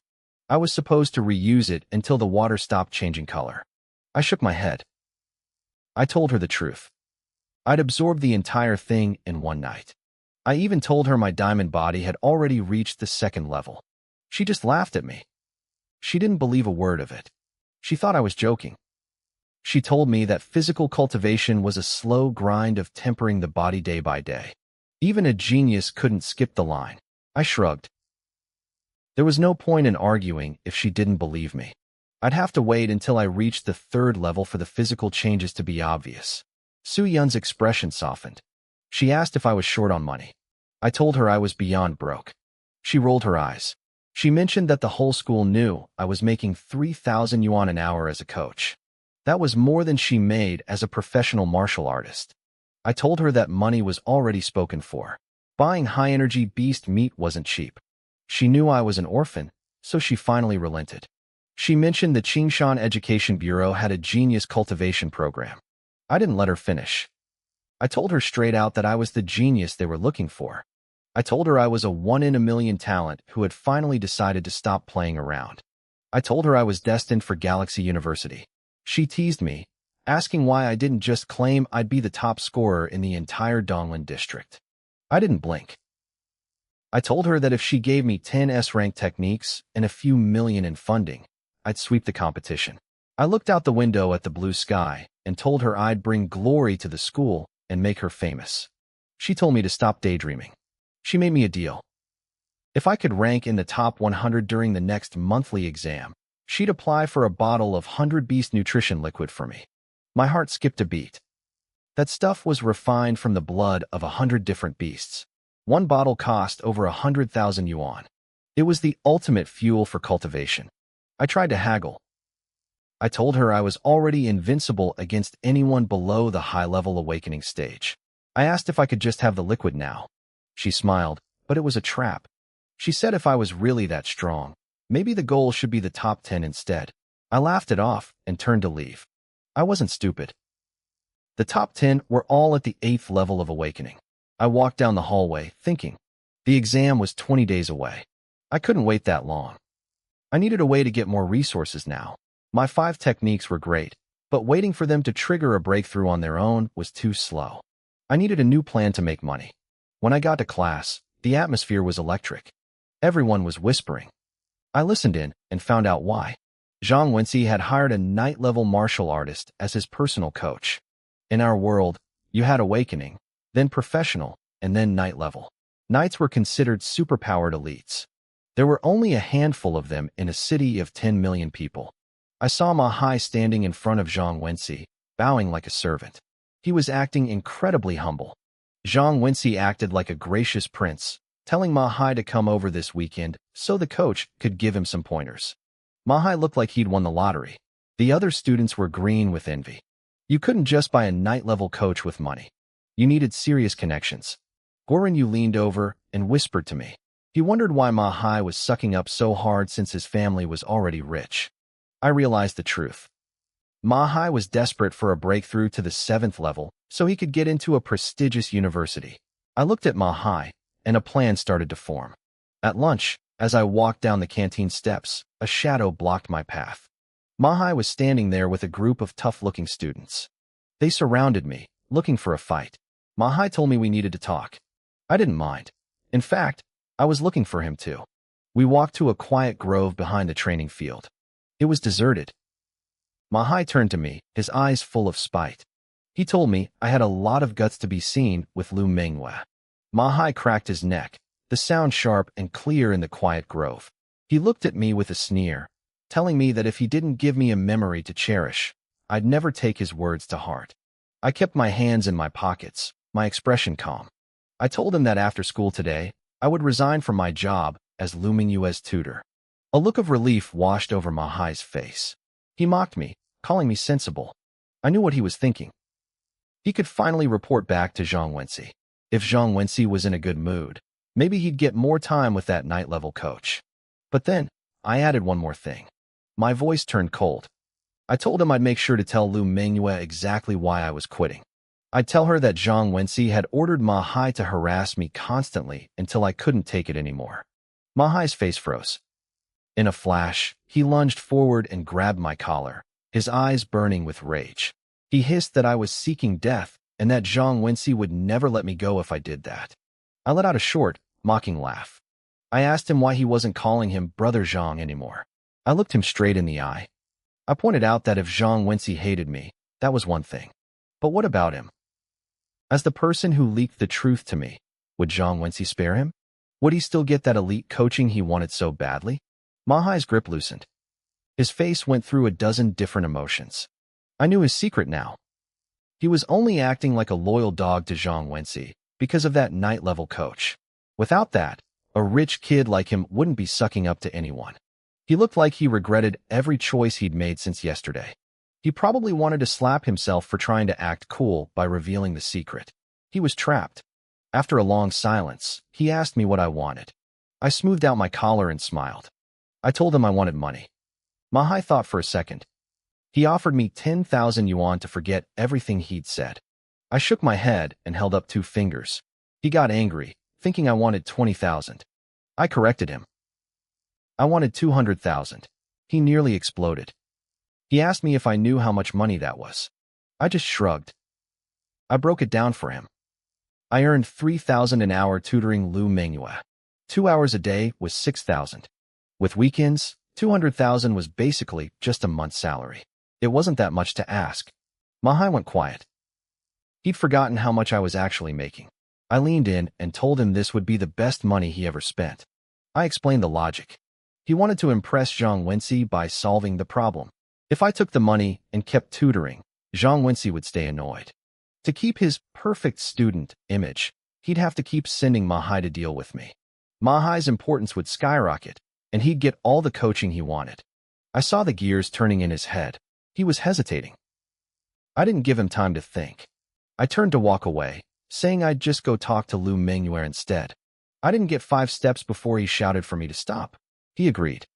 I was supposed to reuse it until the water stopped changing color. I shook my head. I told her the truth. I'd absorbed the entire thing in one night. I even told her my diamond body had already reached the 2nd level. She just laughed at me. She didn't believe a word of it. She thought I was joking. She told me that physical cultivation was a slow grind of tempering the body day by day. Even a genius couldn't skip the line. I shrugged. There was no point in arguing if she didn't believe me. I'd have to wait until I reached the 3rd level for the physical changes to be obvious. Soo-Yun's expression softened. She asked if I was short on money. I told her I was beyond broke. She rolled her eyes. She mentioned that the whole school knew I was making 3,000 yuan an hour as a coach. That was more than she made as a professional martial artist. I told her that money was already spoken for. Buying high-energy beast meat wasn't cheap. She knew I was an orphan, so she finally relented. She mentioned the Qingshan Education Bureau had a genius cultivation program. I didn't let her finish. I told her straight out that I was the genius they were looking for. I told her I was a 1-in-a-million talent who had finally decided to stop playing around. I told her I was destined for Galaxy University. She teased me, asking why I didn't just claim I'd be the top scorer in the entire Donglin district. I didn't blink. I told her that if she gave me 10 S-rank techniques and a few million in funding, I'd sweep the competition. I looked out the window at the blue sky and told her I'd bring glory to the school and make her famous. She told me to stop daydreaming. She made me a deal. If I could rank in the top 100 during the next monthly exam, she'd apply for a bottle of 100 Beast nutrition liquid for me. My heart skipped a beat. That stuff was refined from the blood of 100 different beasts. One bottle cost over 100,000 yuan. It was the ultimate fuel for cultivation. I tried to haggle. I told her I was already invincible against anyone below the high-level awakening stage. I asked if I could just have the liquid now. She smiled, but it was a trap. She said if I was really that strong, maybe the goal should be the top 10 instead. I laughed it off and turned to leave. I wasn't stupid. The top 10 were all at the 8th level of awakening. I walked down the hallway, thinking. The exam was 20 days away. I couldn't wait that long. I needed a way to get more resources now. My 5 techniques were great, but waiting for them to trigger a breakthrough on their own was too slow. I needed a new plan to make money. When I got to class, the atmosphere was electric. Everyone was whispering. I listened in and found out why. Zhang Wenxi had hired a night-level martial artist as his personal coach. In our world, you had awakening, then professional, and then night-level. Knights were considered superpowered elites. There were only a handful of them in a city of 10 million people. I saw Ma Hai standing in front of Zhang Wenxi, bowing like a servant. He was acting incredibly humble. Zhang Wenxi acted like a gracious prince, telling Ma Hai to come over this weekend so the coach could give him some pointers. Ma Hai looked like he'd won the lottery. The other students were green with envy. You couldn't just buy a night-level coach with money. You needed serious connections. Goran Yu leaned over and whispered to me. He wondered why Ma Hai was sucking up so hard since his family was already rich. I realized the truth. Ma Hai was desperate for a breakthrough to the 7th level so he could get into a prestigious university. I looked at Ma Hai, and a plan started to form. At lunch, as I walked down the canteen steps, a shadow blocked my path. Ma Hai was standing there with a group of tough-looking students. They surrounded me, looking for a fight. Ma Hai told me we needed to talk. I didn't mind. In fact, I was looking for him too. We walked to a quiet grove behind the training field. It was deserted. Ma Hai turned to me, his eyes full of spite. He told me I had a lot of guts to be seen with Lu Manhwa. Ma Hai cracked his neck, the sound sharp and clear in the quiet grove. He looked at me with a sneer, telling me that if he didn't give me a memory to cherish, I'd never take his words to heart. I kept my hands in my pockets, my expression calm. I told him that after school today, I would resign from my job as Lu Manhwa's tutor. A look of relief washed over Ma Hai's face. He mocked me, calling me sensible. I knew what he was thinking. He could finally report back to Zhang Wenxi. If Zhang Wenxi was in a good mood, maybe he'd get more time with that night-level coach. But then, I added one more thing. My voice turned cold. I told him I'd make sure to tell Lu Manhwa exactly why I was quitting. I'd tell her that Zhang Wenxi had ordered Ma Hai to harass me constantly until I couldn't take it anymore. Ma Hai's face froze. In a flash, he lunged forward and grabbed my collar, his eyes burning with rage. He hissed that I was seeking death and that Zhang Wenxi would never let me go if I did that. I let out a short, mocking laugh. I asked him why he wasn't calling him Brother Zhang anymore. I looked him straight in the eye. I pointed out that if Zhang Wenxi hated me, that was one thing. But what about him? As the person who leaked the truth to me, would Zhang Wenxi spare him? Would he still get that elite coaching he wanted so badly? Ma Hai's grip loosened. His face went through a dozen different emotions. I knew his secret now. He was only acting like a loyal dog to Zhang Wenxi because of that night-level coach. Without that, a rich kid like him wouldn't be sucking up to anyone. He looked like he regretted every choice he'd made since yesterday. He probably wanted to slap himself for trying to act cool by revealing the secret. He was trapped. After a long silence, he asked me what I wanted. I smoothed out my collar and smiled. I told him I wanted money. Ma Hai thought for a second. He offered me 10,000 yuan to forget everything he'd said. I shook my head and held up 2 fingers. He got angry, thinking I wanted 20,000. I corrected him. I wanted 200,000. He nearly exploded. He asked me if I knew how much money that was. I just shrugged. I broke it down for him. I earned 3,000 an hour tutoring Lu Manhwa. 2 hours a day was 6,000. With weekends, 200,000 was basically just a month's salary. It wasn't that much to ask. Ma Hai went quiet. He'd forgotten how much I was actually making. I leaned in and told him this would be the best money he ever spent. I explained the logic. He wanted to impress Zhang Wenxi by solving the problem. If I took the money and kept tutoring, Zhang Wenxi would stay annoyed. To keep his perfect student image, he'd have to keep sending Mahai to deal with me. Mahai's importance would skyrocket, and he'd get all the coaching he wanted. I saw the gears turning in his head. He was hesitating. I didn't give him time to think. I turned to walk away, saying I'd just go talk to Lu Mingyue instead. I didn't get 5 steps before he shouted for me to stop. He agreed.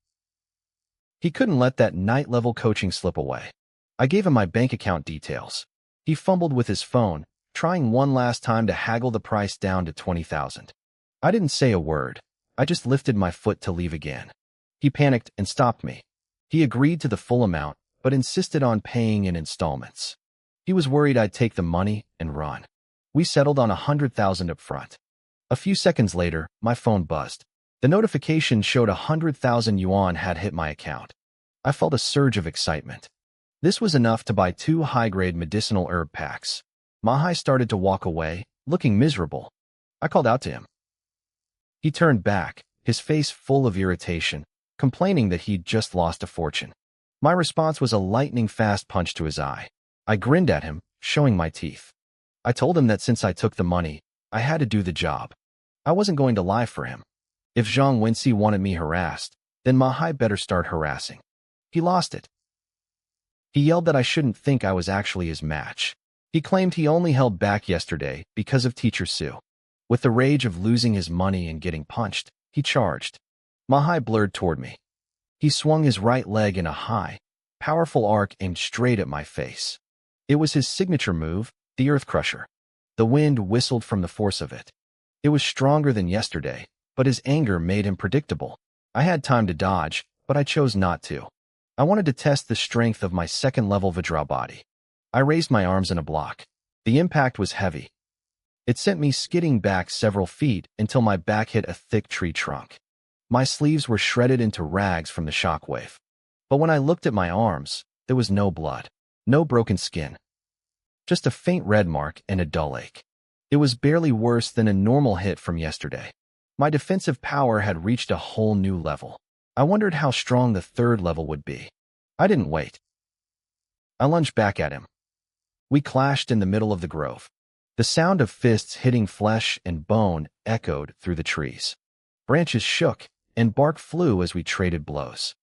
He couldn't let that night-level coaching slip away. I gave him my bank account details. He fumbled with his phone, trying one last time to haggle the price down to 20,000. I didn't say a word. I just lifted my foot to leave again. He panicked and stopped me. He agreed to the full amount, but insisted on paying in installments. He was worried I'd take the money and run. We settled on 100,000 up front. A few seconds later, my phone buzzed. The notification showed 100,000 yuan had hit my account. I felt a surge of excitement. This was enough to buy 2 high-grade medicinal herb packs. Mahai started to walk away, looking miserable. I called out to him. He turned back, his face full of irritation, complaining that he'd just lost a fortune. My response was a lightning-fast punch to his eye. I grinned at him, showing my teeth. I told him that since I took the money, I had to do the job. I wasn't going to lie for him. If Zhang Wenxi wanted me harassed, then Mahai better start harassing. He lost it. He yelled that I shouldn't think I was actually his match. He claimed he only held back yesterday because of Teacher Su. With the rage of losing his money and getting punched, he charged. Mahai blurred toward me. He swung his right leg in a high, powerful arc aimed straight at my face. It was his signature move, the Earth Crusher. The wind whistled from the force of it. It was stronger than yesterday, but his anger made him predictable. I had time to dodge, but I chose not to. I wanted to test the strength of my second-level Vajra body. I raised my arms in a block. The impact was heavy. It sent me skidding back several feet until my back hit a thick tree trunk. My sleeves were shredded into rags from the shockwave. But when I looked at my arms, there was no blood, no broken skin. Just a faint red mark and a dull ache. It was barely worse than a normal hit from yesterday. My defensive power had reached a whole new level. I wondered how strong the 3rd level would be. I didn't wait. I lunged back at him. We clashed in the middle of the grove. The sound of fists hitting flesh and bone echoed through the trees. Branches shook, and bark flew as we traded blows.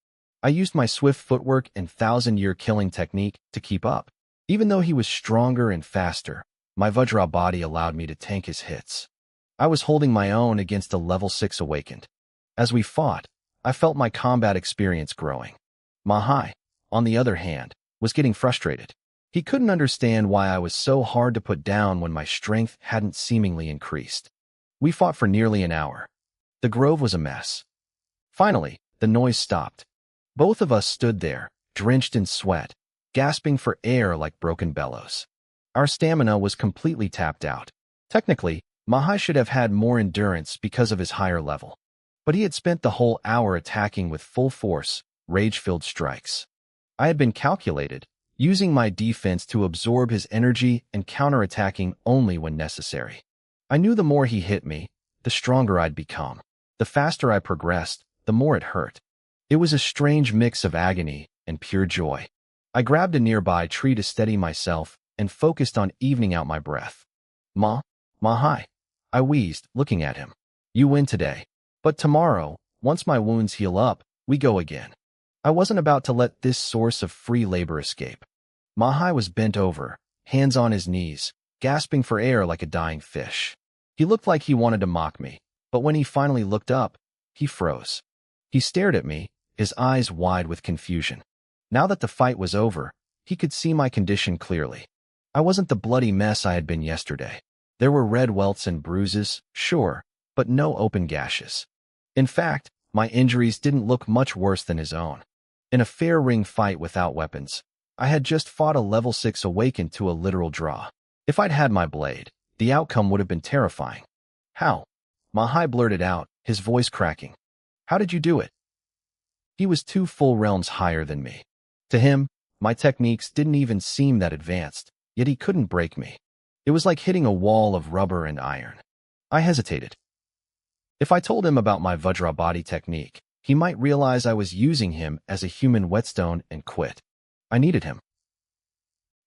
I used my swift footwork and 1,000-year killing technique to keep up. Even though he was stronger and faster, my Vajra body allowed me to tank his hits. I was holding my own against a level 6 awakened. As we fought, I felt my combat experience growing. Mahai, on the other hand, was getting frustrated. He couldn't understand why I was so hard to put down when my strength hadn't seemingly increased. We fought for nearly an hour. The grove was a mess. Finally, the noise stopped. Both of us stood there, drenched in sweat, gasping for air like broken bellows. Our stamina was completely tapped out. Technically, Mahai should have had more endurance because of his higher level. But he had spent the whole hour attacking with full force, rage-filled strikes. I had been calculated, using my defense to absorb his energy and counterattacking only when necessary. I knew the more he hit me, the stronger I'd become. The faster I progressed, the more it hurt. It was a strange mix of agony and pure joy. I grabbed a nearby tree to steady myself and focused on evening out my breath. Mahai, I wheezed, looking at him. You win today. But tomorrow, once my wounds heal up, we go again. I wasn't about to let this source of free labor escape. Mahai was bent over, hands on his knees, gasping for air like a dying fish. He looked like he wanted to mock me, but when he finally looked up, he froze. He stared at me, his eyes wide with confusion. Now that the fight was over, he could see my condition clearly. I wasn't the bloody mess I had been yesterday. There were red welts and bruises, sure, but no open gashes. In fact, my injuries didn't look much worse than his own. In a fair ring fight without weapons, I had just fought a level 6 awakened to a literal draw. If I'd had my blade, the outcome would have been terrifying. How? Mahai blurted out, his voice cracking. How did you do it? He was 2 full realms higher than me. To him, my techniques didn't even seem that advanced, yet he couldn't break me. It was like hitting a wall of rubber and iron. I hesitated. If I told him about my Vajra body technique, he might realize I was using him as a human whetstone and quit. I needed him.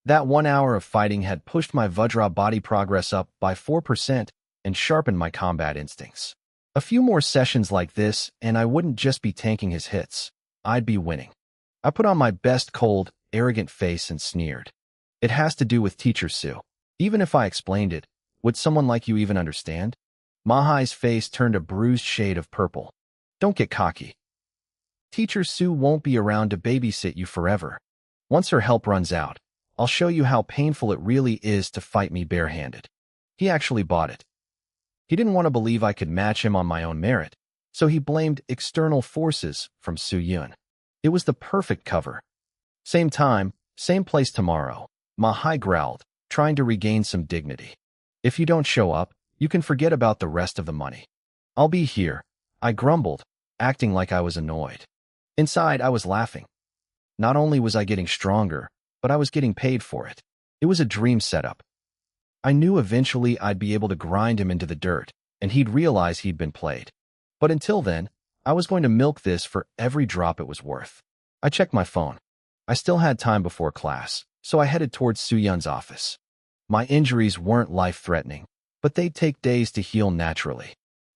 That 1 hour of fighting had pushed my Vajra body progress up by 4% and sharpened my combat instincts. A few more sessions like this, and I wouldn't just be tanking his hits. I'd be winning. I put on my best cold, arrogant face and sneered. It has to do with Teacher Sue. Even if I explained it, would someone like you even understand? Mahai's face turned a bruised shade of purple. Don't get cocky. Teacher Sue won't be around to babysit you forever. Once her help runs out, I'll show you how painful it really is to fight me barehanded. He actually bought it. He didn't want to believe I could match him on my own merit, so he blamed external forces from Su Yun. It was the perfect cover. Same time, same place tomorrow, Mahai growled, trying to regain some dignity. If you don't show up, you can forget about the rest of the money. I'll be here, I grumbled, acting like I was annoyed. Inside, I was laughing. Not only was I getting stronger, but I was getting paid for it. It was a dream setup. I knew eventually I'd be able to grind him into the dirt, and he'd realize he'd been played. But until then, I was going to milk this for every drop it was worth. I checked my phone. I still had time before class, so I headed towards Su Yun's office. My injuries weren't life-threatening, but they'd take days to heal naturally.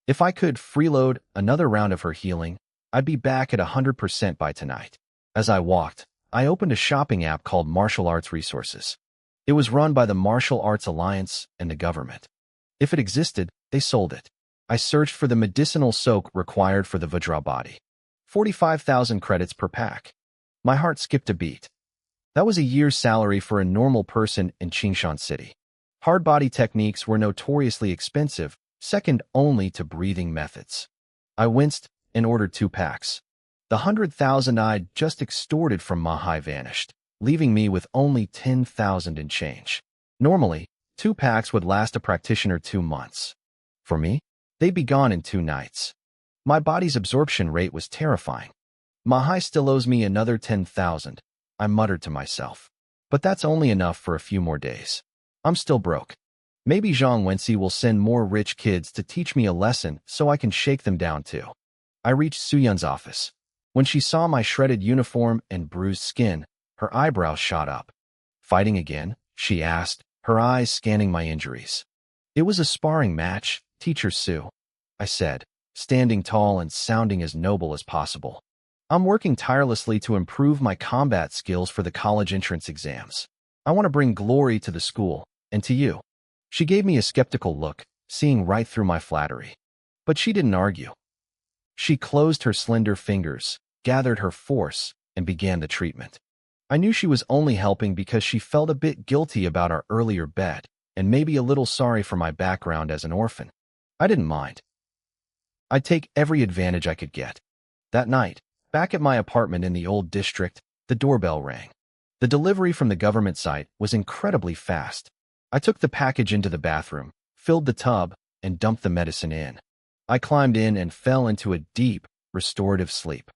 If I could freeload another round of her healing, I'd be back at 100% by tonight. As I walked, I opened a shopping app called Martial Arts Resources. It was run by the Martial Arts Alliance and the government. If it existed, they sold it. I searched for the medicinal soak required for the Vajra body. 45,000 credits per pack. My heart skipped a beat. That was a year's salary for a normal person in Qingshan City. Hard body techniques were notoriously expensive, second only to breathing methods. I winced and ordered 2 packs. The 100,000 I'd just extorted from Mahai vanished, leaving me with only 10,000 in change. Normally, 2 packs would last a practitioner 2 months. For me, they'd be gone in 2 nights. My body's absorption rate was terrifying. Mahai still owes me another 10,000, I muttered to myself. But that's only enough for a few more days. I'm still broke. Maybe Zhang Wenxi will send more rich kids to teach me a lesson so I can shake them down too. I reached Su Yun's office. When she saw my shredded uniform and bruised skin, her eyebrows shot up. Fighting again? She asked, her eyes scanning my injuries. It was a sparring match, Teacher Sue, I said, standing tall and sounding as noble as possible. I'm working tirelessly to improve my combat skills for the college entrance exams. I want to bring glory to the school, and to you. She gave me a skeptical look, seeing right through my flattery. But she didn't argue. She closed her slender fingers, gathered her force, and began the treatment. I knew she was only helping because she felt a bit guilty about our earlier bet, and maybe a little sorry for my background as an orphan. I didn't mind. I'd take every advantage I could get. That night, back at my apartment in the old district, the doorbell rang. The delivery from the government site was incredibly fast. I took the package into the bathroom, filled the tub, and dumped the medicine in. I climbed in and fell into a deep, restorative sleep.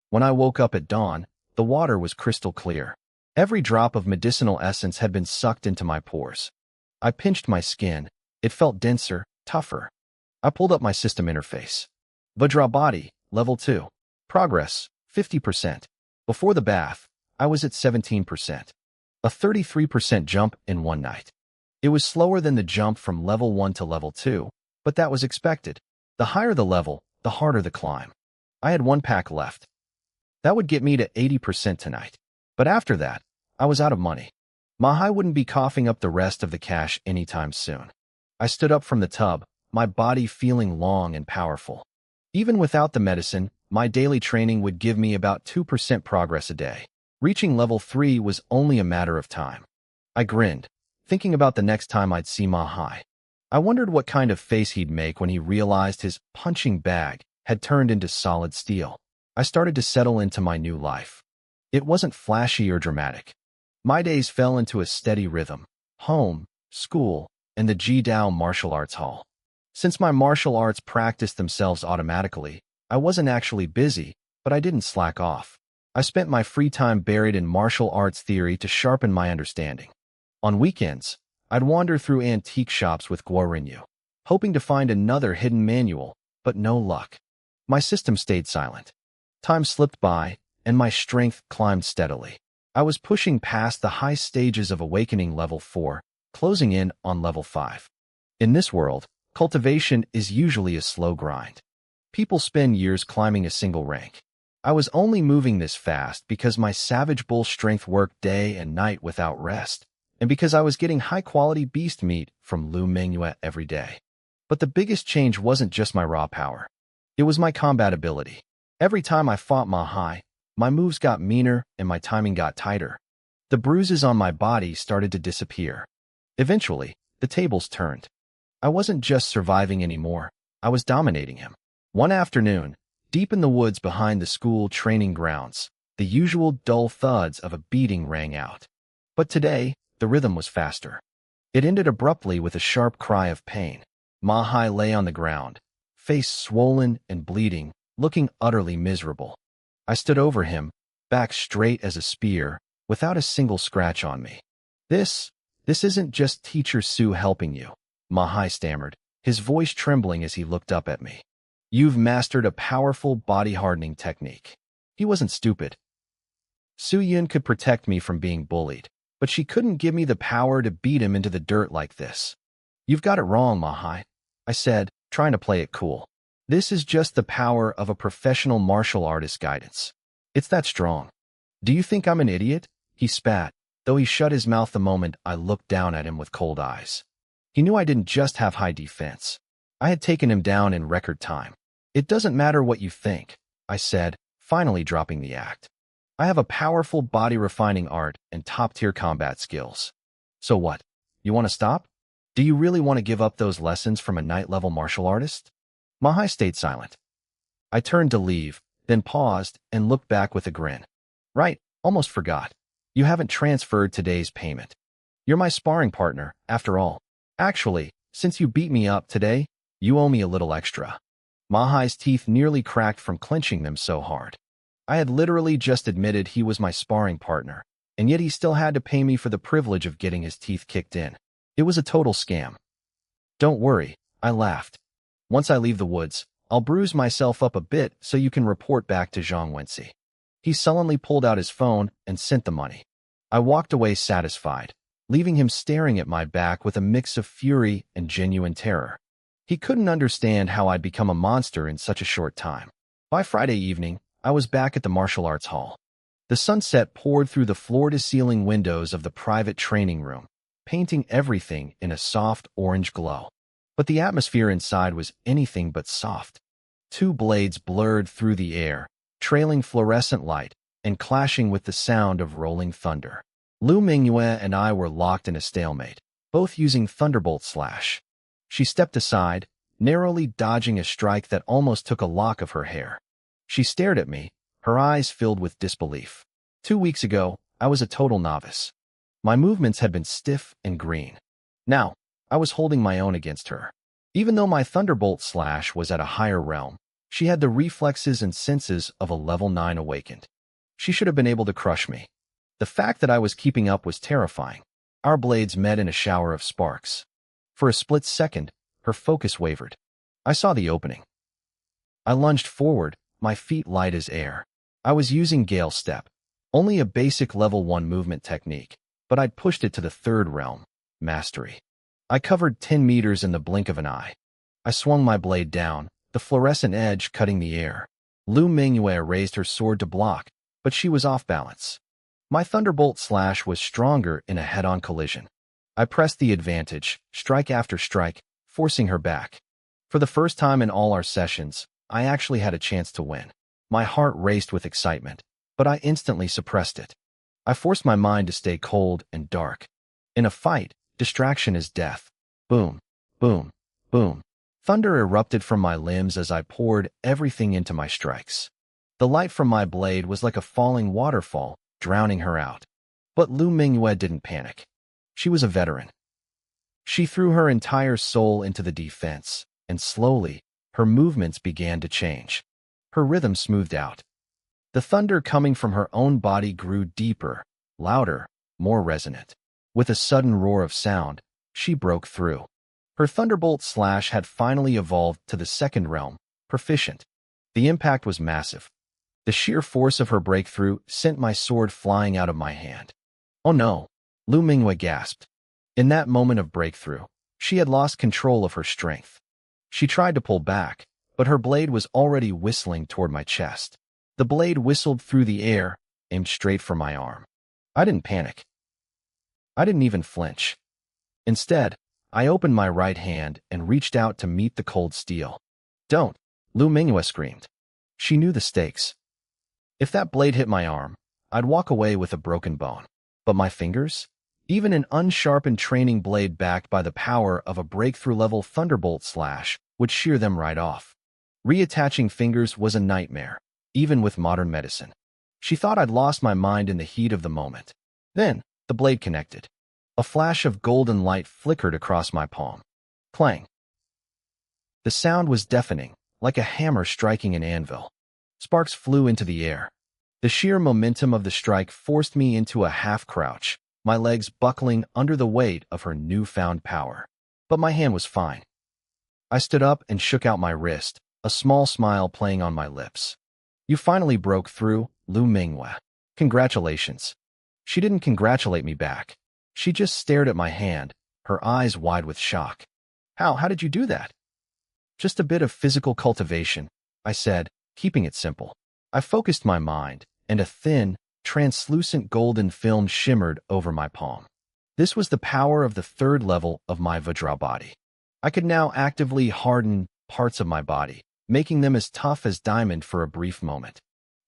When I woke up at dawn, the water was crystal clear. Every drop of medicinal essence had been sucked into my pores. I pinched my skin. It felt denser, tougher. I pulled up my system interface. Vajra body, level 2. Progress, 50%. Before the bath, I was at 17%. A 33% jump in one night. It was slower than the jump from level 1 to level 2, but that was expected. The higher the level, the harder the climb. I had 1 pack left. That would get me to 80% tonight. But after that, I was out of money. Mahai wouldn't be coughing up the rest of the cash anytime soon. I stood up from the tub, my body feeling long and powerful. Even without the medicine, my daily training would give me about 2% progress a day. Reaching level 3 was only a matter of time. I grinned, thinking about the next time I'd see Mahai. I wondered what kind of face he'd make when he realized his punching bag had turned into solid steel. I started to settle into my new life. It wasn't flashy or dramatic. My days fell into a steady rhythm: home, school, and the Jidao Martial Arts Hall. Since my martial arts practiced themselves automatically, I wasn't actually busy, but I didn't slack off. I spent my free time buried in martial arts theory to sharpen my understanding. On weekends, I'd wander through antique shops with Guo Rinyu, hoping to find another hidden manual, but no luck. My system stayed silent. Time slipped by, and my strength climbed steadily. I was pushing past the high stages of awakening level 4, closing in on level 5. In this world, cultivation is usually a slow grind. People spend years climbing a single rank. I was only moving this fast because my savage bull strength worked day and night without rest, and because I was getting high-quality beast meat from Manhwa every day. But the biggest change wasn't just my raw power. It was my combat ability. Every time I fought Manhwa, my moves got meaner and my timing got tighter. The bruises on my body started to disappear. Eventually, the tables turned. I wasn't just surviving anymore, I was dominating him. One afternoon, deep in the woods behind the school training grounds, the usual dull thuds of a beating rang out. But today, the rhythm was faster. It ended abruptly with a sharp cry of pain. Manhwa lay on the ground, face swollen and bleeding, looking utterly miserable. I stood over him, back straight as a spear, without a single scratch on me. This isn't just Teacher Sue helping you, Manhwa stammered, his voice trembling as he looked up at me. You've mastered a powerful body-hardening technique. He wasn't stupid. Soo-Yun could protect me from being bullied, but she couldn't give me the power to beat him into the dirt like this. You've got it wrong, Manhwa, I said, trying to play it cool. This is just the power of a professional martial artist's guidance. It's that strong. Do you think I'm an idiot? He spat, though he shut his mouth the moment I looked down at him with cold eyes. He knew I didn't just have high defense. I had taken him down in record time. It doesn't matter what you think, I said, finally dropping the act. I have a powerful body-refining art and top-tier combat skills. So what? You want to stop? Do you really want to give up those lessons from a night-level martial artist? Manhwa stayed silent. I turned to leave, then paused and looked back with a grin. Right, almost forgot. You haven't transferred today's payment. You're my sparring partner, after all. Actually, since you beat me up today, you owe me a little extra. Manhwa's teeth nearly cracked from clenching them so hard. I had literally just admitted he was my sparring partner, and yet he still had to pay me for the privilege of getting his teeth kicked in. It was a total scam. Don't worry, I laughed. Once I leave the woods, I'll bruise myself up a bit so you can report back to Zhang Wenxi. He sullenly pulled out his phone and sent the money. I walked away satisfied, leaving him staring at my back with a mix of fury and genuine terror. He couldn't understand how I'd become a monster in such a short time. By Friday evening, I was back at the martial arts hall. The sunset poured through the floor-to-ceiling windows of the private training room, painting everything in a soft orange glow. But the atmosphere inside was anything but soft. Two blades blurred through the air, trailing fluorescent light and clashing with the sound of rolling thunder. Manhwa and I were locked in a stalemate, both using Thunderbolt Slash. She stepped aside, narrowly dodging a strike that almost took a lock of her hair. She stared at me, her eyes filled with disbelief. 2 weeks ago, I was a total novice. My movements had been stiff and green. Now, I was holding my own against her. Even though my Thunderbolt Slash was at a higher realm, she had the reflexes and senses of a level 9 awakened. She should have been able to crush me. The fact that I was keeping up was terrifying. Our blades met in a shower of sparks. For a split second, her focus wavered. I saw the opening. I lunged forward, my feet light as air. I was using Gale Step, only a basic level 1 movement technique, but I'd pushed it to the third realm, Mastery. I covered 10 meters in the blink of an eye. I swung my blade down, the fluorescent edge cutting the air. Manhwa raised her sword to block, but she was off balance. My Thunderbolt Slash was stronger in a head-on collision. I pressed the advantage, strike after strike, forcing her back. For the first time in all our sessions, I actually had a chance to win. My heart raced with excitement, but I instantly suppressed it. I forced my mind to stay cold and dark. In a fight, distraction is death. Boom, boom, boom. Thunder erupted from my limbs as I poured everything into my strikes. The light from my blade was like a falling waterfall, drowning her out. But Manhwa didn't panic. She was a veteran. She threw her entire soul into the defense, and slowly, her movements began to change. Her rhythm smoothed out. The thunder coming from her own body grew deeper, louder, more resonant. With a sudden roar of sound, she broke through. Her Thunderbolt Slash had finally evolved to the second realm, proficient. The impact was massive. The sheer force of her breakthrough sent my sword flying out of my hand. Oh no, Lu Minghua gasped. In that moment of breakthrough, she had lost control of her strength. She tried to pull back, but her blade was already whistling toward my chest. The blade whistled through the air, aimed straight for my arm. I didn't panic. I didn't even flinch. Instead, I opened my right hand and reached out to meet the cold steel. Don't, Lu Minghua screamed. She knew the stakes. If that blade hit my arm, I'd walk away with a broken bone. But my fingers? Even an unsharpened training blade backed by the power of a breakthrough-level thunderbolt slash would shear them right off. Reattaching fingers was a nightmare, even with modern medicine. She thought I'd lost my mind in the heat of the moment. Then, the blade connected. A flash of golden light flickered across my palm. Clang. The sound was deafening, like a hammer striking an anvil. Sparks flew into the air. The sheer momentum of the strike forced me into a half-crouch, my legs buckling under the weight of her newfound power. But my hand was fine. I stood up and shook out my wrist, a small smile playing on my lips. You finally broke through, Lu Minghua. Congratulations. She didn't congratulate me back. She just stared at my hand, her eyes wide with shock. How did you do that? Just a bit of physical cultivation, I said, keeping it simple. I focused my mind, and a thin, translucent golden film shimmered over my palm. This was the power of the third level of my Vajra body. I could now actively harden parts of my body, making them as tough as diamond for a brief moment.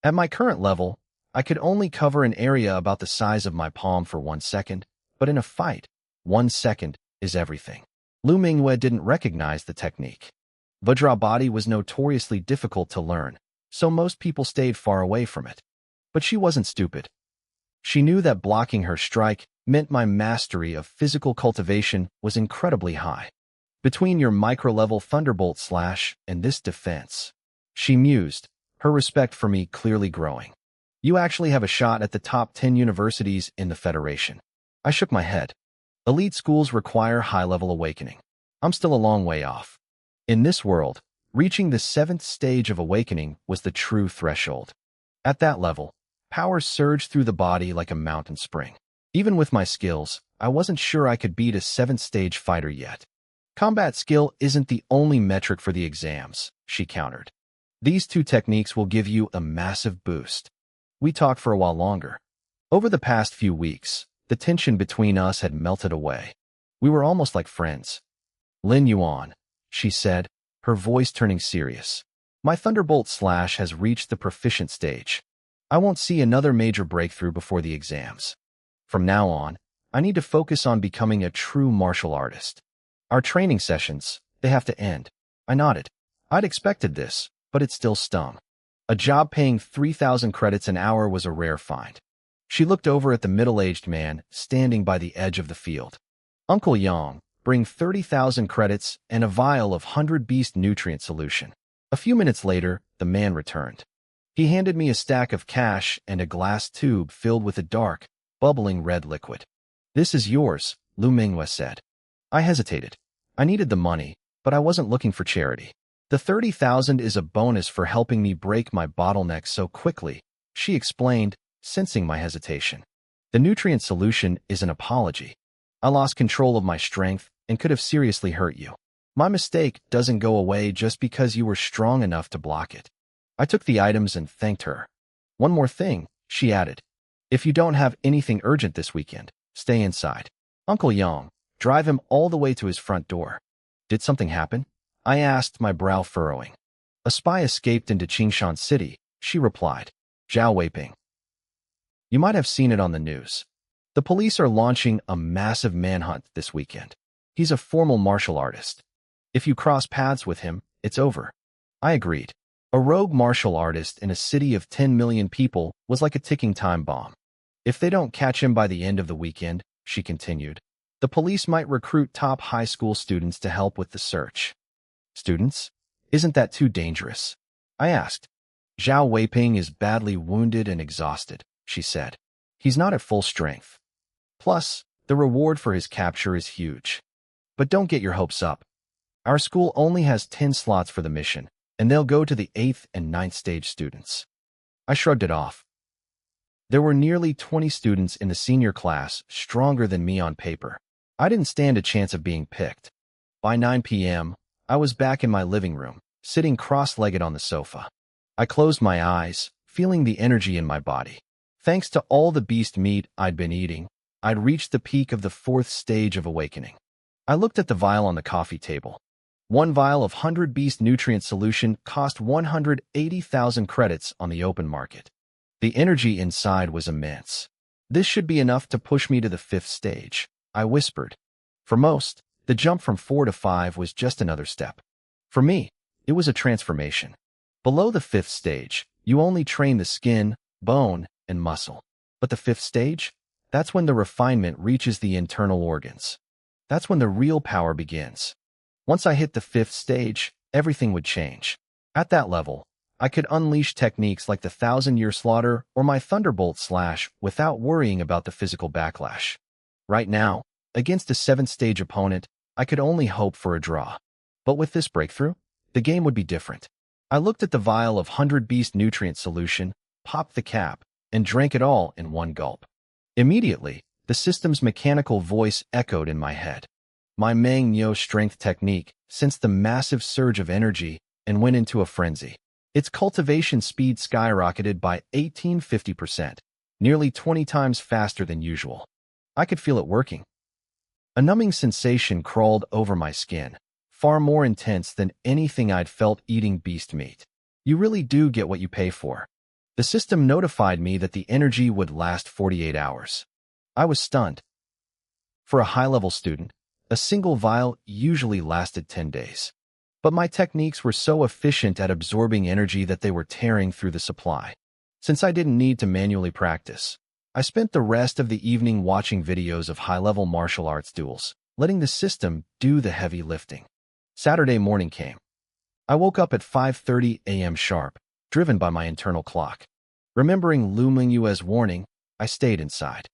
At my current level, I could only cover an area about the size of my palm for 1 second, but in a fight, 1 second is everything. Lu Minghua didn't recognize the technique. Vajra body was notoriously difficult to learn, so most people stayed far away from it. But she wasn't stupid. She knew that blocking her strike meant my mastery of physical cultivation was incredibly high. Between your micro-level thunderbolt slash and this defense, she mused, her respect for me clearly growing. You actually have a shot at the top 10 universities in the Federation. I shook my head. Elite schools require high-level awakening. I'm still a long way off. In this world, reaching the 7th stage of awakening was the true threshold. At that level, power surged through the body like a mountain spring. Even with my skills, I wasn't sure I could beat a 7th stage fighter yet. Combat skill isn't the only metric for the exams, she countered. These 2 techniques will give you a massive boost. We talked for a while longer. Over the past few weeks, the tension between us had melted away. We were almost like friends. Lin Yuan, she said, her voice turning serious. My thunderbolt slash has reached the proficient stage. I won't see another major breakthrough before the exams. From now on, I need to focus on becoming a true martial artist. Our training sessions, they have to end. I nodded. I'd expected this, but it still stung. A job paying 3,000 credits an hour was a rare find. She looked over at the middle-aged man standing by the edge of the field. Uncle Yang, bring 30,000 credits and a vial of 100 Beast nutrient solution. A few minutes later, the man returned. He handed me a stack of cash and a glass tube filled with a dark, bubbling red liquid. This is yours, Lu Minghua said. I hesitated. I needed the money, but I wasn't looking for charity. The 30,000 is a bonus for helping me break my bottleneck so quickly, she explained, sensing my hesitation. The nutrient solution is an apology. I lost control of my strength and could have seriously hurt you. My mistake doesn't go away just because you were strong enough to block it. I took the items and thanked her. One more thing, she added. If you don't have anything urgent this weekend, stay inside. Uncle Yang, drive him all the way to his front door. Did something happen? I asked, my brow furrowing. A spy escaped into Qingshan City, she replied. Zhao Weiping. You might have seen it on the news. The police are launching a massive manhunt this weekend. He's a formal martial artist. If you cross paths with him, it's over. I agreed. A rogue martial artist in a city of 10 million people was like a ticking time bomb. If they don't catch him by the end of the weekend, she continued, the police might recruit top high school students to help with the search. Students? Isn't that too dangerous? I asked. Zhao Weiping is badly wounded and exhausted, she said. He's not at full strength. Plus, the reward for his capture is huge. But don't get your hopes up. Our school only has 10 slots for the mission, and they'll go to the 8th and 9th stage students. I shrugged it off. There were nearly 20 students in the senior class stronger than me on paper. I didn't stand a chance of being picked. By 9 p.m., I was back in my living room, sitting cross-legged on the sofa. I closed my eyes, feeling the energy in my body. Thanks to all the beast meat I'd been eating, I'd reached the peak of the 4th stage of awakening. I looked at the vial on the coffee table. One vial of 100 beast nutrient solution cost 180,000 credits on the open market. The energy inside was immense. This should be enough to push me to the 5th stage, I whispered. For most, the jump from 4 to 5 was just another step. For me, it was a transformation. Below the 5th stage, you only train the skin, bone, and muscle. But the 5th stage? That's when the refinement reaches the internal organs. That's when the real power begins. Once I hit the 5th stage, everything would change. At that level, I could unleash techniques like the 1,000-year slaughter or my thunderbolt slash without worrying about the physical backlash. Right now, against a 7th stage opponent, I could only hope for a draw. But with this breakthrough, the game would be different. I looked at the vial of 100 beast nutrient solution, popped the cap, and drank it all in one gulp. Immediately, the system's mechanical voice echoed in my head. My Manhwa strength technique sensed the massive surge of energy and went into a frenzy. Its cultivation speed skyrocketed by 1850%, nearly 20 times faster than usual. I could feel it working. A numbing sensation crawled over my skin, far more intense than anything I'd felt eating beast meat. You really do get what you pay for. The system notified me that the energy would last 48 hours. I was stunned. For a high-level student, a single vial usually lasted 10 days. But my techniques were so efficient at absorbing energy that they were tearing through the supply. Since I didn't need to manually practice, I spent the rest of the evening watching videos of high-level martial arts duels, letting the system do the heavy lifting. Saturday morning came. I woke up at 5:30 a.m. sharp, driven by my internal clock. Remembering Lu Mingyue's warning, I stayed inside.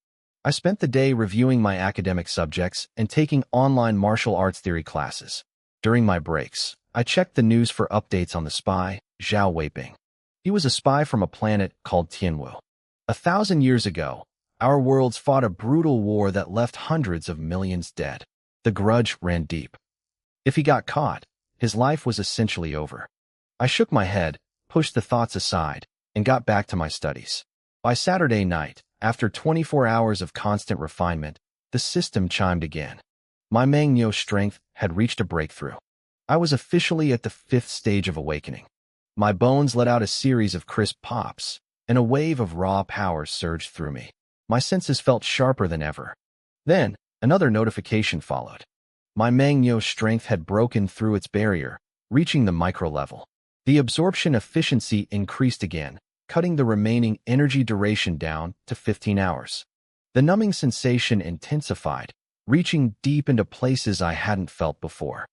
I spent the day reviewing my academic subjects and taking online martial arts theory classes. During my breaks, I checked the news for updates on the spy, Zhao Weiping. He was a spy from a planet called Tianwu. 1,000 years ago, our worlds fought a brutal war that left hundreds of millions dead. The grudge ran deep. If he got caught, his life was essentially over. I shook my head, pushed the thoughts aside, and got back to my studies. By Saturday night, after 24 hours of constant refinement, the system chimed again. My Manhwa strength had reached a breakthrough. I was officially at the 5th stage of awakening. My bones let out a series of crisp pops, and a wave of raw power surged through me. My senses felt sharper than ever. Then, another notification followed. My Manhwa strength had broken through its barrier, reaching the micro level. The absorption efficiency increased again, cutting the remaining energy duration down to 15 hours. The numbing sensation intensified, reaching deep into places I hadn't felt before.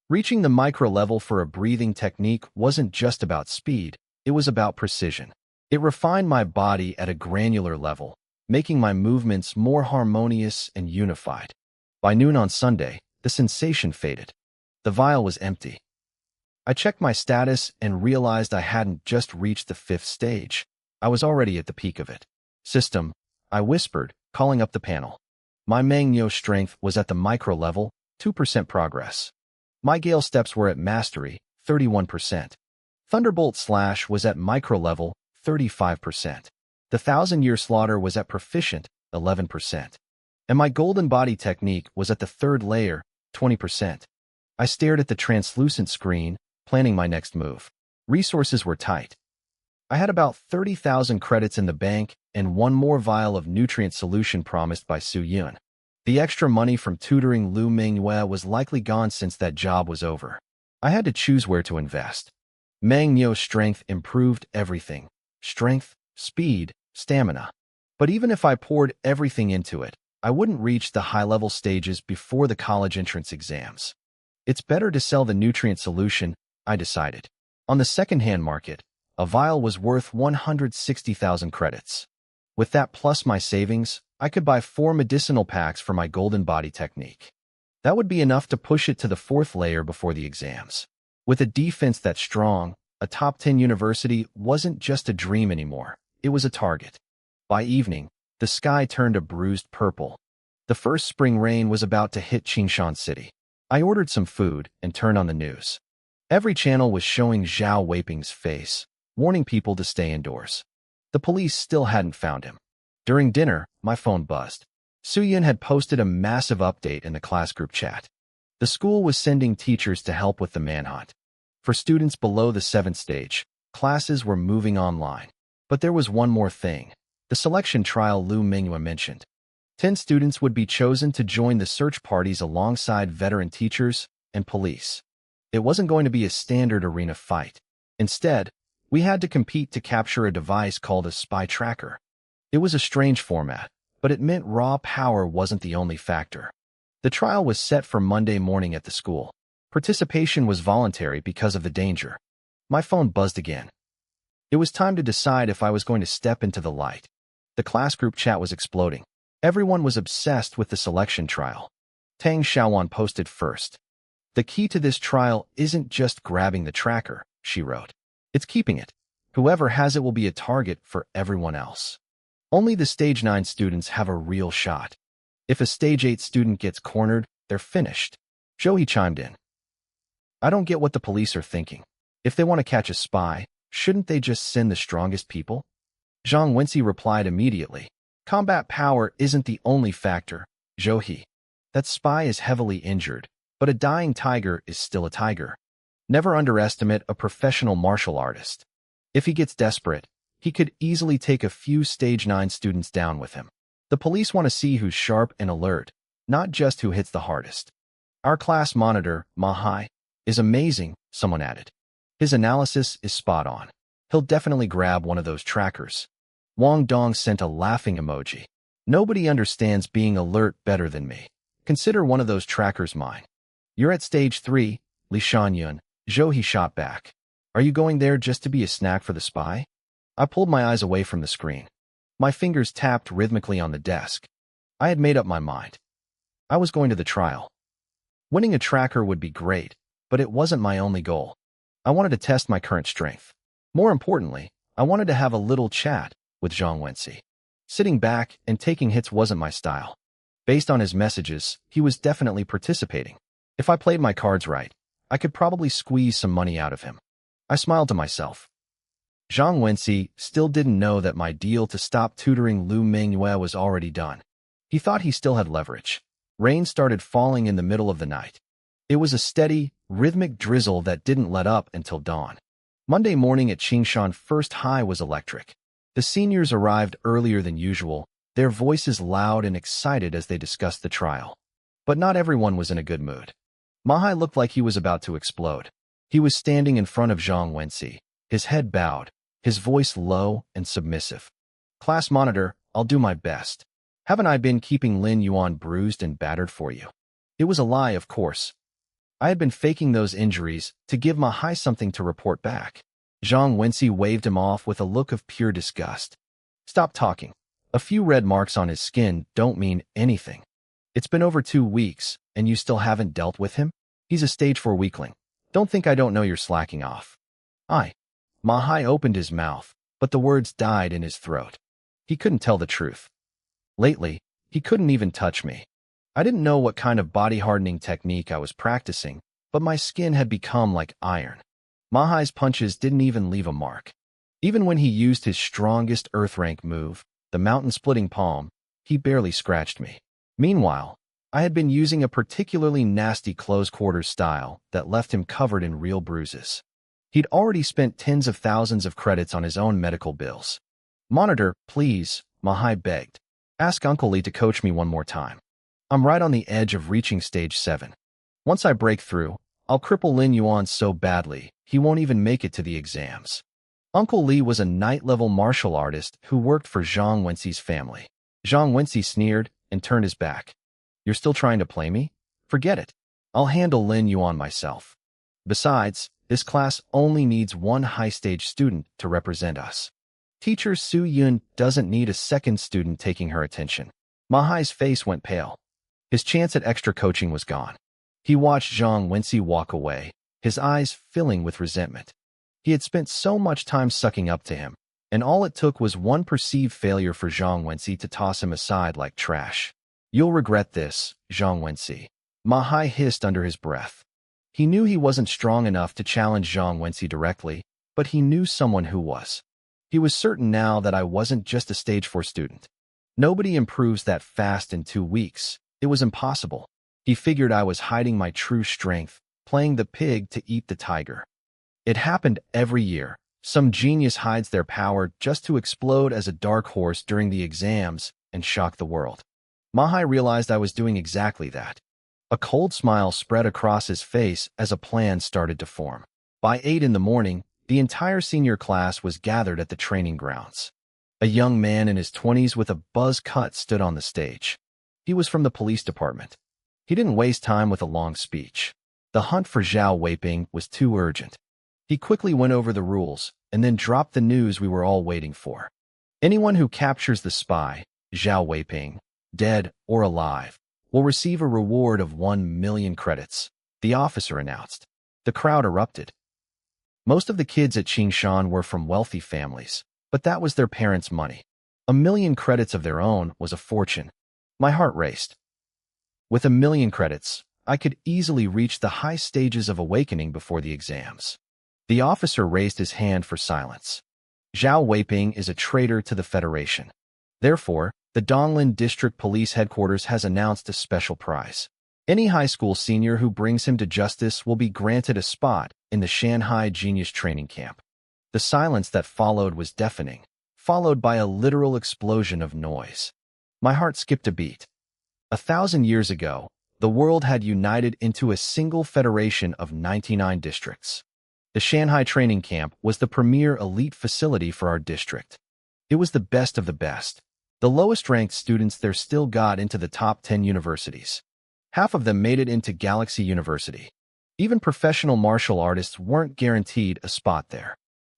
Reaching the micro level for a breathing technique wasn't just about speed, it was about precision. It refined my body at a granular level, making my movements more harmonious and unified. By noon on Sunday, the sensation faded. The vial was empty. I checked my status and realized I hadn't just reached the 5th stage. I was already at the peak of it. System, I whispered, calling up the panel. My Manhwa strength was at the micro level, 2% progress. My Gale steps were at mastery, 31%. Thunderbolt slash was at micro level, 35%. The 1,000-year slaughter was at proficient, 11%. And my golden body technique was at the 3rd layer, 20%. I stared at the translucent screen, planning my next move. Resources were tight. I had about 30,000 credits in the bank and one more vial of nutrient solution promised by Su Yun. The extra money from tutoring Lu Mingyue was likely gone since that job was over. I had to choose where to invest. Manhwa strength improved everything. Strength, speed, stamina. But even if I poured everything into it, I wouldn't reach the high-level stages before the college entrance exams. It's better to sell the nutrient solution, I decided. On the second-hand market, a vial was worth 160,000 credits. With that plus my savings, I could buy 4 medicinal packs for my golden body technique. That would be enough to push it to the 4th layer before the exams. With a defense that's strong, A top 10 university wasn't just a dream anymore, it was a target. By evening, the sky turned a bruised purple. The first spring rain was about to hit Qingshan City. I ordered some food and turned on the news. Every channel was showing Zhao Weiping's face, warning people to stay indoors. The police still hadn't found him. During dinner, my phone buzzed. Suyun had posted a massive update in the class group chat. The school was sending teachers to help with the manhunt. For students below the 7th stage, classes were moving online. But there was one more thing. The selection trial Lu Minghua mentioned. 10 students would be chosen to join the search parties alongside veteran teachers and police. It wasn't going to be a standard arena fight. Instead, we had to compete to capture a device called a spy tracker. It was a strange format, but it meant raw power wasn't the only factor. The trial was set for Monday morning at the school. Participation was voluntary because of the danger. My phone buzzed again. It was time to decide if I was going to step into the light. The class group chat was exploding. Everyone was obsessed with the selection trial. Tang Xiaowan posted first. The key to this trial isn't just grabbing the tracker, she wrote. It's keeping it. Whoever has it will be a target for everyone else. Only the Stage 9 students have a real shot. If a Stage 8 student gets cornered, they're finished. Zhou chimed in. I don't get what the police are thinking. If they want to catch a spy, shouldn't they just send the strongest people? Zhang Wenxi replied immediately. Combat power isn't the only factor, Zhou. That spy is heavily injured, but a dying tiger is still a tiger. Never underestimate a professional martial artist. If he gets desperate, he could easily take a few Stage 9 students down with him. The police want to see who's sharp and alert, not just who hits the hardest. Our class monitor, Manhwa, is amazing, someone added. His analysis is spot on. He'll definitely grab one of those trackers. Wang Dong sent a laughing emoji. Nobody understands being alert better than me. Consider one of those trackers mine. You're at Stage 3, Li Shangyun, Zhou shot back. Are you going there just to be a snack for the spy? I pulled my eyes away from the screen. My fingers tapped rhythmically on the desk. I had made up my mind. I was going to the trial. Winning a tracker would be great, but it wasn't my only goal. I wanted to test my current strength. More importantly, I wanted to have a little chat with Zhang Wenxi. Sitting back and taking hits wasn't my style. Based on his messages, he was definitely participating. If I played my cards right, I could probably squeeze some money out of him. I smiled to myself. Zhang Wenxi still didn't know that my deal to stop tutoring Lu Minghua was already done. He thought he still had leverage. Rain started falling in the middle of the night. It was a steady, rhythmic drizzle that didn't let up until dawn. Monday morning at Qingshan First High was electric. The seniors arrived earlier than usual, their voices loud and excited as they discussed the trial. But not everyone was in a good mood. Manhwa looked like he was about to explode. He was standing in front of Zhang Wenxi, his head bowed, his voice low and submissive. Class monitor, I'll do my best. Haven't I been keeping Lin Yuan bruised and battered for you? It was a lie, of course. I had been faking those injuries to give Manhwa something to report back. Zhang Wenxi waved him off with a look of pure disgust. Stop talking. A few red marks on his skin don't mean anything. It's been over 2 weeks, and you still haven't dealt with him? He's a Stage 4 weakling. Don't think I don't know you're slacking off. Manhwa opened his mouth, but the words died in his throat. He couldn't tell the truth. Lately, he couldn't even touch me. I didn't know what kind of body-hardening technique I was practicing, but my skin had become like iron. Manhwa's punches didn't even leave a mark. Even when he used his strongest Earth-rank move, the mountain-splitting palm, he barely scratched me. Meanwhile, I had been using a particularly nasty close-quarters style that left him covered in real bruises. He'd already spent tens of thousands of credits on his own medical bills. Monitor, please, Manhwa begged. Ask Uncle Lee to coach me one more time. I'm right on the edge of reaching Stage 7. Once I break through, I'll cripple Lin Yuan so badly, he won't even make it to the exams. Uncle Lee was a night-level martial artist who worked for Zhang Wenxi's family. Zhang Wenxi sneered and turned his back. You're still trying to play me? Forget it. I'll handle Lin Yuan myself. Besides, this class only needs one high-stage student to represent us. Teacher Su Yun doesn't need a second student taking her attention. Manhwa's face went pale. His chance at extra coaching was gone. He watched Zhang Wenxi walk away, his eyes filling with resentment. He had spent so much time sucking up to him, and all it took was one perceived failure for Zhang Wenxi to toss him aside like trash. You'll regret this, Zhang Wenxi. Ma Hai hissed under his breath. He knew he wasn't strong enough to challenge Zhang Wenxi directly, but he knew someone who was. He was certain now that I wasn't just a stage 4 student. Nobody improves that fast in 2 weeks. It was impossible. He figured I was hiding my true strength, playing the pig to eat the tiger. It happened every year. Some genius hides their power just to explode as a dark horse during the exams and shock the world. Mahai realized I was doing exactly that. A cold smile spread across his face as a plan started to form. By 8 in the morning, the entire senior class was gathered at the training grounds. A young man in his 20s with a buzz cut stood on the stage. He was from the police department. He didn't waste time with a long speech. The hunt for Zhao Weiping was too urgent. He quickly went over the rules and then dropped the news we were all waiting for. Anyone who captures the spy, Zhao Weiping, dead or alive, will receive a reward of 1 million credits, the officer announced. The crowd erupted. Most of the kids at Qingshan were from wealthy families, but that was their parents' money. 1 million credits of their own was a fortune. My heart raced. With 1 million credits, I could easily reach the high stages of awakening before the exams. The officer raised his hand for silence. Zhao Weiping is a traitor to the Federation. Therefore, the Donglin District Police Headquarters has announced a special prize. Any high school senior who brings him to justice will be granted a spot in the Shanghai Genius Training Camp. The silence that followed was deafening, followed by a literal explosion of noise. My heart skipped a beat. 1,000 years ago, the world had united into a single federation of 99 districts. The Shanghai Training Camp was the premier elite facility for our district. It was the best of the best. The lowest-ranked students there still got into the top 10 universities. Half of them made it into Galaxy University. Even professional martial artists weren't guaranteed a spot there.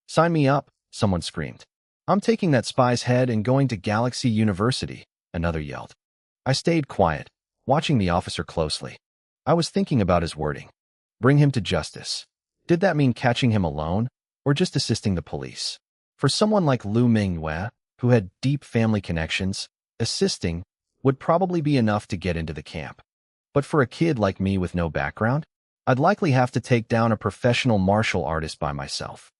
"Sign me up," someone screamed. "I'm taking that spy's head and going to Galaxy University," another yelled. I stayed quiet, watching the officer closely. I was thinking about his wording. Bring him to justice. Did that mean catching him alone, or just assisting the police? For someone like Lu Mingyue, who had deep family connections, assisting would probably be enough to get into the camp. But for a kid like me with no background, I'd likely have to take down a professional martial artist by myself.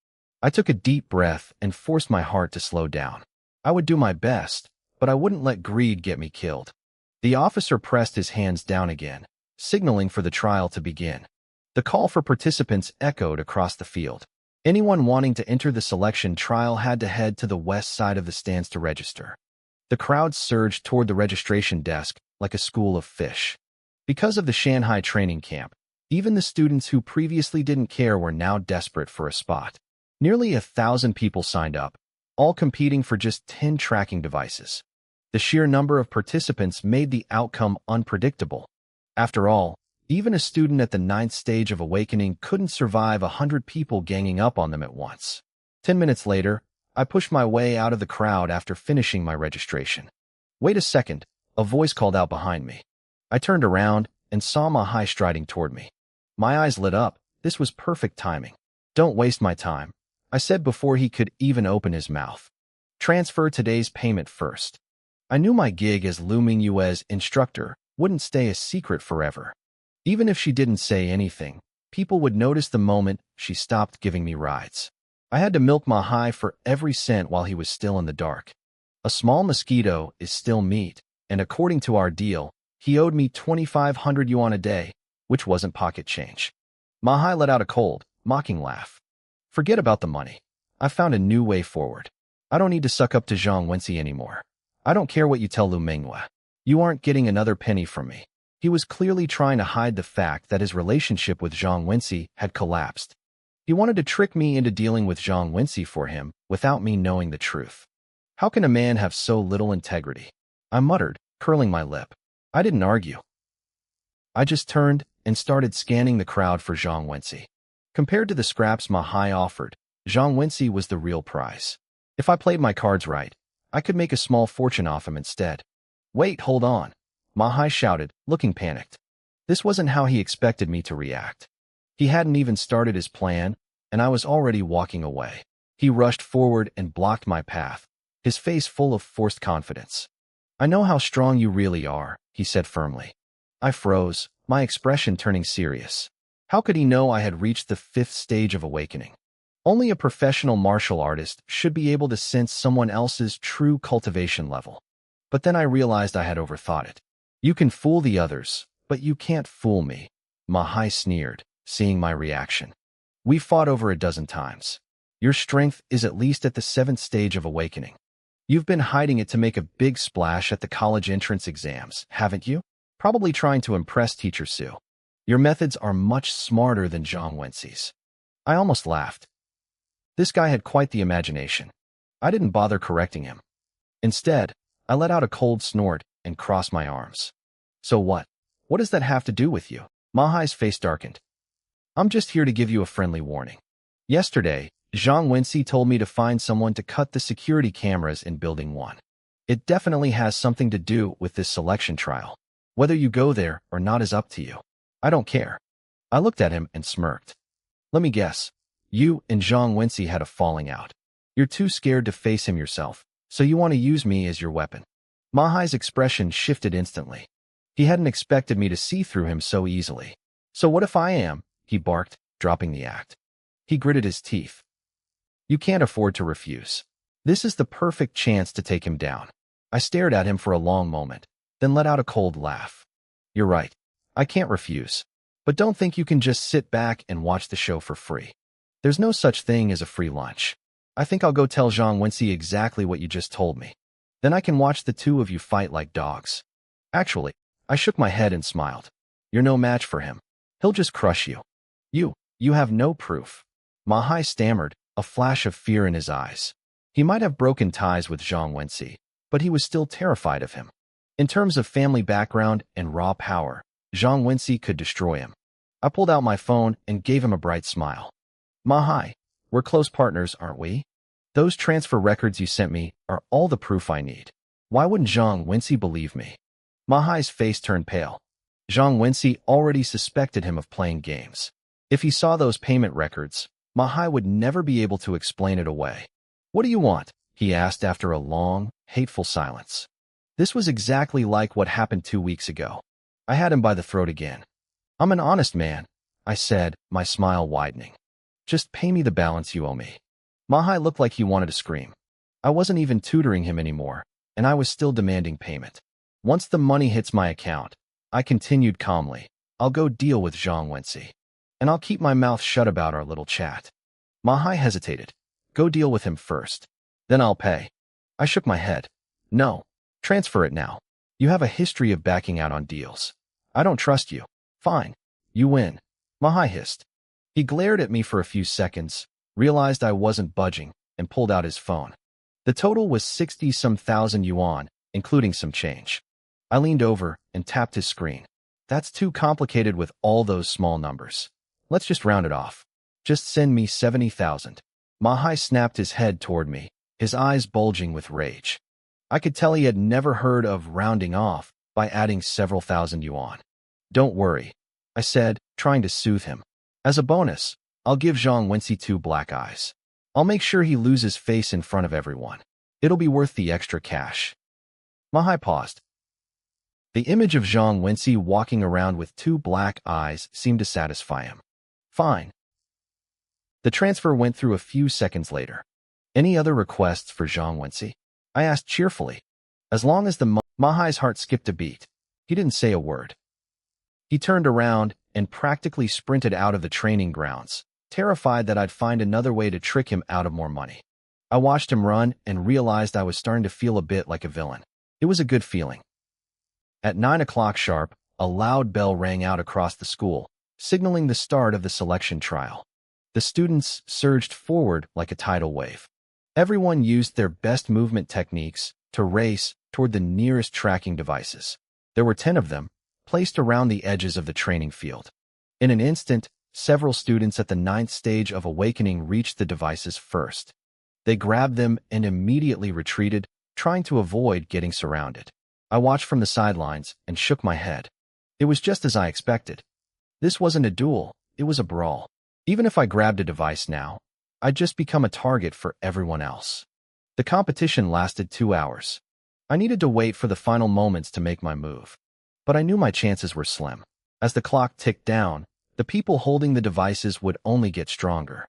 I took a deep breath and forced my heart to slow down. I would do my best, but I wouldn't let greed get me killed. The officer pressed his hands down again, signaling for the trial to begin. The call for participants echoed across the field. Anyone wanting to enter the selection trial had to head to the west side of the stands to register. The crowd surged toward the registration desk like a school of fish. Because of the Shanghai training camp, even the students who previously didn't care were now desperate for a spot. Nearly 1,000 people signed up, all competing for just 10 tracking devices. The sheer number of participants made the outcome unpredictable. After all, even a student at the 9th stage of awakening couldn't survive 100 people ganging up on them at once. 10 minutes later, I pushed my way out of the crowd after finishing my registration. "Wait a second," a voice called out behind me. I turned around and saw Ma Hai striding toward me. My eyes lit up. This was perfect timing. "Don't waste my time," I said before he could even open his mouth. "Transfer today's payment first." I knew my gig as Lu Mingyue's instructor wouldn't stay a secret forever. Even if she didn't say anything, people would notice the moment she stopped giving me rides. I had to milk Ma Hai for every cent while he was still in the dark. A small mosquito is still meat, and according to our deal, he owed me 2,500 yuan a day, which wasn't pocket change. Ma Hai let out a cold, mocking laugh. "Forget about the money. I found a new way forward. I don't need to suck up to Zhang Wenxi anymore. I don't care what you tell Lu Mingyue. You aren't getting another penny from me." He was clearly trying to hide the fact that his relationship with Zhang Wenxi had collapsed. He wanted to trick me into dealing with Zhang Wenxi for him without me knowing the truth. How can a man have so little integrity? I muttered, curling my lip. I didn't argue. I just turned and started scanning the crowd for Zhang Wenxi. Compared to the scraps Ma Hai offered, Zhang Wenxi was the real prize. If I played my cards right, I could make a small fortune off him instead. "Wait, hold on," Ma Hai shouted, looking panicked. This wasn't how he expected me to react. He hadn't even started his plan and I was already walking away. He rushed forward and blocked my path, his face full of forced confidence. "I know how strong you really are," he said firmly. I froze, my expression turning serious. How could he know I had reached the 5th stage of awakening? Only a professional martial artist should be able to sense someone else's true cultivation level. But then I realized I had overthought it. "You can fool the others, but you can't fool me," Mahai sneered, seeing my reaction. "We fought over a dozen times. Your strength is at least at the 7th stage of awakening. You've been hiding it to make a big splash at the college entrance exams, haven't you? Probably trying to impress Teacher Sue. Your methods are much smarter than Zhang Wenxi's." I almost laughed. This guy had quite the imagination. I didn't bother correcting him. Instead, I let out a cold snort and crossed my arms. "So what? What does that have to do with you?" Mahai's face darkened. "I'm just here to give you a friendly warning. Yesterday, Zhang Wenxi told me to find someone to cut the security cameras in Building 1. It definitely has something to do with this selection trial. Whether you go there or not is up to you. I don't care." I looked at him and smirked. "Let me guess. You and Zhang Wenxi had a falling out. You're too scared to face him yourself, so you want to use me as your weapon." Mahai's expression shifted instantly. He hadn't expected me to see through him so easily. "So what if I am?" he barked, dropping the act. He gritted his teeth. "You can't afford to refuse. This is the perfect chance to take him down." I stared at him for a long moment, then let out a cold laugh. "You're right. I can't refuse. But don't think you can just sit back and watch the show for free. There's no such thing as a free lunch. I think I'll go tell Zhang Wenxi exactly what you just told me. Then I can watch the two of you fight like dogs." Actually, I shook my head and smiled. "You're no match for him. He'll just crush you." You have no proof." Mahai stammered, a flash of fear in his eyes. He might have broken ties with Zhang Wenxi, but he was still terrified of him. In terms of family background and raw power, Zhang Wenxi could destroy him. I pulled out my phone and gave him a bright smile. "Mahai, we're close partners, aren't we? Those transfer records you sent me are all the proof I need. Why wouldn't Zhang Wenxi believe me?" Mahai's face turned pale. Zhang Wenxi already suspected him of playing games. If he saw those payment records, Mahai would never be able to explain it away. "What do you want?" he asked after a long, hateful silence. This was exactly like what happened 2 weeks ago. I had him by the throat again. "I'm an honest man," I said, my smile widening. "Just pay me the balance you owe me." Mahai looked like he wanted to scream. I wasn't even tutoring him anymore, and I was still demanding payment. "Once the money hits my account," I continued calmly, "I'll go deal with Zhang Wenxi. And I'll keep my mouth shut about our little chat." Mahai hesitated. "Go deal with him first. Then I'll pay." I shook my head. "No. Transfer it now. You have a history of backing out on deals. I don't trust you." "Fine. You win," Mahai hissed. He glared at me for a few seconds, realized I wasn't budging, and pulled out his phone. The total was 60-some thousand yuan, including some change. I leaned over and tapped his screen. "That's too complicated with all those small numbers. Let's just round it off. Just send me 70,000. Mahai snapped his head toward me, his eyes bulging with rage. I could tell he had never heard of rounding off by adding several thousand yuan. "Don't worry," I said, trying to soothe him. "As a bonus, I'll give Zhang Wenxi 2 black eyes. I'll make sure he loses face in front of everyone. It'll be worth the extra cash." Mahai paused. The image of Zhang Wenxi walking around with 2 black eyes seemed to satisfy him. "Fine." The transfer went through a few seconds later. "Any other requests for Zhang Wenxi?" I asked cheerfully. As long as Mahai's heart skipped a beat. He didn't say a word. He turned around and practically sprinted out of the training grounds, terrified that I'd find another way to trick him out of more money. I watched him run and realized I was starting to feel a bit like a villain. It was a good feeling. At 9 o'clock sharp, a loud bell rang out across the school, signaling the start of the selection trial. The students surged forward like a tidal wave. Everyone used their best movement techniques to race toward the nearest tracking devices. There were 10 of them, placed around the edges of the training field. In an instant, several students at the 9th stage of awakening reached the devices first. They grabbed them and immediately retreated, trying to avoid getting surrounded. I watched from the sidelines and shook my head. It was just as I expected. This wasn't a duel, it was a brawl. Even if I grabbed a device now, I'd just become a target for everyone else. The competition lasted 2 hours. I needed to wait for the final moments to make my move. But I knew my chances were slim. As the clock ticked down, the people holding the devices would only get stronger.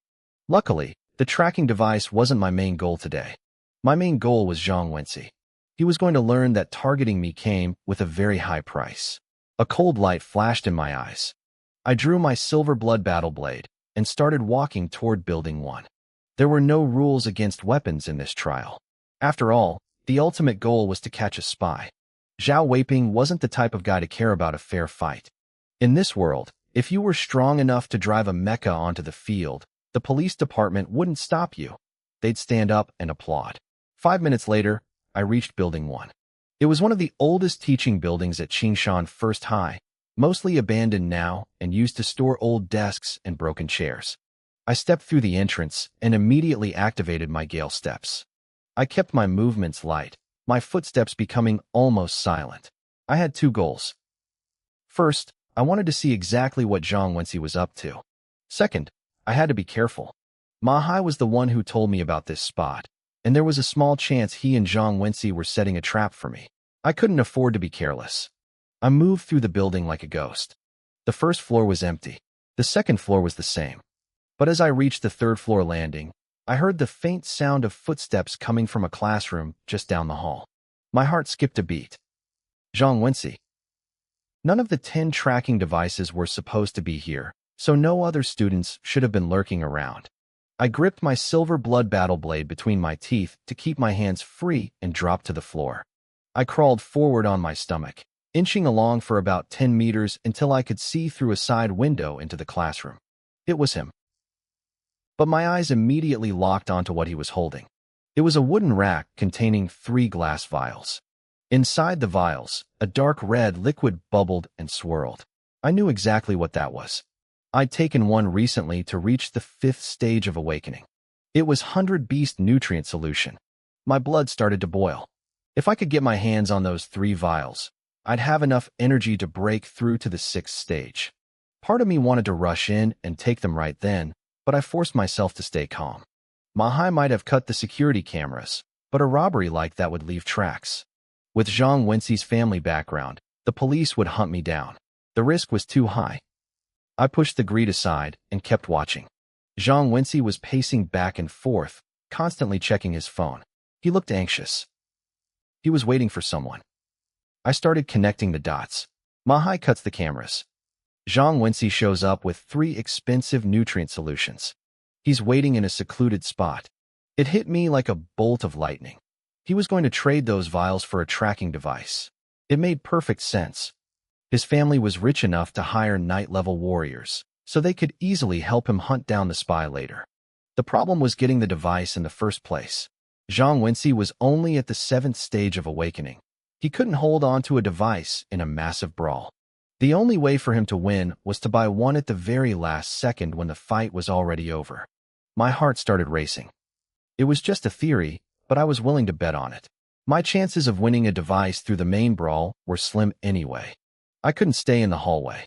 Luckily, the tracking device wasn't my main goal today. My main goal was Zhang Wenci. He was going to learn that targeting me came with a very high price. A cold light flashed in my eyes. I drew my silver blood battle blade and started walking toward Building 1. There were no rules against weapons in this trial. After all, the ultimate goal was to catch a spy. Zhao Weiping wasn't the type of guy to care about a fair fight. In this world, if you were strong enough to drive a mecha onto the field, the police department wouldn't stop you. They'd stand up and applaud. 5 minutes later, I reached Building 1. It was one of the oldest teaching buildings at Qingshan First High, mostly abandoned now and used to store old desks and broken chairs. I stepped through the entrance and immediately activated my gale steps. I kept my movements light, my footsteps becoming almost silent. I had 2 goals. First, I wanted to see exactly what Zhang Wenci was up to. Second, I had to be careful. Manhwa was the one who told me about this spot, and there was a small chance he and Zhang Wenci were setting a trap for me. I couldn't afford to be careless. I moved through the building like a ghost. The first floor was empty. The second floor was the same. But as I reached the 3rd floor landing, I heard the faint sound of footsteps coming from a classroom just down the hall. My heart skipped a beat. Zhang Wenci. None of the 10 tracking devices were supposed to be here, so no other students should have been lurking around. I gripped my silver blood battle blade between my teeth to keep my hands free and dropped to the floor. I crawled forward on my stomach, inching along for about 10 meters until I could see through a side window into the classroom. It was him. But my eyes immediately locked onto what he was holding. It was a wooden rack containing 3 glass vials. Inside the vials, a dark red liquid bubbled and swirled. I knew exactly what that was. I'd taken one recently to reach the 5th stage of awakening. It was 100 Beast Nutrient Solution. My blood started to boil. If I could get my hands on those 3 vials, I'd have enough energy to break through to the 6th stage. Part of me wanted to rush in and take them right then, but I forced myself to stay calm. Manhwa might have cut the security cameras, but a robbery like that would leave tracks. With Zhang Wenci's family background, the police would hunt me down. The risk was too high. I pushed the greed aside and kept watching. Zhang Wenci was pacing back and forth, constantly checking his phone. He looked anxious. He was waiting for someone. I started connecting the dots. Manhwa cuts the cameras. Zhang Wenci shows up with 3 expensive nutrient solutions. He's waiting in a secluded spot. It hit me like a bolt of lightning. He was going to trade those vials for a tracking device. It made perfect sense. His family was rich enough to hire night-level warriors, so they could easily help him hunt down the spy later. The problem was getting the device in the first place. Zhang Wenci was only at the 7th stage of awakening. He couldn't hold on to a device in a massive brawl. The only way for him to win was to buy one at the very last second when the fight was already over. My heart started racing. It was just a theory, but I was willing to bet on it. My chances of winning a device through the main brawl were slim anyway. I couldn't stay in the hallway.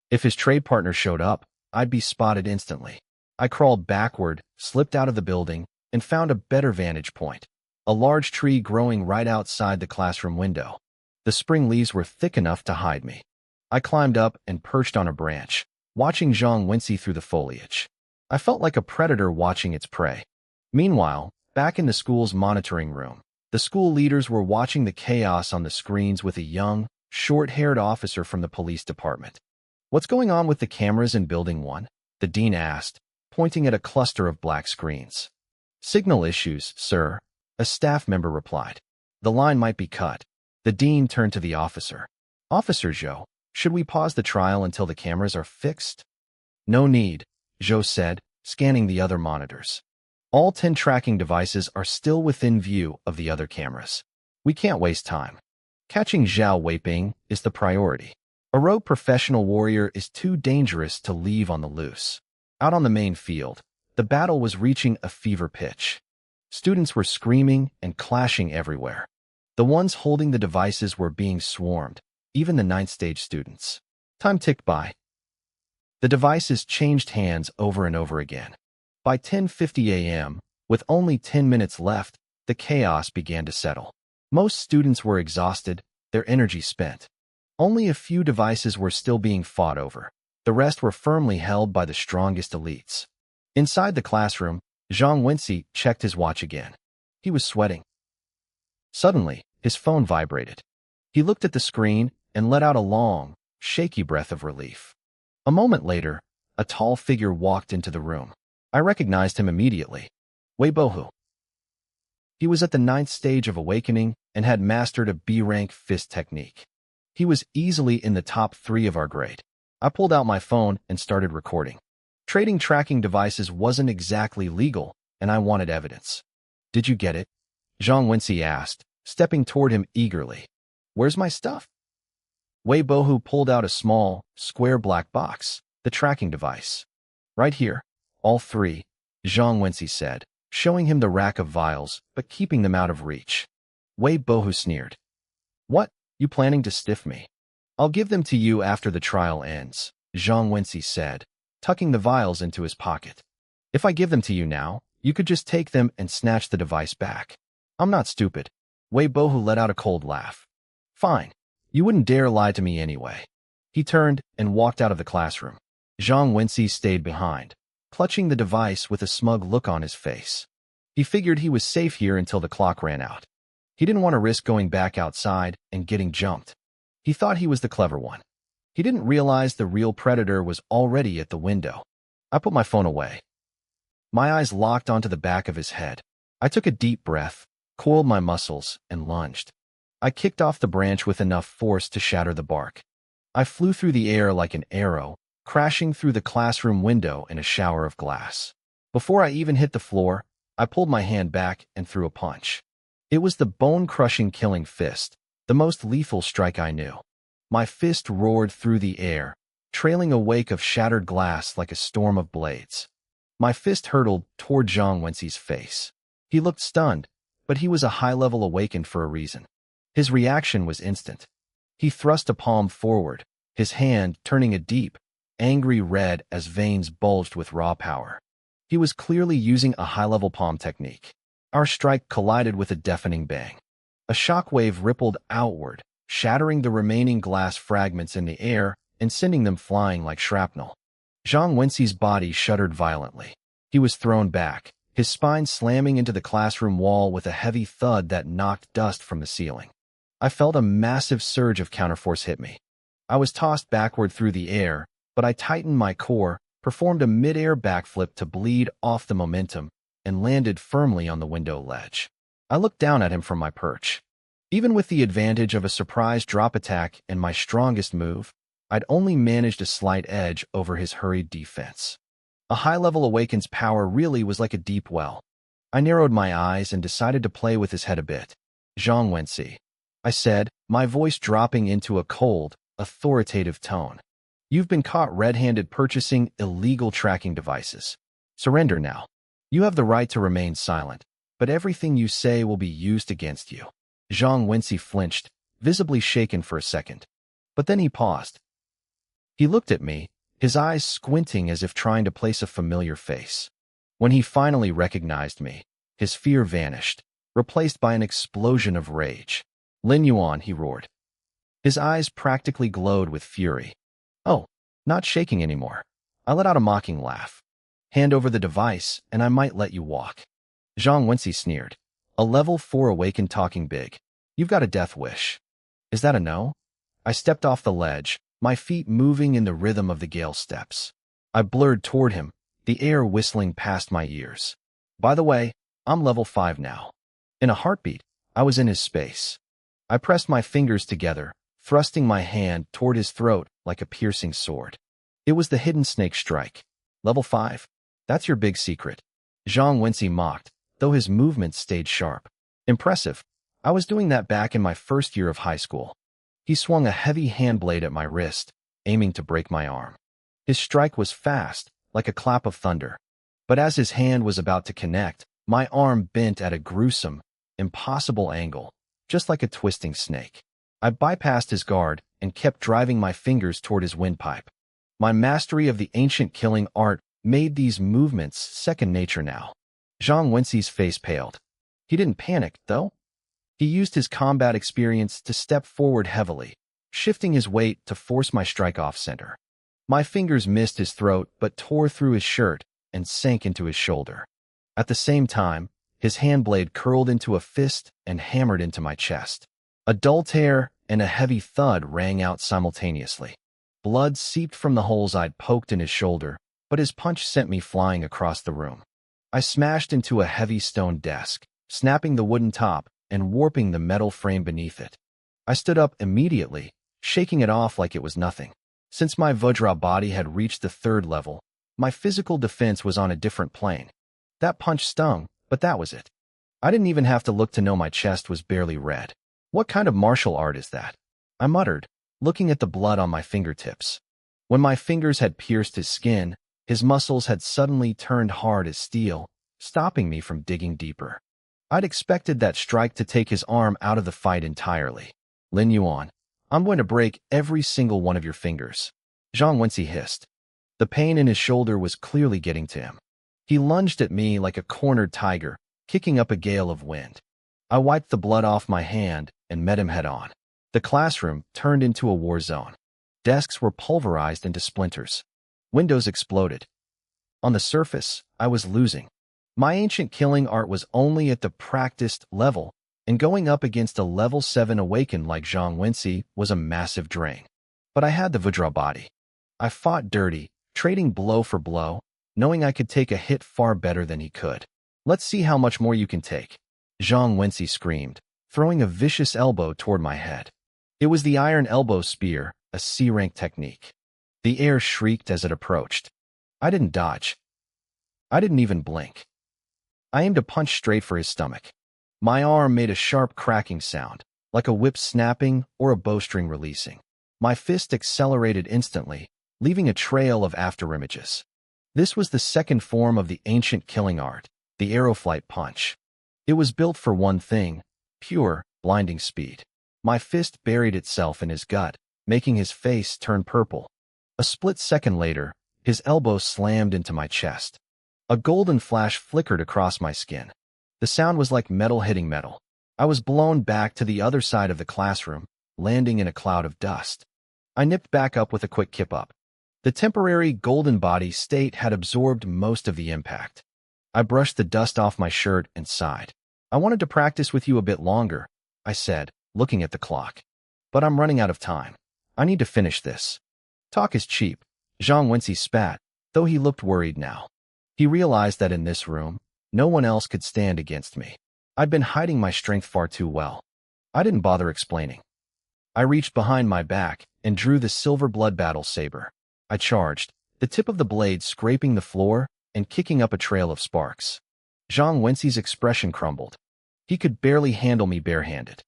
If his trade partner showed up, I'd be spotted instantly. I crawled backward, slipped out of the building, and found a better vantage point. A large tree growing right outside the classroom window. The spring leaves were thick enough to hide me. I climbed up and perched on a branch, watching Zhang Wenci through the foliage. I felt like a predator watching its prey. Meanwhile, back in the school's monitoring room, the school leaders were watching the chaos on the screens with a young, short-haired officer from the police department. "What's going on with the cameras in Building 1? The dean asked, pointing at a cluster of black screens. "Signal issues, sir," a staff member replied. "The line might be cut." The dean turned to the officer. "Officer Zhou, should we pause the trial until the cameras are fixed?" "No need," Zhou said, scanning the other monitors. "All 10 tracking devices are still within view of the other cameras. We can't waste time. Catching Zhao Weiping is the priority. A rogue professional warrior is too dangerous to leave on the loose." Out on the main field, the battle was reaching a fever pitch. Students were screaming and clashing everywhere. The ones holding the devices were being swarmed, even the 9th stage students. Time ticked by. The devices changed hands over and over again. By 10:50 a.m., with only 10 minutes left, the chaos began to settle. Most students were exhausted, their energy spent. Only a few devices were still being fought over. The rest were firmly held by the strongest elites. Inside the classroom, Zhang Wenci checked his watch again. He was sweating. Suddenly, his phone vibrated. He looked at the screen and let out a long, shaky breath of relief. A moment later, a tall figure walked into the room. I recognized him immediately. Wei Bohu. He was at the 9th stage of awakening and had mastered a B-rank fist technique. He was easily in the top 3 of our grade. I pulled out my phone and started recording. Trading tracking devices wasn't exactly legal, and I wanted evidence. Did you get it? Zhang Wenci asked, stepping toward him eagerly. Where's my stuff? Wei Bohu pulled out a small, square black box, the tracking device. Right here, all 3, Zhang Wenci said, showing him the rack of vials, but keeping them out of reach. Wei Bohu sneered. What, you planning to stiff me? I'll give them to you after the trial ends, Zhang Wenci said, tucking the vials into his pocket. If I give them to you now, you could just take them and snatch the device back. I'm not stupid. Wei Bohu let out a cold laugh. Fine. You wouldn't dare lie to me anyway. He turned and walked out of the classroom. Zhang Wenci stayed behind, clutching the device with a smug look on his face. He figured he was safe here until the clock ran out. He didn't want to risk going back outside and getting jumped. He thought he was the clever one. He didn't realize the real predator was already at the window. I put my phone away. My eyes locked onto the back of his head. I took a deep breath, coiled my muscles, and lunged. I kicked off the branch with enough force to shatter the bark. I flew through the air like an arrow, crashing through the classroom window in a shower of glass. Before I even hit the floor, I pulled my hand back and threw a punch. It was the bone-crushing killing fist, the most lethal strike I knew. My fist roared through the air, trailing a wake of shattered glass like a storm of blades. My fist hurtled toward Zhang Wenci's face. He looked stunned, but he was a high-level awakened for a reason. His reaction was instant. He thrust a palm forward, his hand turning a deep, angry red as veins bulged with raw power. He was clearly using a high-level palm technique. Our strike collided with a deafening bang. A shockwave rippled outward, shattering the remaining glass fragments in the air and sending them flying like shrapnel. Zhang Wenci's body shuddered violently. He was thrown back, his spine slamming into the classroom wall with a heavy thud that knocked dust from the ceiling. I felt a massive surge of counterforce hit me. I was tossed backward through the air, but I tightened my core, performed a mid-air backflip to bleed off the momentum, and landed firmly on the window ledge. I looked down at him from my perch. Even with the advantage of a surprise drop attack and my strongest move, I'd only managed a slight edge over his hurried defense. A high-level Awakens power really was like a deep well. I narrowed my eyes and decided to play with his head a bit. Zhang Wenci, I said, my voice dropping into a cold, authoritative tone. You've been caught red-handed purchasing illegal tracking devices. Surrender now. You have the right to remain silent, but everything you say will be used against you. Zhang Wenci flinched, visibly shaken for a second. But then he paused. He looked at me, his eyes squinting as if trying to place a familiar face. When he finally recognized me, his fear vanished, replaced by an explosion of rage. Lin Yuan, he roared. His eyes practically glowed with fury. Oh, not shaking anymore. I let out a mocking laugh. Hand over the device, and I might let you walk. Zhang Wenci sneered. A level 4 awakened talking big. You've got a death wish. Is that a no? I stepped off the ledge, my feet moving in the rhythm of the gale steps. I blurred toward him, the air whistling past my ears. By the way, I'm level 5 now. In a heartbeat, I was in his space. I pressed my fingers together, thrusting my hand toward his throat like a piercing sword. It was the hidden snake strike. Level 5? That's your big secret. Zhang Wenci mocked, though his movements stayed sharp. Impressive. I was doing that back in my first year of high school. He swung a heavy hand blade at my wrist, aiming to break my arm. His strike was fast, like a clap of thunder. But as his hand was about to connect, my arm bent at a gruesome, impossible angle, just like a twisting snake. I bypassed his guard and kept driving my fingers toward his windpipe. My mastery of the ancient killing art made these movements second nature now. Zhang Wenxi's face paled. He didn't panic, though. He used his combat experience to step forward heavily, shifting his weight to force my strike off center. My fingers missed his throat but tore through his shirt and sank into his shoulder. At the same time, his hand blade curled into a fist and hammered into my chest. A dull tear and a heavy thud rang out simultaneously. Blood seeped from the holes I'd poked in his shoulder, but his punch sent me flying across the room. I smashed into a heavy stone desk, snapping the wooden top and warping the metal frame beneath it. I stood up immediately, shaking it off like it was nothing. Since my Vajra body had reached the 3rd level, my physical defense was on a different plane. That punch stung, but that was it. I didn't even have to look to know my chest was barely red. What kind of martial art is that? I muttered, looking at the blood on my fingertips. When my fingers had pierced his skin, his muscles had suddenly turned hard as steel, stopping me from digging deeper. I'd expected that strike to take his arm out of the fight entirely. Lin Yuan, I'm going to break every single one of your fingers. Zhang Wenxi hissed. The pain in his shoulder was clearly getting to him. He lunged at me like a cornered tiger, kicking up a gale of wind. I wiped the blood off my hand and met him head-on. The classroom turned into a war zone. Desks were pulverized into splinters. Windows exploded. On the surface, I was losing. My ancient killing art was only at the practiced level, and going up against a level 7 awakened like Zhang Wenxi was a massive drain. But I had the Vajra body. I fought dirty, trading blow for blow, knowing I could take a hit far better than he could. Let's see how much more you can take. Zhang Wenxi screamed, throwing a vicious elbow toward my head. It was the iron elbow spear, a C-rank technique. The air shrieked as it approached. I didn't dodge. I didn't even blink. I aimed a punch straight for his stomach. My arm made a sharp cracking sound, like a whip snapping or a bowstring releasing. My fist accelerated instantly, leaving a trail of afterimages. This was the second form of the ancient killing art, the aeroflight punch. It was built for one thing, pure, blinding speed. My fist buried itself in his gut, making his face turn purple. A split second later, his elbow slammed into my chest. A golden flash flickered across my skin. The sound was like metal hitting metal. I was blown back to the other side of the classroom, landing in a cloud of dust. I nipped back up with a quick kip up. The temporary golden body state had absorbed most of the impact. I brushed the dust off my shirt and sighed. I wanted to practice with you a bit longer, I said, looking at the clock. But I'm running out of time. I need to finish this. Talk is cheap. Zhang Wenxi spat, though he looked worried now. He realized that in this room, no one else could stand against me. I'd been hiding my strength far too well. I didn't bother explaining. I reached behind my back and drew the silver blood battle saber. I charged, the tip of the blade scraping the floor and kicking up a trail of sparks. Zhang Wenxi's expression crumbled. He could barely handle me barehanded.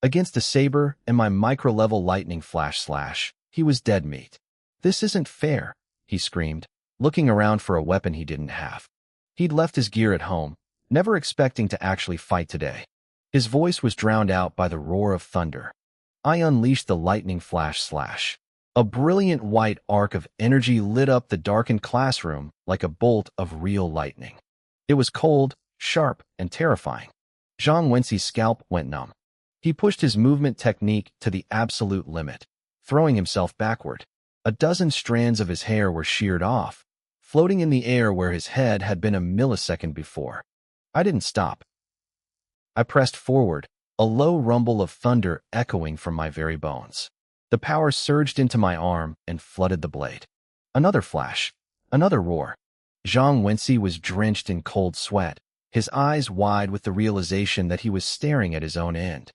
Against a saber and my micro-level lightning flash slash, he was dead meat. This isn't fair, he screamed, looking around for a weapon he didn't have. He'd left his gear at home, never expecting to actually fight today. His voice was drowned out by the roar of thunder. I unleashed the lightning flash slash. A brilliant white arc of energy lit up the darkened classroom like a bolt of real lightning. It was cold, sharp, and terrifying. Zhang Wenxi's scalp went numb. He pushed his movement technique to the absolute limit, throwing himself backward. A dozen strands of his hair were sheared off, floating in the air where his head had been a millisecond before. I didn't stop. I pressed forward, a low rumble of thunder echoing from my very bones. The power surged into my arm and flooded the blade. Another flash, another roar. Zhang Wenxi was drenched in cold sweat, his eyes wide with the realization that he was staring at his own end.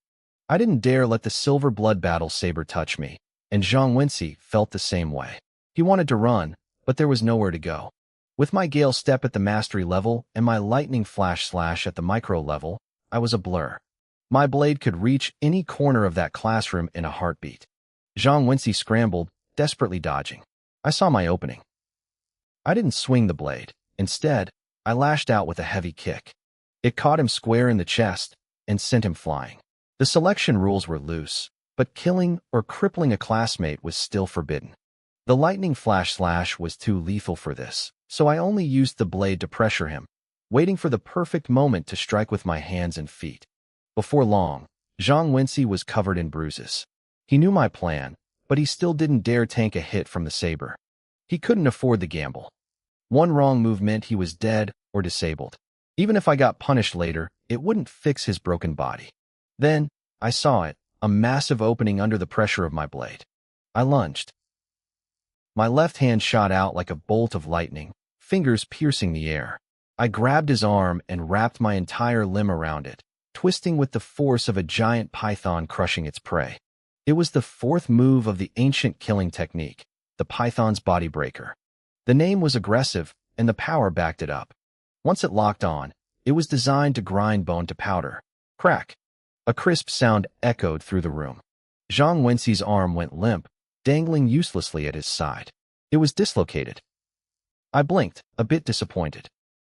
I didn't dare let the silver blood battle saber touch me, and Zhang Wenxi felt the same way. He wanted to run, but there was nowhere to go. With my Gale step at the mastery level and my lightning flash slash at the micro level, I was a blur. My blade could reach any corner of that classroom in a heartbeat. Zhang Wenxi scrambled, desperately dodging. I saw my opening. I didn't swing the blade. Instead, I lashed out with a heavy kick. It caught him square in the chest and sent him flying. The selection rules were loose, but killing or crippling a classmate was still forbidden. The lightning flash slash was too lethal for this, so I only used the blade to pressure him, waiting for the perfect moment to strike with my hands and feet. Before long, Zhang Wenxi was covered in bruises. He knew my plan, but he still didn't dare tank a hit from the saber. He couldn't afford the gamble. One wrong move meant he was dead or disabled. Even if I got punished later, it wouldn't fix his broken body. Then, I saw it, a massive opening under the pressure of my blade. I lunged. My left hand shot out like a bolt of lightning, fingers piercing the air. I grabbed his arm and wrapped my entire limb around it, twisting with the force of a giant python crushing its prey. It was the fourth move of the ancient killing technique, the python's body breaker. The name was aggressive, and the power backed it up. Once it locked on, it was designed to grind bone to powder. Crack! A crisp sound echoed through the room. Zhang Wenxi's arm went limp, dangling uselessly at his side. It was dislocated. I blinked, a bit disappointed.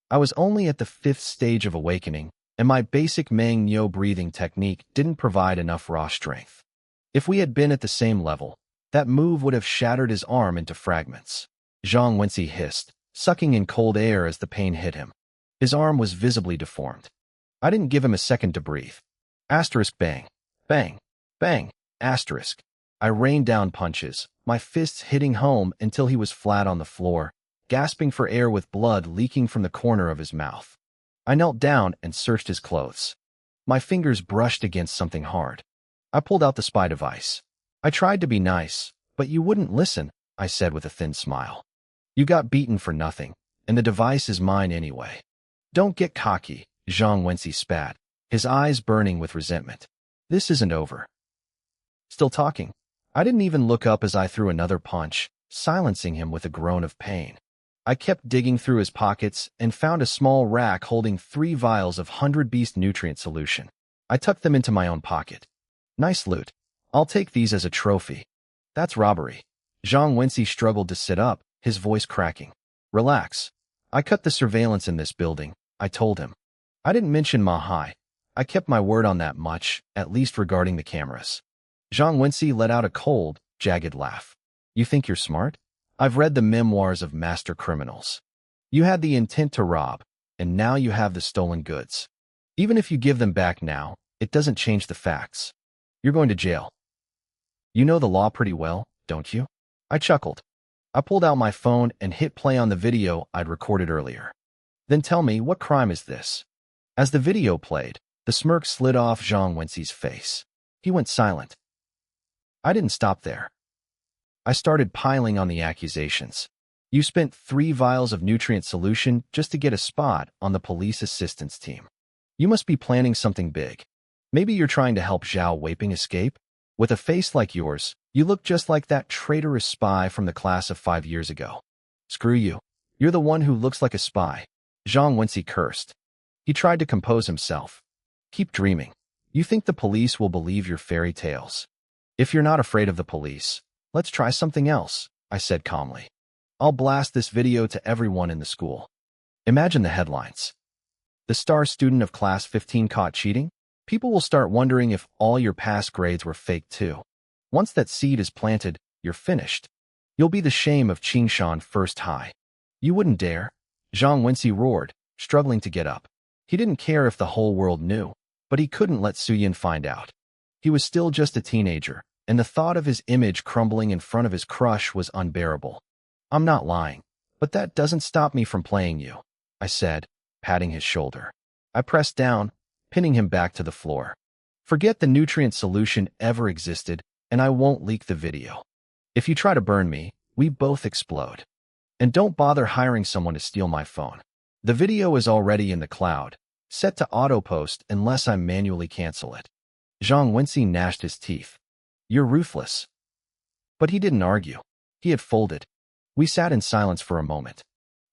I was only at the 5th stage of awakening, and my basic Meng Nyo breathing technique didn't provide enough raw strength. If we had been at the same level, that move would have shattered his arm into fragments. Zhang Wenxi hissed, sucking in cold air as the pain hit him. His arm was visibly deformed. I didn't give him a second to breathe. Asterisk bang, bang, bang, asterisk. I rained down punches, my fists hitting home until he was flat on the floor, gasping for air with blood leaking from the corner of his mouth. I knelt down and searched his clothes. My fingers brushed against something hard. I pulled out the spy device. I tried to be nice, but you wouldn't listen, I said with a thin smile. You got beaten for nothing, and the device is mine anyway. Don't get cocky, Zhang Wenxi spat, his eyes burning with resentment. This isn't over. Still talking. I didn't even look up as I threw another punch, silencing him with a groan of pain. I kept digging through his pockets and found a small rack holding 3 vials of 100 Beast nutrient solution. I tucked them into my own pocket. Nice loot. I'll take these as a trophy. That's robbery. Zhang Wenxi struggled to sit up, his voice cracking. Relax. I cut the surveillance in this building, I told him. I didn't mention Manhwa. I kept my word on that much, at least regarding the cameras. Zhang Wenxi let out a cold, jagged laugh. You think you're smart? I've read the memoirs of master criminals. You had the intent to rob, and now you have the stolen goods. Even if you give them back now, it doesn't change the facts. You're going to jail. You know the law pretty well, don't you? I chuckled. I pulled out my phone and hit play on the video I'd recorded earlier. Then tell me, what crime is this? As the video played, the smirk slid off Zhang Wenxi's face. He went silent. I didn't stop there. I started piling on the accusations. You spent 3 vials of nutrient solution just to get a spot on the police assistance team. You must be planning something big. Maybe you're trying to help Zhao Weiping escape? With a face like yours, you look just like that traitorous spy from the class of 5 years ago. Screw you. You're the one who looks like a spy. Zhang Wenxi cursed. He tried to compose himself. Keep dreaming. You think the police will believe your fairy tales. If you're not afraid of the police, let's try something else, I said calmly. I'll blast this video to everyone in the school. Imagine the headlines. The star student of class 15 caught cheating? People will start wondering if all your past grades were fake too. Once that seed is planted, you're finished. You'll be the shame of Qingshan First High. You wouldn't dare. Zhang Wenxi roared, struggling to get up. He didn't care if the whole world knew, but he couldn't let Suyin find out. He was still just a teenager, and the thought of his image crumbling in front of his crush was unbearable. I'm not lying, but that doesn't stop me from playing you, I said, patting his shoulder. I pressed down, pinning him back to the floor. Forget the nutrient solution ever existed, and I won't leak the video. If you try to burn me, we both explode. And don't bother hiring someone to steal my phone. The video is already in the cloud, set to auto-post unless I manually cancel it. Zhang Wenxi gnashed his teeth. You're ruthless. But he didn't argue. He had folded. We sat in silence for a moment.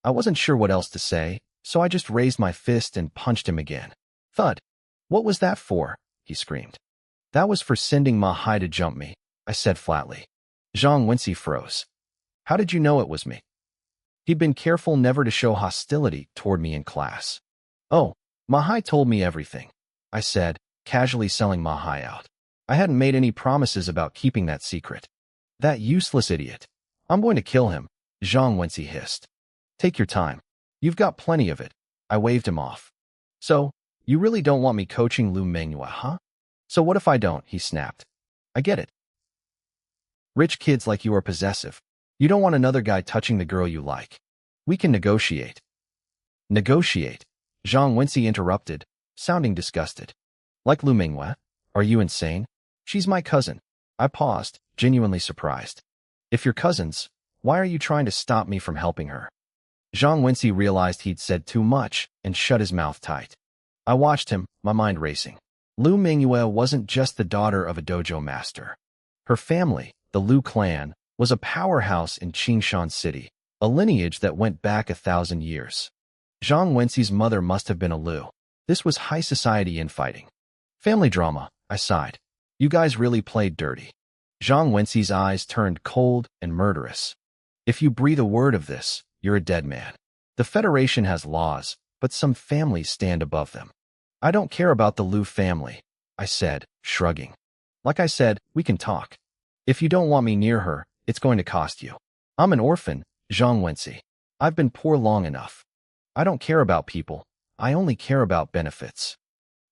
I wasn't sure what else to say, so I just raised my fist and punched him again. Thud. What was that for? He screamed. That was for sending Manhwa to jump me, I said flatly. Zhang Wenxi froze. How did you know it was me? He'd been careful never to show hostility toward me in class. Oh, Manhwa told me everything, I said, casually selling Manhwa out. I hadn't made any promises about keeping that secret. That useless idiot. I'm going to kill him, Zhang Wenxi hissed. Take your time. You've got plenty of it. I waved him off. So, you really don't want me coaching Lu Menghua, huh? So what if I don't? He snapped. I get it. Rich kids like you are possessive. You don't want another guy touching the girl you like. We can negotiate. Negotiate? Zhang Wenxi interrupted, sounding disgusted. Like Lu Menghua? Are you insane? She's my cousin. I paused, genuinely surprised. If you're cousins, why are you trying to stop me from helping her? Zhang Wenxi realized he'd said too much and shut his mouth tight. I watched him, my mind racing. Lu Menghua wasn't just the daughter of a dojo master. Her family, the Lu clan, was a powerhouse in Qingshan City, a lineage that went back 1,000 years. Zhang Wenxi's mother must have been a Lu. This was high society infighting. Family drama, I sighed. You guys really played dirty. Zhang Wenxi's eyes turned cold and murderous. If you breathe a word of this, you're a dead man. The Federation has laws, but some families stand above them. I don't care about the Lu family, I said, shrugging. Like I said, we can talk. If you don't want me near her, it's going to cost you. I'm an orphan, Zhang Wenxi. I've been poor long enough. I don't care about people. I only care about benefits.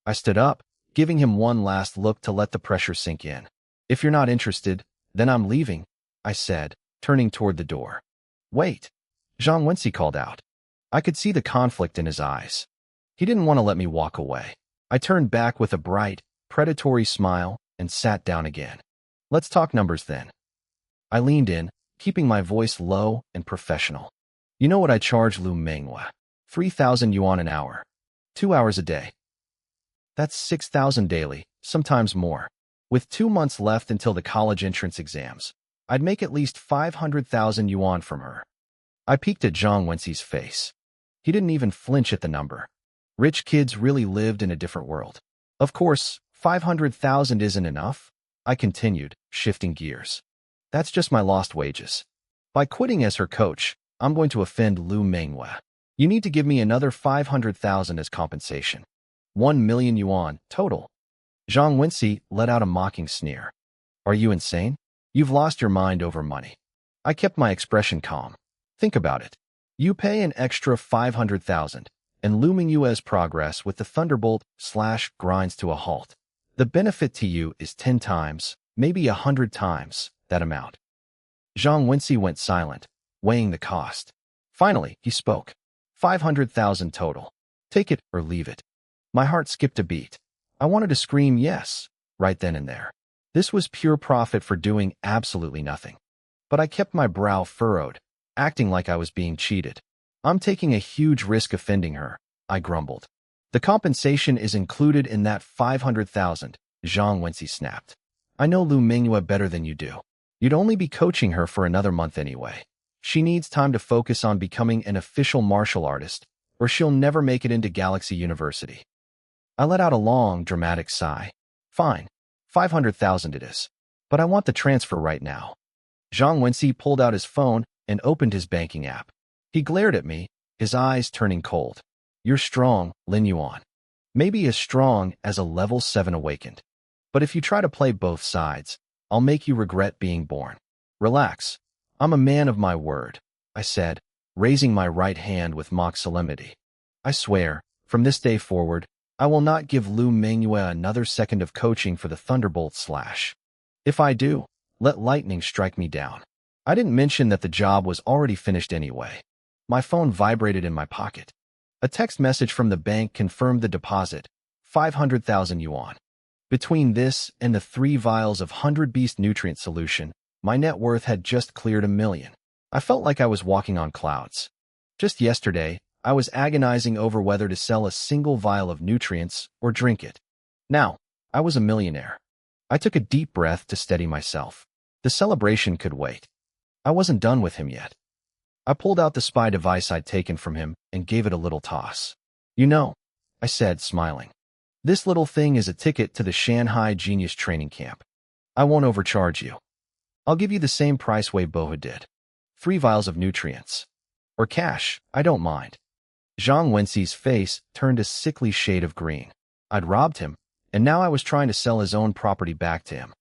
I stood up, giving him one last look to let the pressure sink in. If you're not interested, then I'm leaving, I said, turning toward the door. Wait, Zhang Wenxi called out. I could see the conflict in his eyes. He didn't want to let me walk away. I turned back with a bright, predatory smile and sat down again. Let's talk numbers then. I leaned in, keeping my voice low and professional. You know what I charge Lu Menghua? 3,000 yuan an hour. 2 hours a day. That's 6,000 daily, sometimes more. With 2 months left until the college entrance exams, I'd make at least 500,000 yuan from her. I peeked at Zhang Wenxi's face. He didn't even flinch at the number. Rich kids really lived in a different world. Of course, 500,000 isn't enough, I continued, shifting gears. That's just my lost wages. By quitting as her coach, I'm going to offend Lu Menghua. You need to give me another 500,000 as compensation. 1 million yuan, total. Zhang Wenxi let out a mocking sneer. Are you insane? You've lost your mind over money. I kept my expression calm. Think about it. You pay an extra 500,000, and Lu Menghua's progress with the Thunderbolt / grinds to a halt. The benefit to you is 10 times, maybe 100 times, that amount. Zhang Wenxi went silent, weighing the cost. Finally, he spoke. 500,000 total. Take it or leave it. My heart skipped a beat. I wanted to scream yes, right then and there. This was pure profit for doing absolutely nothing. But I kept my brow furrowed, acting like I was being cheated. I'm taking a huge risk offending her, I grumbled. The compensation is included in that 500,000, Zhang Wenxi snapped. I know Lu Menghua better than you do. You'd only be coaching her for another month anyway. She needs time to focus on becoming an official martial artist, or she'll never make it into Galaxy University. I let out a long, dramatic sigh. Fine, 500,000 it is. But I want the transfer right now. Zhang Wenxi pulled out his phone and opened his banking app. He glared at me, his eyes turning cold. You're strong, Lin Yuan. Maybe as strong as a level 7 awakened. But if you try to play both sides, I'll make you regret being born. Relax. I'm a man of my word, I said, raising my right hand with mock solemnity. I swear, from this day forward, I will not give Lu Menghua another second of coaching for the Thunderbolt / If I do, let lightning strike me down. I didn't mention that the job was already finished anyway. My phone vibrated in my pocket. A text message from the bank confirmed the deposit, 500,000 yuan. Between this and the 3 vials of 100 Beast nutrient solution, my net worth had just cleared 1 million. I felt like I was walking on clouds. Just yesterday, I was agonizing over whether to sell a single vial of nutrients or drink it. Now, I was a millionaire. I took a deep breath to steady myself. The celebration could wait. I wasn't done with him yet. I pulled out the spy device I'd taken from him and gave it a little toss. You know, I said, smiling. This little thing is a ticket to the Shanghai Genius Training Camp. I won't overcharge you. I'll give you the same price Wei Boha did. 3 vials of nutrients. Or cash, I don't mind. Zhang Wenxi's face turned a sickly shade of green. I'd robbed him, and now I was trying to sell his own property back to him.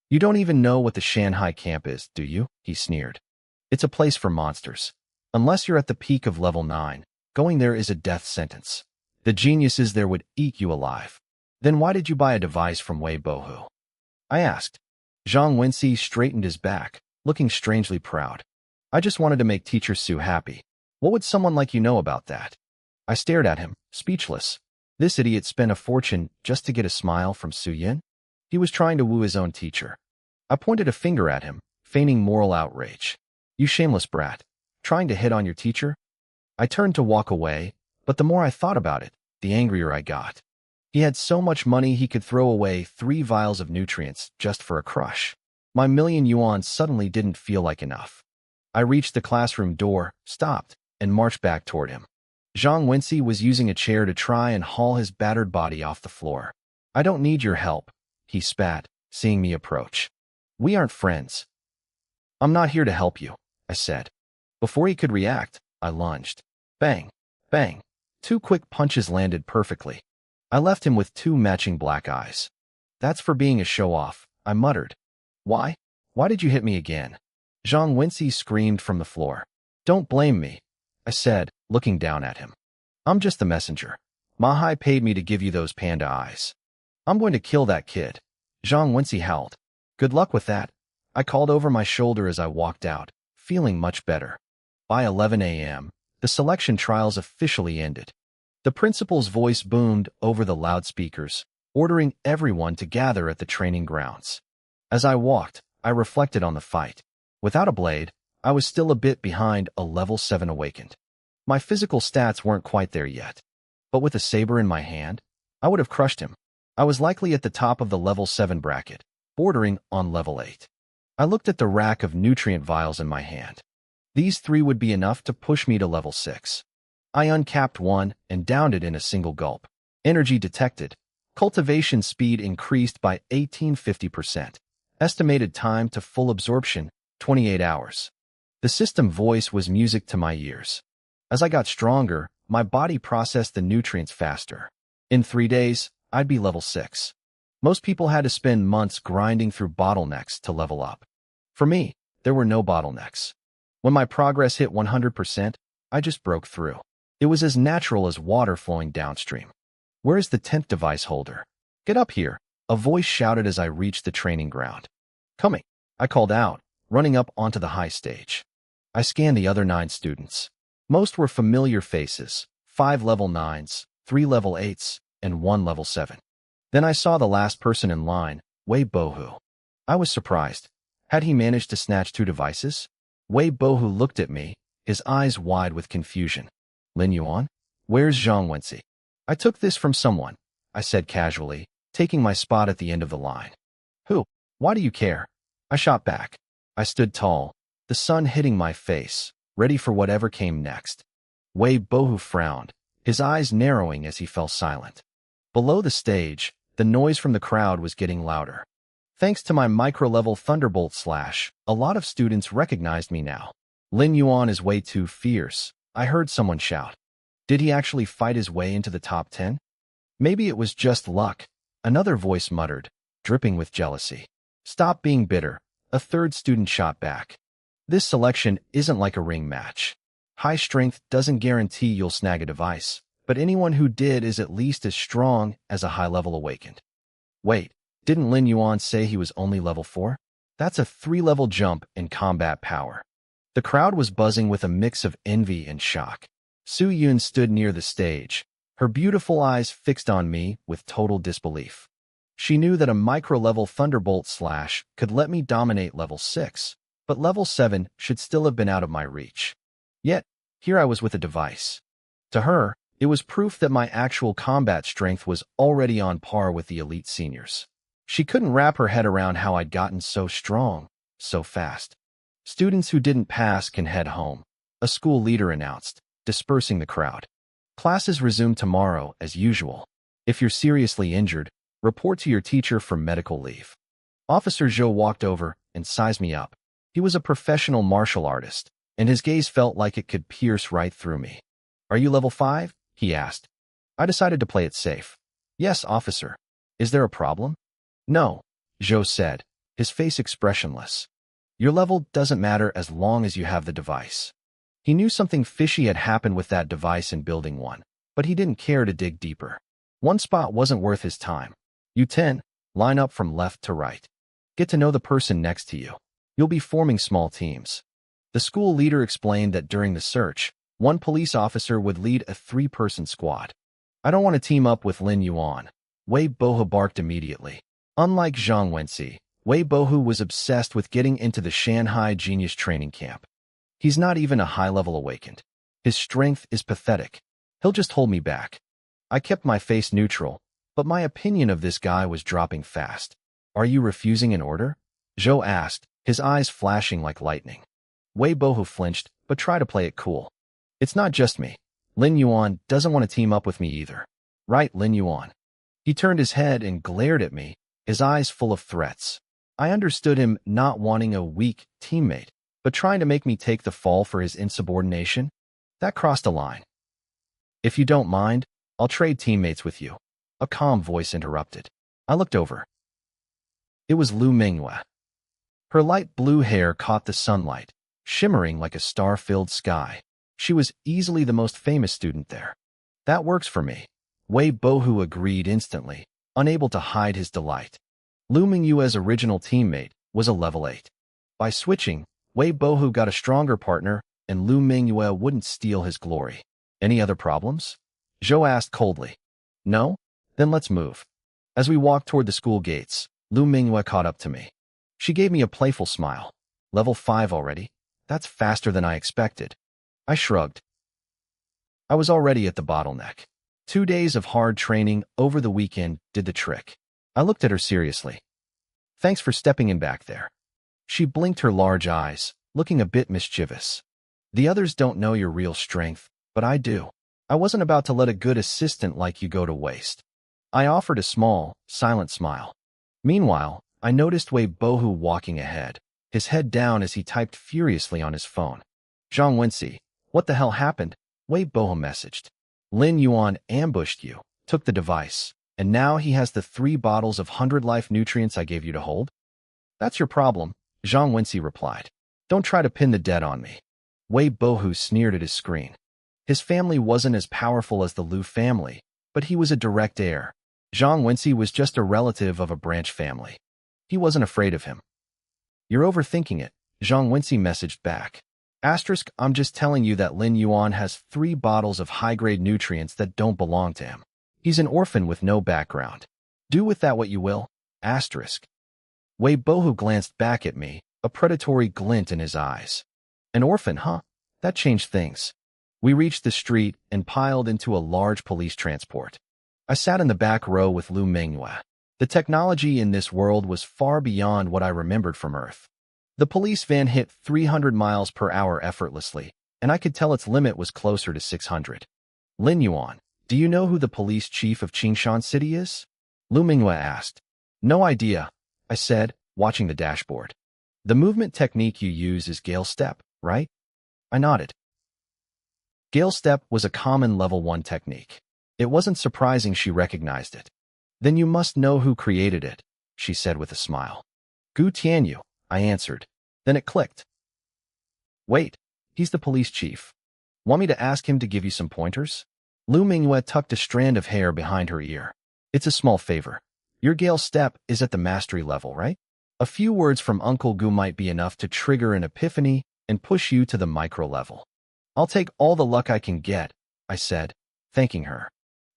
You don't even know what the Shanghai camp is, do you? He sneered. It's a place for monsters. Unless you're at the peak of level 9, going there is a death sentence. The geniuses there would eat you alive. Then why did you buy a device from Wei Bohu? I asked. Zhang Wenxi straightened his back, looking strangely proud. I just wanted to make Teacher Su happy. What would someone like you know about that? I stared at him, speechless. This idiot spent a fortune just to get a smile from Su Yin? He was trying to woo his own teacher. I pointed a finger at him, feigning moral outrage. You shameless brat. Trying to hit on your teacher? I turned to walk away, but the more I thought about it, the angrier I got. He had so much money he could throw away 3 vials of nutrients just for a crush. My million yuan suddenly didn't feel like enough. I reached the classroom door, stopped, and marched back toward him. Zhang Wenxi was using a chair to try and haul his battered body off the floor. I don't need your help, he spat, seeing me approach. We aren't friends. I'm not here to help you, I said. Before he could react, I lunged. Bang, bang. 2 quick punches landed perfectly. I left him with 2 matching black eyes. That's for being a show-off, I muttered. Why? Why did you hit me again? Zhang Wenxi screamed from the floor. Don't blame me, I said, looking down at him. I'm just the messenger. Mahai paid me to give you those panda eyes. I'm going to kill that kid. Zhang Wenxi howled. Good luck with that. I called over my shoulder as I walked out, feeling much better. By 11 a.m., the selection trials officially ended. The principal's voice boomed over the loudspeakers, ordering everyone to gather at the training grounds. As I walked, I reflected on the fight. Without a blade, I was still a bit behind a level 7 awakened. My physical stats weren't quite there yet. But with a saber in my hand, I would have crushed him. I was likely at the top of the level 7 bracket, bordering on level 8. I looked at the rack of nutrient vials in my hand. These 3 would be enough to push me to level 6. I uncapped one and downed it in a single gulp. Energy detected. Cultivation speed increased by 1850%. Estimated time to full absorption, 28 hours. The system voice was music to my ears. As I got stronger, my body processed the nutrients faster. In 3 days, I'd be level 6. Most people had to spend months grinding through bottlenecks to level up. For me, there were no bottlenecks. When my progress hit 100%, I just broke through. It was as natural as water flowing downstream. Where is the 10th device holder? Get up here, a voice shouted as I reached the training ground. Coming, I called out, running up onto the high stage. I scanned the other 9 students. Most were familiar faces, 5 level 9s, 3 level 8s, and 1 level 7. Then I saw the last person in line, Wei Bohu. I was surprised. Had he managed to snatch 2 devices? Wei Bohu looked at me, his eyes wide with confusion. Lin Yuan? Where's Zhang Wenxi? I took this from someone, I said casually, taking my spot at the end of the line. Who? Why do you care? I shot back. I stood tall, the sun hitting my face, ready for whatever came next. Wei Bohu frowned, his eyes narrowing as he fell silent. Below the stage, the noise from the crowd was getting louder. Thanks to my micro-level Thunderbolt slash, a lot of students recognized me now. Lin Yuan is way too fierce, I heard someone shout. Did he actually fight his way into the top 10? Maybe it was just luck, another voice muttered, dripping with jealousy. Stop being bitter, a third student shot back. This selection isn't like a ring match. High strength doesn't guarantee you'll snag a device, but anyone who did is at least as strong as a high-level awakened. Wait, didn't Lin Yuan say he was only level 4? That's a 3-level jump in combat power. The crowd was buzzing with a mix of envy and shock. Su Yun stood near the stage, her beautiful eyes fixed on me with total disbelief. She knew that a micro-level Thunderbolt slash could let me dominate level 6, but level 7 should still have been out of my reach. Yet, here I was with a device. To her, it was proof that my actual combat strength was already on par with the elite seniors. She couldn't wrap her head around how I'd gotten so strong, so fast. Students who didn't pass can head home, a school leader announced, dispersing the crowd. Classes resume tomorrow as usual. If you're seriously injured, report to your teacher for medical leave. Officer Zhou walked over and sized me up. He was a professional martial artist, and his gaze felt like it could pierce right through me. Are you level 5? He asked. I decided to play it safe. Yes, officer. Is there a problem? No, Zhou said, his face expressionless. Your level doesn't matter as long as you have the device. He knew something fishy had happened with that device in Building 1, but he didn't care to dig deeper. One spot wasn't worth his time. You 10, line up from left to right. Get to know the person next to you. You'll be forming small teams. The school leader explained that during the search, one police officer would lead a 3-person squad. I don't want to team up with Lin Yuan. Wei Bohu barked immediately. Unlike Zhang Wenxi, Wei Bohu was obsessed with getting into the Shanghai Genius Training Camp. He's not even a high-level awakened. His strength is pathetic. He'll just hold me back. I kept my face neutral, but my opinion of this guy was dropping fast. Are you refusing an order? Zhou asked, his eyes flashing like lightning. Wei Bohu flinched, but tried to play it cool. It's not just me. Lin Yuan doesn't want to team up with me either. Right, Lin Yuan? He turned his head and glared at me, his eyes full of threats. I understood him not wanting a weak teammate, but trying to make me take the fall for his insubordination? That crossed a line. If you don't mind, I'll trade teammates with you. A calm voice interrupted. I looked over. It was Lu Minghua. Her light blue hair caught the sunlight, shimmering like a star-filled sky. She was easily the most famous student there. That works for me. Wei Bohu agreed instantly, unable to hide his delight. Lu Minghua's original teammate was a level 8. By switching, Wei Bohu got a stronger partner, and Lu Minghua wouldn't steal his glory. Any other problems? Zhou asked coldly. No? Then let's move. As we walked toward the school gates, Lu Minghua caught up to me. She gave me a playful smile. Level 5 already? That's faster than I expected. I shrugged. I was already at the bottleneck. 2 days of hard training over the weekend did the trick. I looked at her seriously. Thanks for stepping in back there. She blinked her large eyes, looking a bit mischievous. The others don't know your real strength, but I do. I wasn't about to let a good assistant like you go to waste. I offered a small, silent smile. Meanwhile, I noticed Wei Bohu walking ahead, his head down as he typed furiously on his phone. Zhang Wenxi, what the hell happened? Wei Bohu messaged. Lin Yuan ambushed you, took the device, and now he has the 3 bottles of 100 life nutrients I gave you to hold? That's your problem, Zhang Wenxi replied. Don't try to pin the dead on me. Wei Bohu sneered at his screen. His family wasn't as powerful as the Lu family, but he was a direct heir. Zhang Wenxi was just a relative of a branch family. He wasn't afraid of him. You're overthinking it, Zhang Wenxi messaged back. Asterisk, I'm just telling you that Lin Yuan has 3 bottles of high-grade nutrients that don't belong to him. He's an orphan with no background. Do with that what you will. Asterisk. Wei Bohu glanced back at me, a predatory glint in his eyes. An orphan, huh? That changed things. We reached the street and piled into a large police transport. I sat in the back row with Lu Minghua. The technology in this world was far beyond what I remembered from Earth. The police van hit 300 miles per hour effortlessly, and I could tell its limit was closer to 600. Lin Yuan, do you know who the police chief of Qingshan City is? Lu Minghua asked. No idea, I said, watching the dashboard. The movement technique you use is Gale Step, right? I nodded. Gale Step was a common level 1 technique. It wasn't surprising she recognized it. Then you must know who created it, she said with a smile. Gu Tianyu, I answered. Then it clicked. Wait, he's the police chief. Want me to ask him to give you some pointers? Lu Minghua tucked a strand of hair behind her ear. It's a small favor. Your Gale Step is at the mastery level, right? A few words from Uncle Gu might be enough to trigger an epiphany and push you to the micro level. I'll take all the luck I can get, I said, thanking her.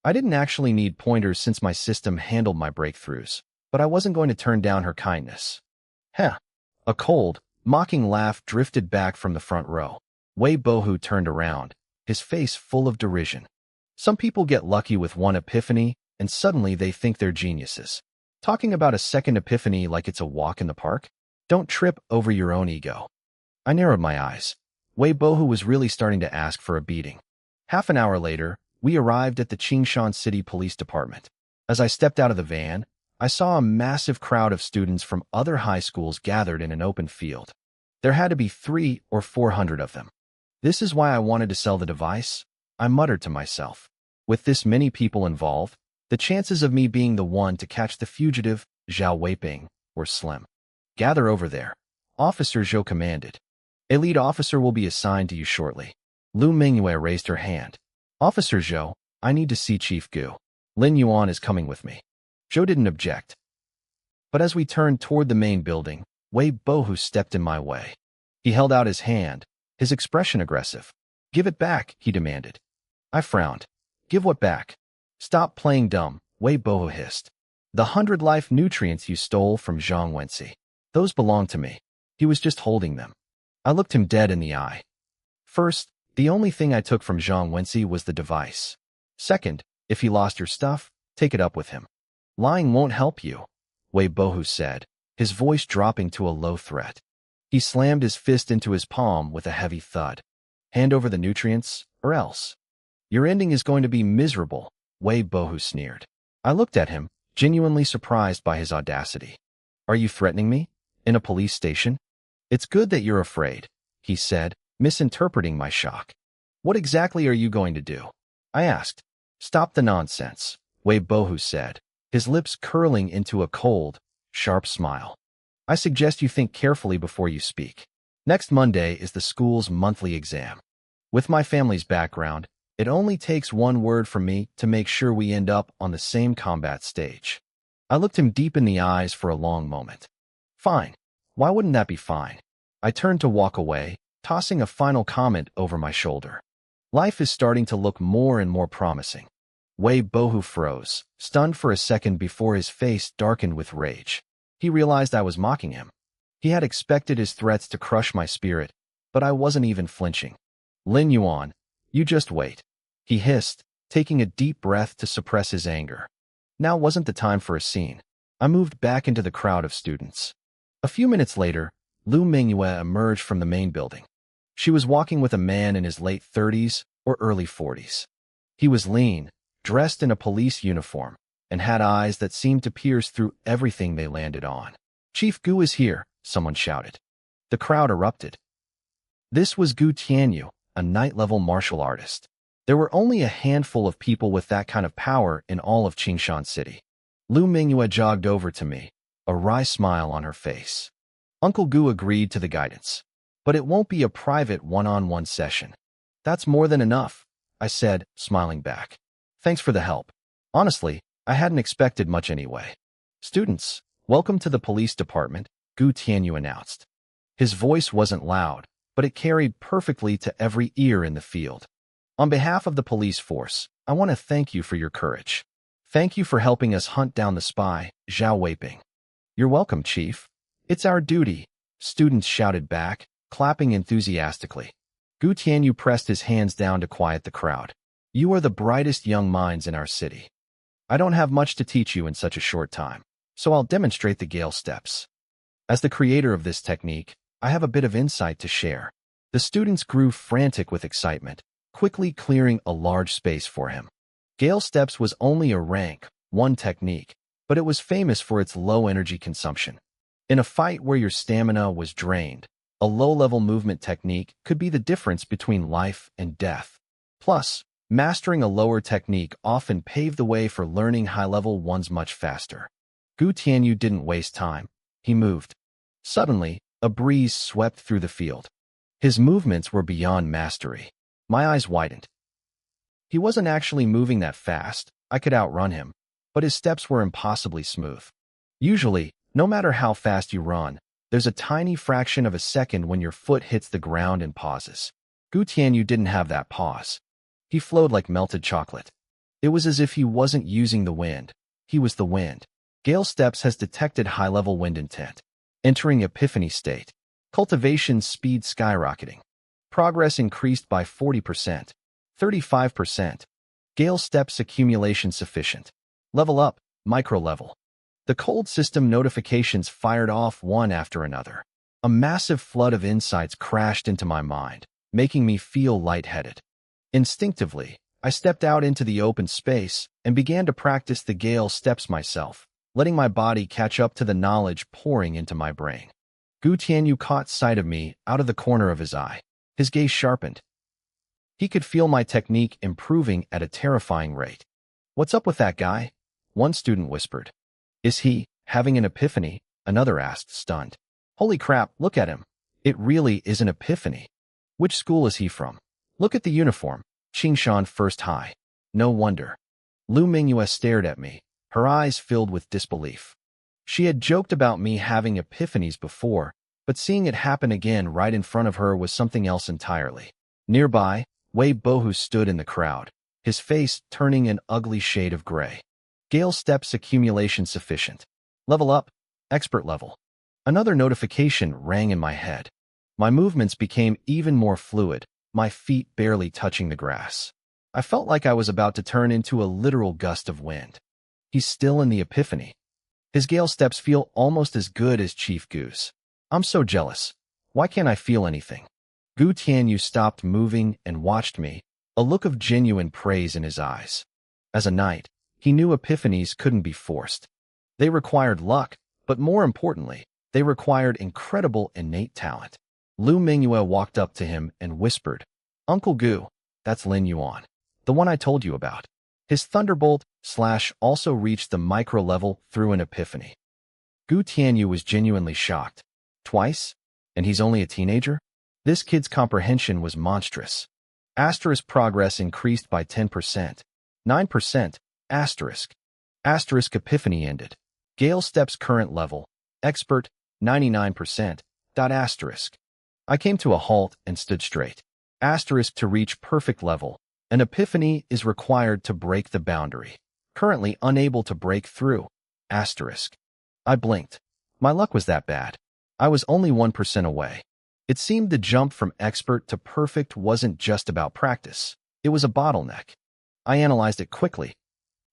I didn't actually need pointers since my system handled my breakthroughs, but I wasn't going to turn down her kindness. Heh. A cold, mocking laugh drifted back from the front row. Wei Bohu turned around, his face full of derision. Some people get lucky with one epiphany, and suddenly they think they're geniuses. Talking about a second epiphany like it's a walk in the park? Don't trip over your own ego. I narrowed my eyes. Wei Bohu was really starting to ask for a beating. Half an hour later, we arrived at the Qingshan City Police Department. As I stepped out of the van, I saw a massive crowd of students from other high schools gathered in an open field. There had to be 300 or 400 of them. This is why I wanted to sell the device, I muttered to myself. With this many people involved, the chances of me being the one to catch the fugitive, Zhao Weiping, were slim. Gather over there, Officer Zhou commanded. A lead officer will be assigned to you shortly. Lu Mingyue raised her hand. Officer Zhou, I need to see Chief Gu. Lin Yuan is coming with me. Zhou didn't object. But as we turned toward the main building, Wei Bohu stepped in my way. He held out his hand, his expression aggressive. Give it back, he demanded. I frowned. Give what back? Stop playing dumb, Wei Bohu hissed. The 100 life nutrients you stole from Zhang Wenxi. Those belong to me. He was just holding them. I looked him dead in the eye. First, the only thing I took from Zhang Wenxi was the device. Second, if he lost your stuff, take it up with him. Lying won't help you, Wei Bohu said, his voice dropping to a low threat. He slammed his fist into his palm with a heavy thud. Hand over the nutrients, or else. Your ending is going to be miserable, Wei Bohu sneered. I looked at him, genuinely surprised by his audacity. Are you threatening me? In a police station? It's good that you're afraid, he said, misinterpreting my shock. What exactly are you going to do? I asked. Stop the nonsense, Wei Bohu said, his lips curling into a cold, sharp smile. I suggest you think carefully before you speak. Next Monday is the school's monthly exam. With my family's background, it only takes one word from me to make sure we end up on the same combat stage. I looked him deep in the eyes for a long moment. Fine. Why wouldn't that be fine? I turned to walk away, tossing a final comment over my shoulder. Life is starting to look more and more promising. Wei Bohu froze, stunned for a second before his face darkened with rage. He realized I was mocking him. He had expected his threats to crush my spirit, but I wasn't even flinching. Lin Yuan, you just wait, he hissed, taking a deep breath to suppress his anger. Now wasn't the time for a scene. I moved back into the crowd of students. A few minutes later, Lu Mingyue emerged from the main building. She was walking with a man in his late 30s or early 40s. He was lean, dressed in a police uniform, and had eyes that seemed to pierce through everything they landed on. Chief Gu is here, someone shouted. The crowd erupted. This was Gu Tianyu, a night-level martial artist. There were only a handful of people with that kind of power in all of Qingshan City. Lu Mingyue jogged over to me, a wry smile on her face. Uncle Gu agreed to the guidance. But it won't be a private one-on-one session. That's more than enough, I said, smiling back. Thanks for the help. Honestly, I hadn't expected much anyway. Students, welcome to the police department, Gu Tianyu announced. His voice wasn't loud, but it carried perfectly to every ear in the field. On behalf of the police force, I want to thank you for your courage. Thank you for helping us hunt down the spy, Zhao Weiping. You're welcome, Chief. It's our duty, students shouted back, clapping enthusiastically. Gu Tianyu pressed his hands down to quiet the crowd. You are the brightest young minds in our city. I don't have much to teach you in such a short time, so I'll demonstrate the Gale steps. As the creator of this technique, I have a bit of insight to share. The students grew frantic with excitement, quickly clearing a large space for him. Gale steps was only a rank 1 technique, but it was famous for its low energy consumption. In a fight where your stamina was drained, a low-level movement technique could be the difference between life and death. Plus, mastering a lower technique often paved the way for learning high-level ones much faster. Gu Tianyu didn't waste time. He moved. Suddenly, a breeze swept through the field. His movements were beyond mastery. My eyes widened. He wasn't actually moving that fast. I could outrun him, but his steps were impossibly smooth. Usually, no matter how fast you run, there's a tiny fraction of a second when your foot hits the ground and pauses. Gu Tianyu didn't have that pause. He flowed like melted chocolate. It was as if he wasn't using the wind. He was the wind. Gale Steps has detected high-level wind intent. Entering epiphany state. Cultivation speed skyrocketing. Progress increased by 40%. 35%. Gale Steps accumulation sufficient. Level up, micro level. The cold system notifications fired off one after another. A massive flood of insights crashed into my mind, making me feel lightheaded. Instinctively, I stepped out into the open space and began to practice the Gale Steps myself, letting my body catch up to the knowledge pouring into my brain. Gu Tianyu caught sight of me out of the corner of his eye. His gaze sharpened. He could feel my technique improving at a terrifying rate. What's up with that guy? One student whispered. Is he having an epiphany? Another asked, stunned. Holy crap, look at him. It really is an epiphany. Which school is he from? Look at the uniform. Qingshan First High. No wonder. Lu Mingyue stared at me, her eyes filled with disbelief. She had joked about me having epiphanies before, but seeing it happen again right in front of her was something else entirely. Nearby, Wei Bohu stood in the crowd, his face turning an ugly shade of gray. Gale steps accumulation sufficient. Level up. Expert level. Another notification rang in my head. My movements became even more fluid, my feet barely touching the grass. I felt like I was about to turn into a literal gust of wind. He's still in the epiphany. His gale steps feel almost as good as Chief Gu's. I'm so jealous. Why can't I feel anything? Gu Tianyu stopped moving and watched me, a look of genuine praise in his eyes. As a knight, he knew epiphanies couldn't be forced. They required luck, but more importantly, they required incredible innate talent. Lu Mingyue walked up to him and whispered, Uncle Gu, that's Lin Yuan, the one I told you about. His thunderbolt / also reached the micro level through an epiphany. Gu Tianyu was genuinely shocked. Twice? And he's only a teenager? This kid's comprehension was monstrous. Asterisk progress increased by 10%. 9%. Asterisk epiphany ended. Gale steps current level. Expert, 99%. Asterisk. I came to a halt and stood straight. Asterisk to reach perfect level. An epiphany is required to break the boundary. Currently unable to break through. Asterisk. I blinked. My luck was that bad. I was only 1% away. It seemed the jump from expert to perfect wasn't just about practice. It was a bottleneck. I analyzed it quickly.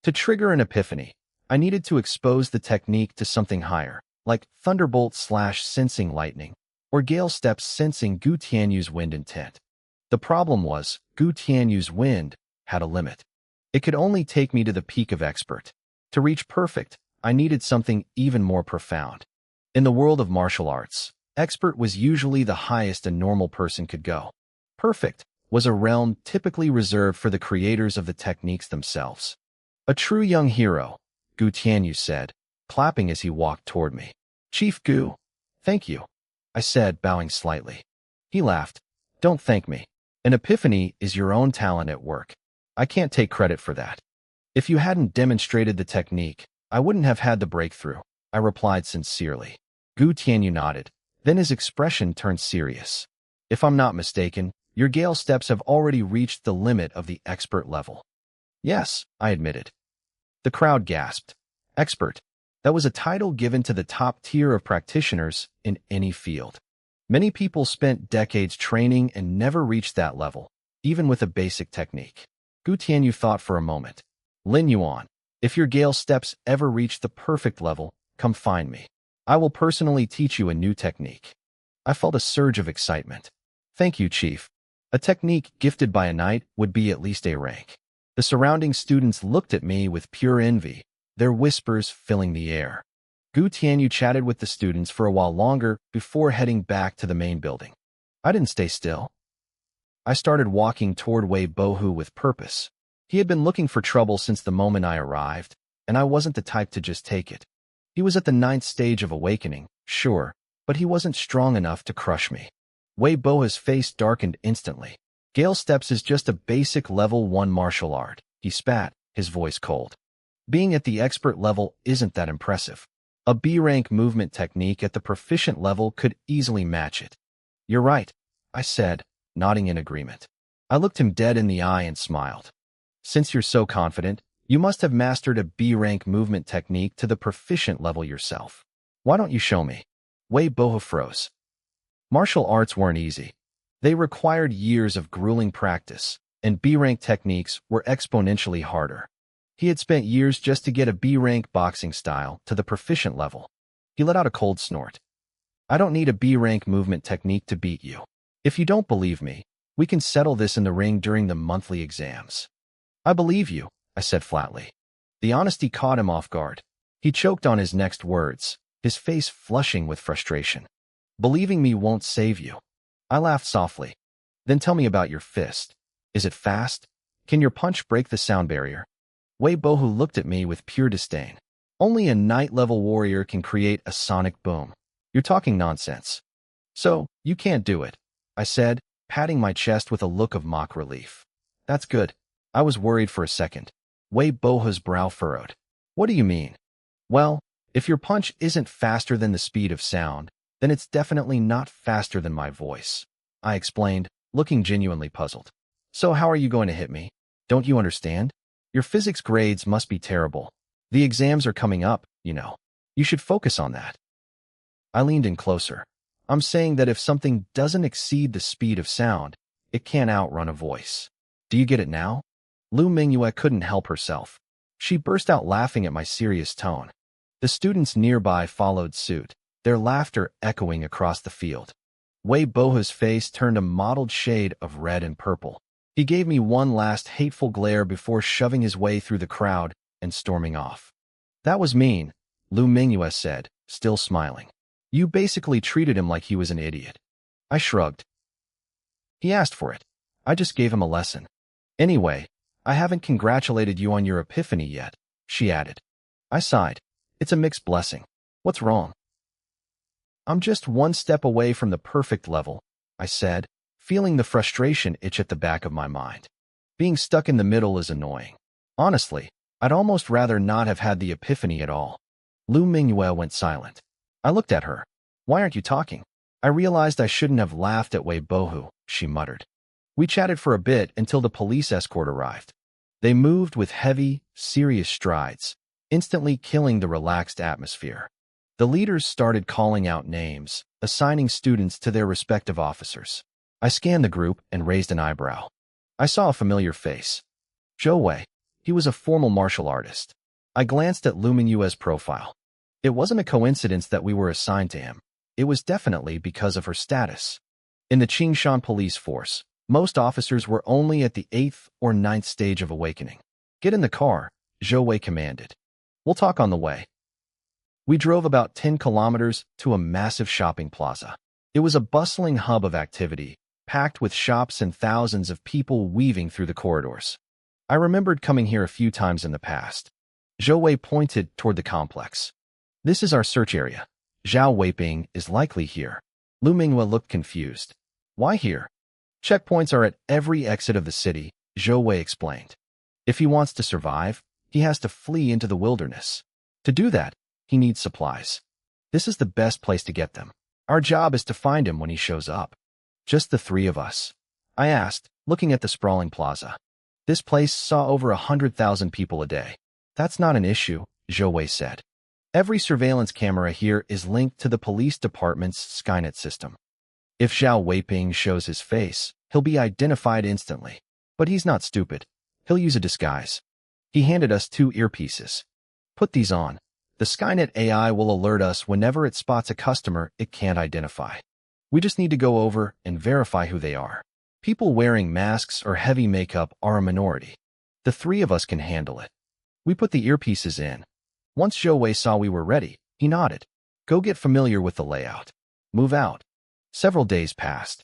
To trigger an epiphany, I needed to expose the technique to something higher, like thunderbolt / sensing lightning, or gale steps sensing Gu Tianyu's wind intent. The problem was, Gu Tianyu's wind had a limit. It could only take me to the peak of expert. To reach perfect, I needed something even more profound. In the world of martial arts, expert was usually the highest a normal person could go. Perfect was a realm typically reserved for the creators of the techniques themselves. A true young hero, Gu Tianyu said, clapping as he walked toward me. Chief Gu, thank you, I said, bowing slightly. He laughed. Don't thank me. An epiphany is your own talent at work. I can't take credit for that. If you hadn't demonstrated the technique, I wouldn't have had the breakthrough, I replied sincerely. Gu Tianyu nodded. Then his expression turned serious. If I'm not mistaken, your gale steps have already reached the limit of the expert level. Yes, I admitted. The crowd gasped. Expert. That was a title given to the top tier of practitioners in any field. Many people spent decades training and never reached that level, even with a basic technique. Gu Tianyu thought for a moment. Lin Yuan, if your gale steps ever reach the perfect level, come find me. I will personally teach you a new technique. I felt a surge of excitement. Thank you, Chief. A technique gifted by a knight would be at least A rank. The surrounding students looked at me with pure envy, their whispers filling the air. Gu Tianyu chatted with the students for a while longer before heading back to the main building. I didn't stay still. I started walking toward Wei Bohu with purpose. He had been looking for trouble since the moment I arrived, and I wasn't the type to just take it. He was at the 9th stage of awakening, sure, but he wasn't strong enough to crush me. Wei Bohu's face darkened instantly. Gale steps is just a basic level 1 martial art, he spat, his voice cold. Being at the expert level isn't that impressive. A B-rank movement technique at the proficient level could easily match it. You're right, I said, nodding in agreement. I looked him dead in the eye and smiled. Since you're so confident, you must have mastered a B-rank movement technique to the proficient level yourself. Why don't you show me? Wei Bohu froze. Martial arts weren't easy. They required years of grueling practice, and B-rank techniques were exponentially harder. He had spent years just to get a B-rank boxing style to the proficient level. He let out a cold snort. I don't need a B-rank movement technique to beat you. If you don't believe me, we can settle this in the ring during the monthly exams. I believe you, I said flatly. The honesty caught him off guard. He choked on his next words, his face flushing with frustration. Believing me won't save you. I laughed softly. Then tell me about your fist. Is it fast? Can your punch break the sound barrier? Wei Bohu looked at me with pure disdain. Only a knight-level warrior can create a sonic boom. You're talking nonsense. So, you can't do it, I said, patting my chest with a look of mock relief. That's good. I was worried for a second. Wei Boha's brow furrowed. What do you mean? Well, if your punch isn't faster than the speed of sound, then it's definitely not faster than my voice, I explained, looking genuinely puzzled. So how are you going to hit me? Don't you understand? Your physics grades must be terrible. The exams are coming up, you know. You should focus on that. I leaned in closer. I'm saying that if something doesn't exceed the speed of sound, it can't outrun a voice. Do you get it now? Lu Mingyue couldn't help herself. She burst out laughing at my serious tone. The students nearby followed suit, their laughter echoing across the field. Wei Boha's face turned a mottled shade of red and purple. He gave me one last hateful glare before shoving his way through the crowd and storming off. That was mean, Lu Mingyue said, still smiling. You basically treated him like he was an idiot. I shrugged. He asked for it. I just gave him a lesson. Anyway, I haven't congratulated you on your epiphany yet, she added. I sighed. It's a mixed blessing. What's wrong? I'm just one step away from the perfect level, I said, feeling the frustration itch at the back of my mind. Being stuck in the middle is annoying. Honestly, I'd almost rather not have had the epiphany at all. Lu Mingyue went silent. I looked at her. Why aren't you talking? I realized I shouldn't have laughed at Wei Bohu, she muttered. We chatted for a bit until the police escort arrived. They moved with heavy, serious strides, instantly killing the relaxed atmosphere. The leaders started calling out names, assigning students to their respective officers. I scanned the group and raised an eyebrow. I saw a familiar face. Zhou Wei. He was a formal martial artist. I glanced at Lu Mingyue's profile. It wasn't a coincidence that we were assigned to him. It was definitely because of her status. In the Qingshan police force, most officers were only at the 8th or 9th stage of awakening. Get in the car, Zhou Wei commanded. We'll talk on the way. We drove about 10 kilometers to a massive shopping plaza. It was a bustling hub of activity, packed with shops and thousands of people weaving through the corridors. I remembered coming here a few times in the past. Zhou Wei pointed toward the complex. This is our search area. Zhao Weiping is likely here. Lu Mingyue looked confused. Why here? Checkpoints are at every exit of the city, Zhou Wei explained. If he wants to survive, he has to flee into the wilderness. To do that, he needs supplies. This is the best place to get them. Our job is to find him when he shows up. Just the three of us? I asked, looking at the sprawling plaza. This place saw over 100,000 people a day. That's not an issue, Zhou Wei said. Every surveillance camera here is linked to the police department's Skynet system. If Zhao Weiping shows his face, he'll be identified instantly. But he's not stupid. He'll use a disguise. He handed us 2 earpieces. Put these on. The Skynet AI will alert us whenever it spots a customer it can't identify. We just need to go over and verify who they are. People wearing masks or heavy makeup are a minority. The 3 of us can handle it. We put the earpieces in. Once Zhou Wei saw we were ready, he nodded. Go get familiar with the layout. Move out. Several days passed.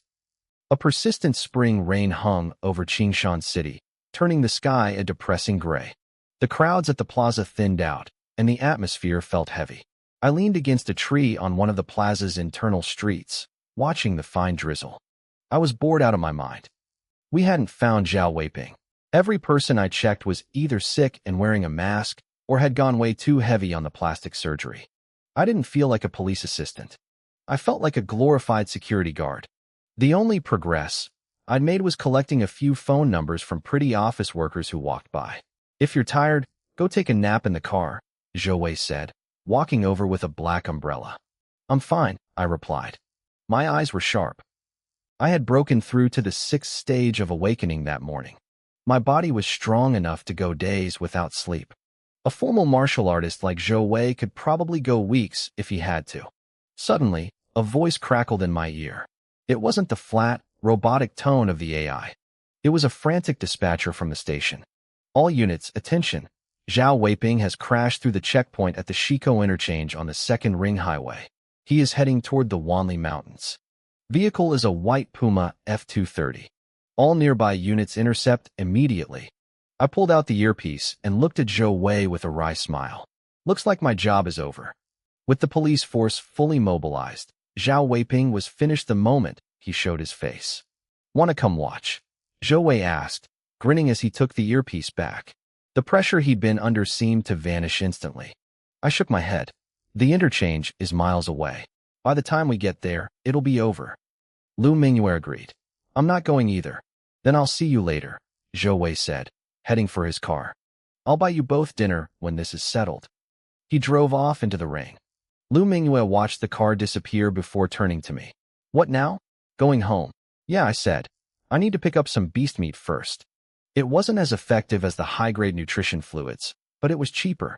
A persistent spring rain hung over Qingshan City, turning the sky a depressing gray. The crowds at the plaza thinned out, and the atmosphere felt heavy. I leaned against a tree on one of the plaza's internal streets, watching the fine drizzle. I was bored out of my mind. We hadn't found Zhao Weiping. Every person I checked was either sick and wearing a mask, or had gone way too heavy on the plastic surgery. I didn't feel like a police assistant. I felt like a glorified security guard. The only progress I'd made was collecting a few phone numbers from pretty office workers who walked by. If you're tired, go take a nap in the car, Zhou Wei said, walking over with a black umbrella. I'm fine, I replied. My eyes were sharp. I had broken through to the 6th stage of awakening that morning. My body was strong enough to go days without sleep. A formal martial artist like Zhou Wei could probably go weeks if he had to. Suddenly, a voice crackled in my ear. It wasn't the flat, robotic tone of the AI. It was a frantic dispatcher from the station. All units, attention. Zhao Weiping has crashed through the checkpoint at the Shiko interchange on the 2nd Ring Highway. He is heading toward the Wanli Mountains. Vehicle is a white Puma F230. All nearby units intercept immediately. I pulled out the earpiece and looked at Zhou Wei with a wry smile. Looks like my job is over. With the police force fully mobilized, Zhao Weiping was finished the moment he showed his face. "Want to come watch?" Zhou Wei asked, grinning as he took the earpiece back. The pressure he'd been under seemed to vanish instantly. I shook my head. "The interchange is miles away. By the time we get there, it'll be over." Lu Mingyue agreed. "I'm not going either." "Then I'll see you later," Zhou Wei said, heading for his car. "I'll buy you both dinner when this is settled." He drove off into the rain. Lu Mingyue watched the car disappear before turning to me. "What now?" "Going home." "Yeah," I said. "I need to pick up some beast meat first." It wasn't as effective as the high-grade nutrition fluids, but it was cheaper.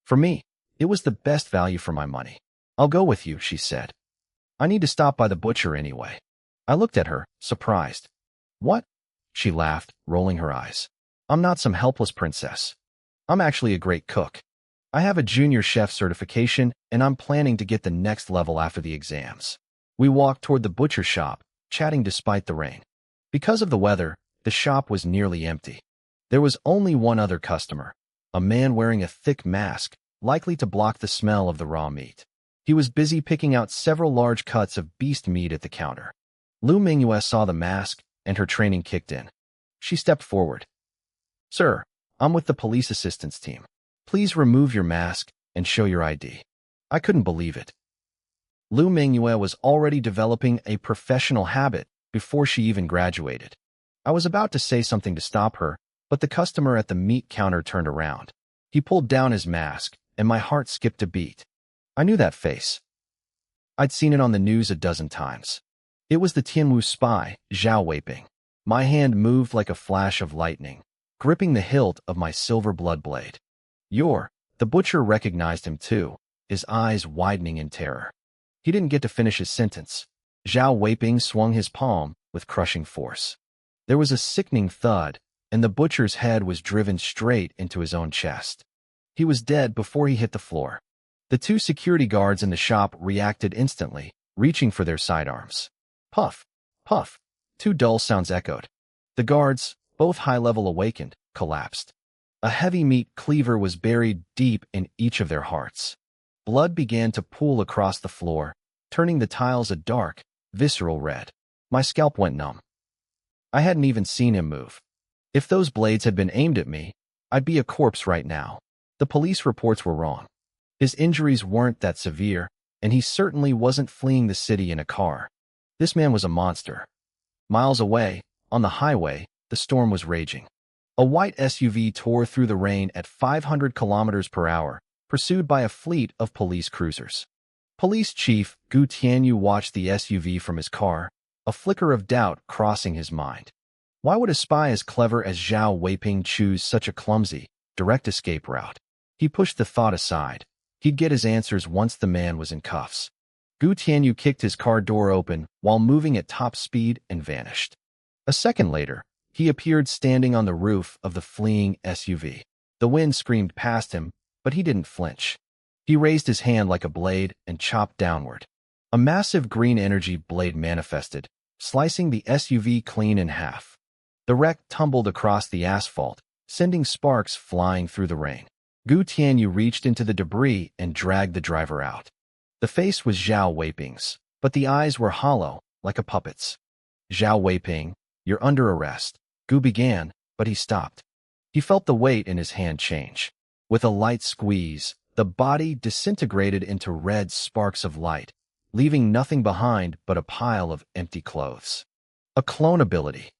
For me, it was the best value for my money. "I'll go with you," she said. "I need to stop by the butcher anyway." I looked at her, surprised. "What?" She laughed, rolling her eyes. "I'm not some helpless princess. I'm actually a great cook. I have a junior chef certification, and I'm planning to get the next level after the exams." We walked toward the butcher shop, chatting despite the rain. Because of the weather, the shop was nearly empty. There was only one other customer, a man wearing a thick mask, likely to block the smell of the raw meat. He was busy picking out several large cuts of beast meat at the counter. Lu Mingyue saw the mask, and her training kicked in. She stepped forward. "Sir, I'm with the police assistance team. Please remove your mask and show your ID." I couldn't believe it. Lu Mingyue was already developing a professional habit before she even graduated. I was about to say something to stop her, but the customer at the meat counter turned around. He pulled down his mask, and my heart skipped a beat. I knew that face. I'd seen it on the news a dozen times. It was the Tianwu spy, Zhao Weiping. My hand moved like a flash of lightning, gripping the hilt of my silver blood blade. The butcher recognized him too, his eyes widening in terror. He didn't get to finish his sentence. Zhao Weiping swung his palm with crushing force. There was a sickening thud, and the butcher's head was driven straight into his own chest. He was dead before he hit the floor. The two security guards in the shop reacted instantly, reaching for their sidearms. Puff, puff, two dull sounds echoed. The guards, both high-level awakened, collapsed. A heavy meat cleaver was buried deep in each of their hearts. Blood began to pool across the floor, turning the tiles a dark, visceral red. My scalp went numb. I hadn't even seen him move. If those blades had been aimed at me, I'd be a corpse right now. The police reports were wrong. His injuries weren't that severe, and he certainly wasn't fleeing the city in a car. This man was a monster. Miles away, on the highway, the storm was raging. A white SUV tore through the rain at 500 kilometers per hour, pursued by a fleet of police cruisers. Police Chief Gu Tianyu watched the SUV from his car, a flicker of doubt crossing his mind. Why would a spy as clever as Zhao Weiping choose such a clumsy, direct escape route? He pushed the thought aside. He'd get his answers once the man was in cuffs. Gu Tianyu kicked his car door open while moving at top speed and vanished. A second later, he appeared standing on the roof of the fleeing SUV. The wind screamed past him, but he didn't flinch. He raised his hand like a blade and chopped downward. A massive green energy blade manifested, slicing the SUV clean in half. The wreck tumbled across the asphalt, sending sparks flying through the rain. Gu Tianyu reached into the debris and dragged the driver out. The face was Zhao Weiping's, but the eyes were hollow, like a puppet's. "Zhao Weiping, you're under arrest," Gu began, but he stopped. He felt the weight in his hand change. With a light squeeze, the body disintegrated into red sparks of light, leaving nothing behind but a pile of empty clothes. A clone ability.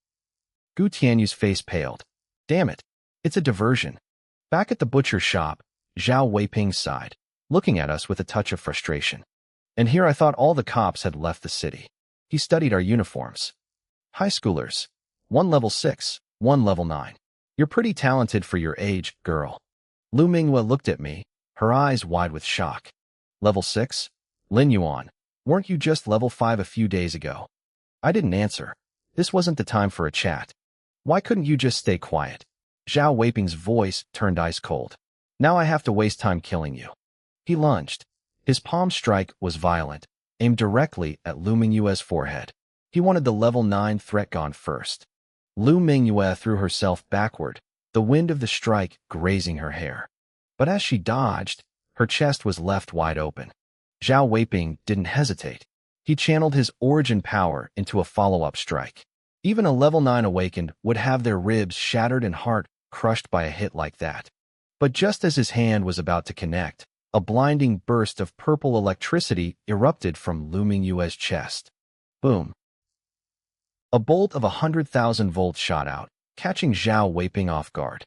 Gu Tianyu's face paled. "Damn it, it's a diversion." Back at the butcher shop, Zhao Weiping sighed, looking at us with a touch of frustration. "And here I thought all the cops had left the city." He studied our uniforms. "High schoolers. One level 6, one level 9. You're pretty talented for your age, girl." Lu Mingyue looked at me, her eyes wide with shock. "Level 6? Lin Yuan, weren't you just level 5 a few days ago?" I didn't answer. This wasn't the time for a chat. "Why couldn't you just stay quiet?" Zhao Weiping's voice turned ice cold. "Now I have to waste time killing you." He lunged. His palm strike was violent, aimed directly at Lu Mingyue's forehead. He wanted the level 9 threat gone first. Lu Mingyue threw herself backward, the wind of the strike grazing her hair. But as she dodged, her chest was left wide open. Zhao Weiping didn't hesitate. He channeled his origin power into a follow-up strike. Even a level 9 awakened would have their ribs shattered and heart crushed by a hit like that. But just as his hand was about to connect, a blinding burst of purple electricity erupted from Lu Mingyue's chest. Boom. A bolt of 100,000 volts shot out, catching Zhao Weiping off guard.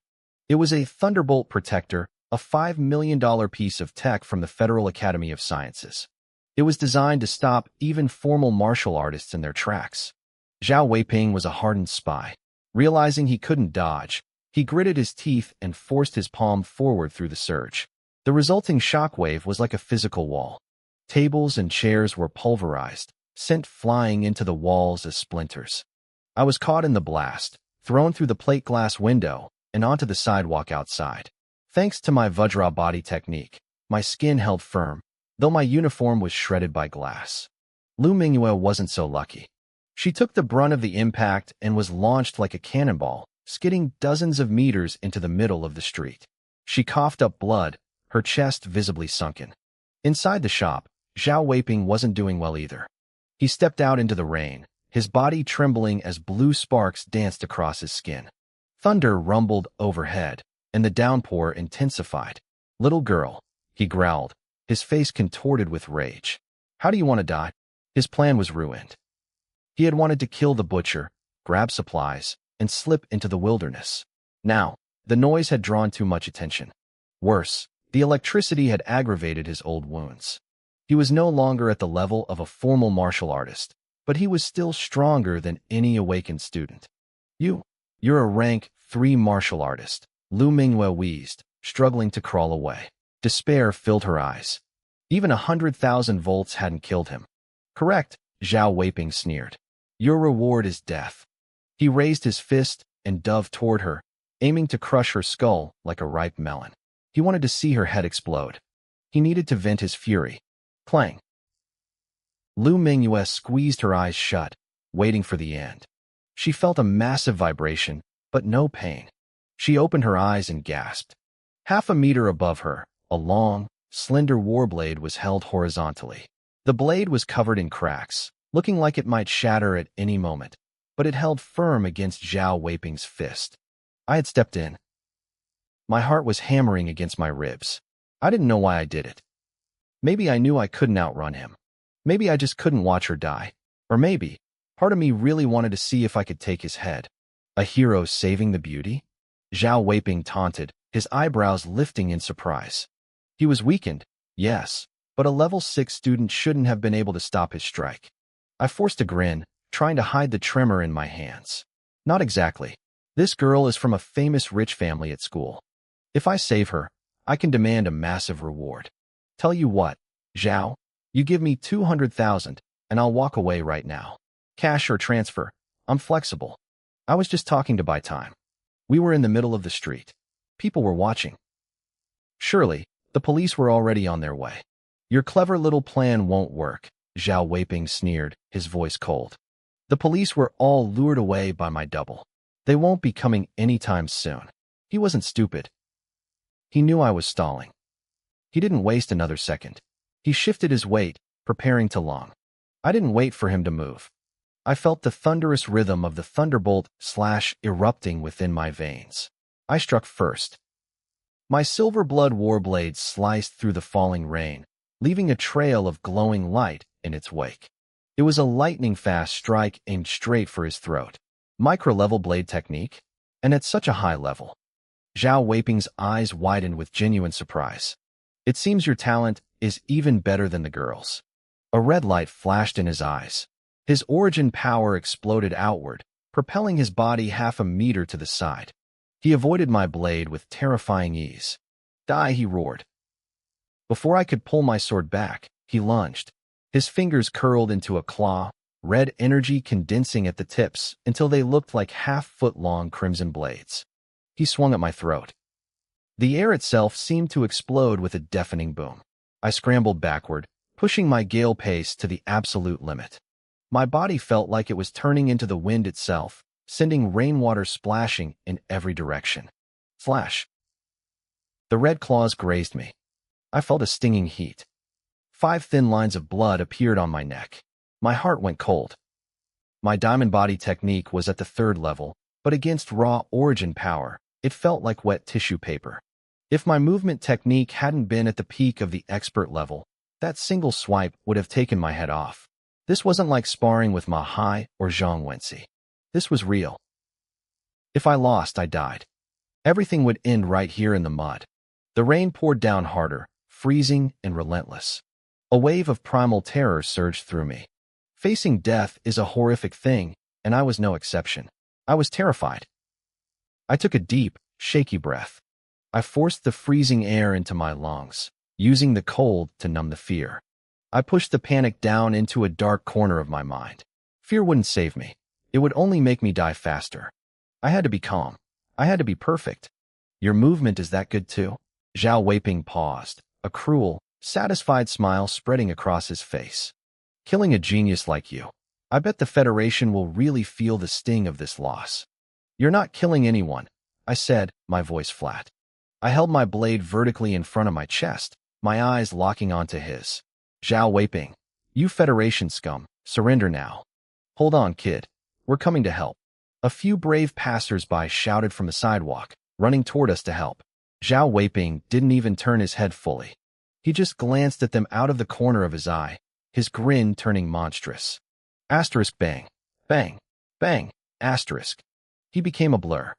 It was a Thunderbolt Protector, a $5 million piece of tech from the Federal Academy of Sciences. It was designed to stop even formal martial artists in their tracks. Zhao Weiping was a hardened spy. Realizing he couldn't dodge, he gritted his teeth and forced his palm forward through the surge. The resulting shockwave was like a physical wall. Tables and chairs were pulverized, sent flying into the walls as splinters. I was caught in the blast, thrown through the plate glass window, and onto the sidewalk outside. Thanks to my Vajra body technique, my skin held firm, though my uniform was shredded by glass. Lu Mingyue wasn't so lucky. She took the brunt of the impact and was launched like a cannonball, skidding dozens of meters into the middle of the street. She coughed up blood, her chest visibly sunken. Inside the shop, Zhao Weiping wasn't doing well either. He stepped out into the rain, his body trembling as blue sparks danced across his skin. Thunder rumbled overhead, and the downpour intensified. "Little girl," he growled, his face contorted with rage. "How do you want to die?" His plan was ruined. He had wanted to kill the butcher, grab supplies, and slip into the wilderness. Now, the noise had drawn too much attention. Worse, the electricity had aggravated his old wounds. He was no longer at the level of a formal martial artist, but he was still stronger than any awakened student. You're a rank 3 martial artist," Lu Mingyue wheezed, struggling to crawl away. Despair filled her eyes. Even 100,000 volts hadn't killed him. "Correct," Zhao Weiping sneered. "Your reward is death." He raised his fist and dove toward her, aiming to crush her skull like a ripe melon. He wanted to see her head explode. He needed to vent his fury. Clang. Lu Mingyue squeezed her eyes shut, waiting for the end. She felt a massive vibration, but no pain. She opened her eyes and gasped. Half a meter above her, a long, slender warblade was held horizontally. The blade was covered in cracks, looking like it might shatter at any moment, but it held firm against Zhao Weiping's fist. I had stepped in. My heart was hammering against my ribs. I didn't know why I did it. Maybe I knew I couldn't outrun him. Maybe I just couldn't watch her die. Or maybe, part of me really wanted to see if I could take his head. A hero saving the beauty? Zhao Weiping taunted, his eyebrows lifting in surprise. He was weakened, yes, but a level 6 student shouldn't have been able to stop his strike. I forced a grin, trying to hide the tremor in my hands. Not exactly. This girl is from a famous rich family at school. If I save her, I can demand a massive reward. Tell you what, Zhao, you give me 200,000, and I'll walk away right now. Cash or transfer, I'm flexible. I was just talking to buy time. We were in the middle of the street. People were watching. Surely, the police were already on their way. Your clever little plan won't work, Zhao Weiping sneered, his voice cold. The police were all lured away by my double. They won't be coming anytime soon. He wasn't stupid. He knew I was stalling. He didn't waste another second. He shifted his weight, preparing to launch. I didn't wait for him to move. I felt the thunderous rhythm of the thunderbolt erupting within my veins. I struck first. My silver blood warblade sliced through the falling rain, leaving a trail of glowing light in its wake. It was a lightning-fast strike aimed straight for his throat. Micro-level blade technique? And at such a high level. Zhao Weiping's eyes widened with genuine surprise. It seems your talent is even better than the girl's. A red light flashed in his eyes. His origin power exploded outward, propelling his body half a meter to the side. He avoided my blade with terrifying ease. Die, he roared. Before I could pull my sword back, he lunged. His fingers curled into a claw, red energy condensing at the tips until they looked like half-foot-long crimson blades. He swung at my throat. The air itself seemed to explode with a deafening boom. I scrambled backward, pushing my gale pace to the absolute limit. My body felt like it was turning into the wind itself, sending rainwater splashing in every direction. Flash. The red claws grazed me. I felt a stinging heat. 5 thin lines of blood appeared on my neck. My heart went cold. My diamond body technique was at the 3rd level, but against raw origin power, it felt like wet tissue paper. If my movement technique hadn't been at the peak of the expert level, that single swipe would have taken my head off. This wasn't like sparring with Ma Hai or Zhang Wenxi. This was real. If I lost, I died. Everything would end right here in the mud. The rain poured down harder, freezing and relentless. A wave of primal terror surged through me. Facing death is a horrific thing, and I was no exception. I was terrified. I took a deep, shaky breath. I forced the freezing air into my lungs, using the cold to numb the fear. I pushed the panic down into a dark corner of my mind. Fear wouldn't save me. It would only make me die faster. I had to be calm. I had to be perfect. Your movement is that good too? Zhao Weiping paused, a cruel, satisfied smile spreading across his face. Killing a genius like you. I bet the Federation will really feel the sting of this loss. You're not killing anyone, I said, my voice flat. I held my blade vertically in front of my chest, my eyes locking onto his. Zhao Weiping, you Federation scum, surrender now. Hold on, kid. We're coming to help. A few brave passers-by shouted from the sidewalk, running toward us to help. Zhao Weiping didn't even turn his head fully. He just glanced at them out of the corner of his eye, his grin turning monstrous. Asterisk bang, bang, bang, asterisk. He became a blur.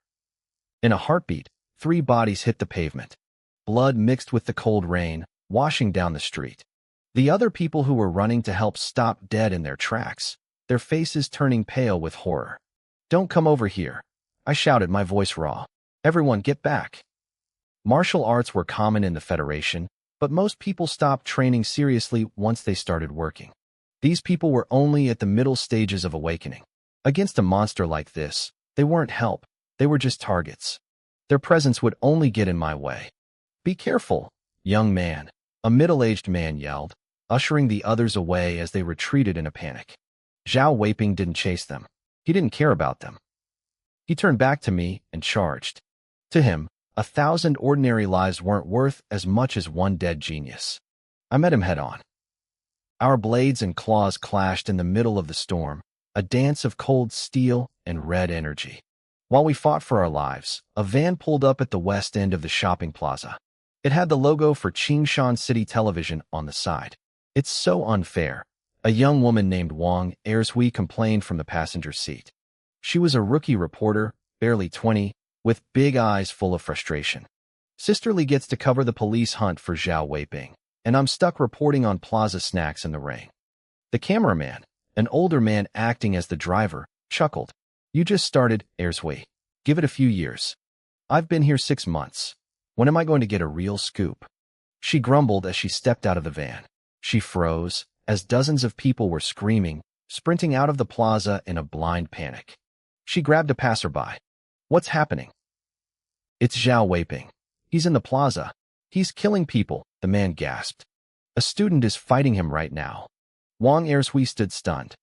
In a heartbeat, 3 bodies hit the pavement. Blood mixed with the cold rain, washing down the street. The other people who were running to help stopped dead in their tracks, their faces turning pale with horror. Don't come over here, I shouted, my voice raw. Everyone get back. Martial arts were common in the Federation, but most people stopped training seriously once they started working. These people were only at the middle stages of awakening. Against a monster like this, they weren't help, they were just targets. Their presence would only get in my way. Be careful, young man, a middle-aged man yelled, ushering the others away as they retreated in a panic. Zhao Weiping didn't chase them. He didn't care about them. He turned back to me and charged. To him, 1,000 ordinary lives weren't worth as much as one dead genius. I met him head-on. Our blades and claws clashed in the middle of the storm, a dance of cold steel and red energy. While we fought for our lives, a van pulled up at the west end of the shopping plaza. It had the logo for Qingshan City Television on the side. It's so unfair. A young woman named Wang Ershui complained from the passenger seat. She was a rookie reporter, barely 20, with big eyes full of frustration. Sisterly gets to cover the police hunt for Zhao Weiping, and I'm stuck reporting on plaza snacks in the rain. The cameraman, an older man acting as the driver, chuckled. You just started, Ershui. Give it a few years. I've been here 6 months. When am I going to get a real scoop? She grumbled as she stepped out of the van. She froze, as dozens of people were screaming, sprinting out of the plaza in a blind panic. She grabbed a passerby. What's happening? It's Zhao Weiping. He's in the plaza. He's killing people, the man gasped. A student is fighting him right now. Wang Ershui stood stunned.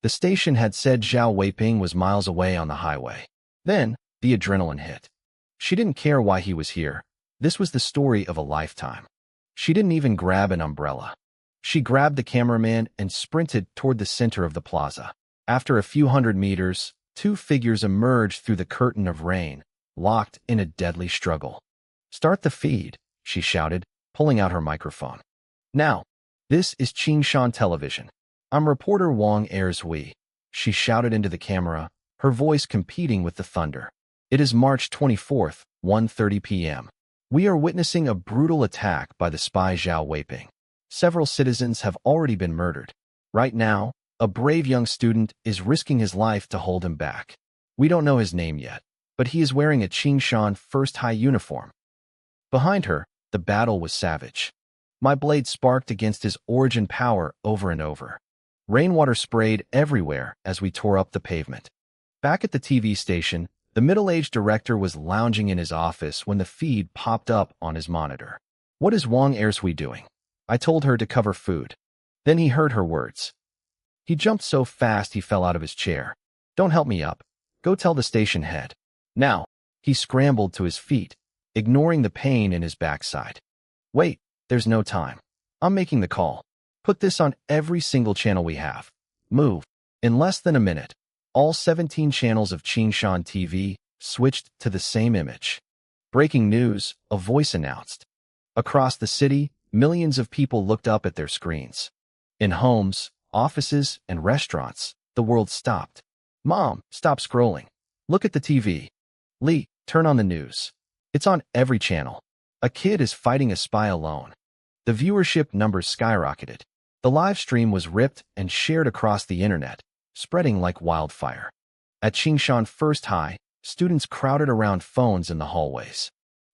The station had said Zhao Weiping was miles away on the highway. Then, the adrenaline hit. She didn't care why he was here. This was the story of a lifetime. She didn't even grab an umbrella. She grabbed the cameraman and sprinted toward the center of the plaza. After a few hundred meters, 2 figures emerged through the curtain of rain, locked in a deadly struggle. Start the feed, she shouted, pulling out her microphone. Now, this is Qingshan Television. I'm reporter Wang Ershui, she shouted into the camera, her voice competing with the thunder. It is March 24th, 1:30 p.m. We are witnessing a brutal attack by the spy Zhao Weiping. Several citizens have already been murdered. Right now, a brave young student is risking his life to hold him back. We don't know his name yet, but he is wearing a Qingshan First High uniform. Behind her, the battle was savage. My blade sparked against his origin power over and over. Rainwater sprayed everywhere as we tore up the pavement. Back at the TV station, the middle-aged director was lounging in his office when the feed popped up on his monitor. What is Wang Ershui doing? I told her to cover food. Then he heard her words. He jumped so fast he fell out of his chair. Don't help me up. Go tell the station head. Now, he scrambled to his feet, ignoring the pain in his backside. Wait, there's no time. I'm making the call. Put this on every single channel we have. Move. In less than a minute, all 17 channels of Qingshan TV switched to the same image. Breaking news, a voice announced. Across the city, millions of people looked up at their screens. In homes, offices, and restaurants, the world stopped. Mom, stop scrolling. Look at the TV. Lee, turn on the news. It's on every channel. A kid is fighting a spy alone. The viewership numbers skyrocketed. The live stream was ripped and shared across the internet, spreading like wildfire. At Qingshan First High, students crowded around phones in the hallways.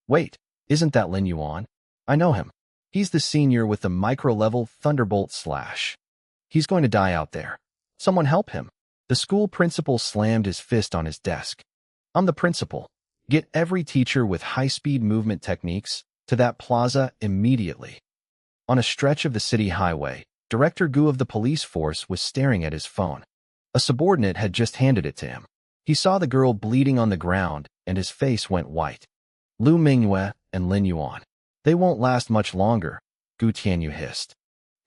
Wait, isn't that Lin Yuan? I know him. He's the senior with the micro-level Thunderbolt slash. He's going to die out there. Someone help him. The school principal slammed his fist on his desk. I'm the principal. Get every teacher with high-speed movement techniques to that plaza immediately. On a stretch of the city highway, Director Gu of the police force was staring at his phone. A subordinate had just handed it to him. He saw the girl bleeding on the ground, and his face went white. Lu Mingyue and Lin Yuan. They won't last much longer, Gu Tianyu hissed.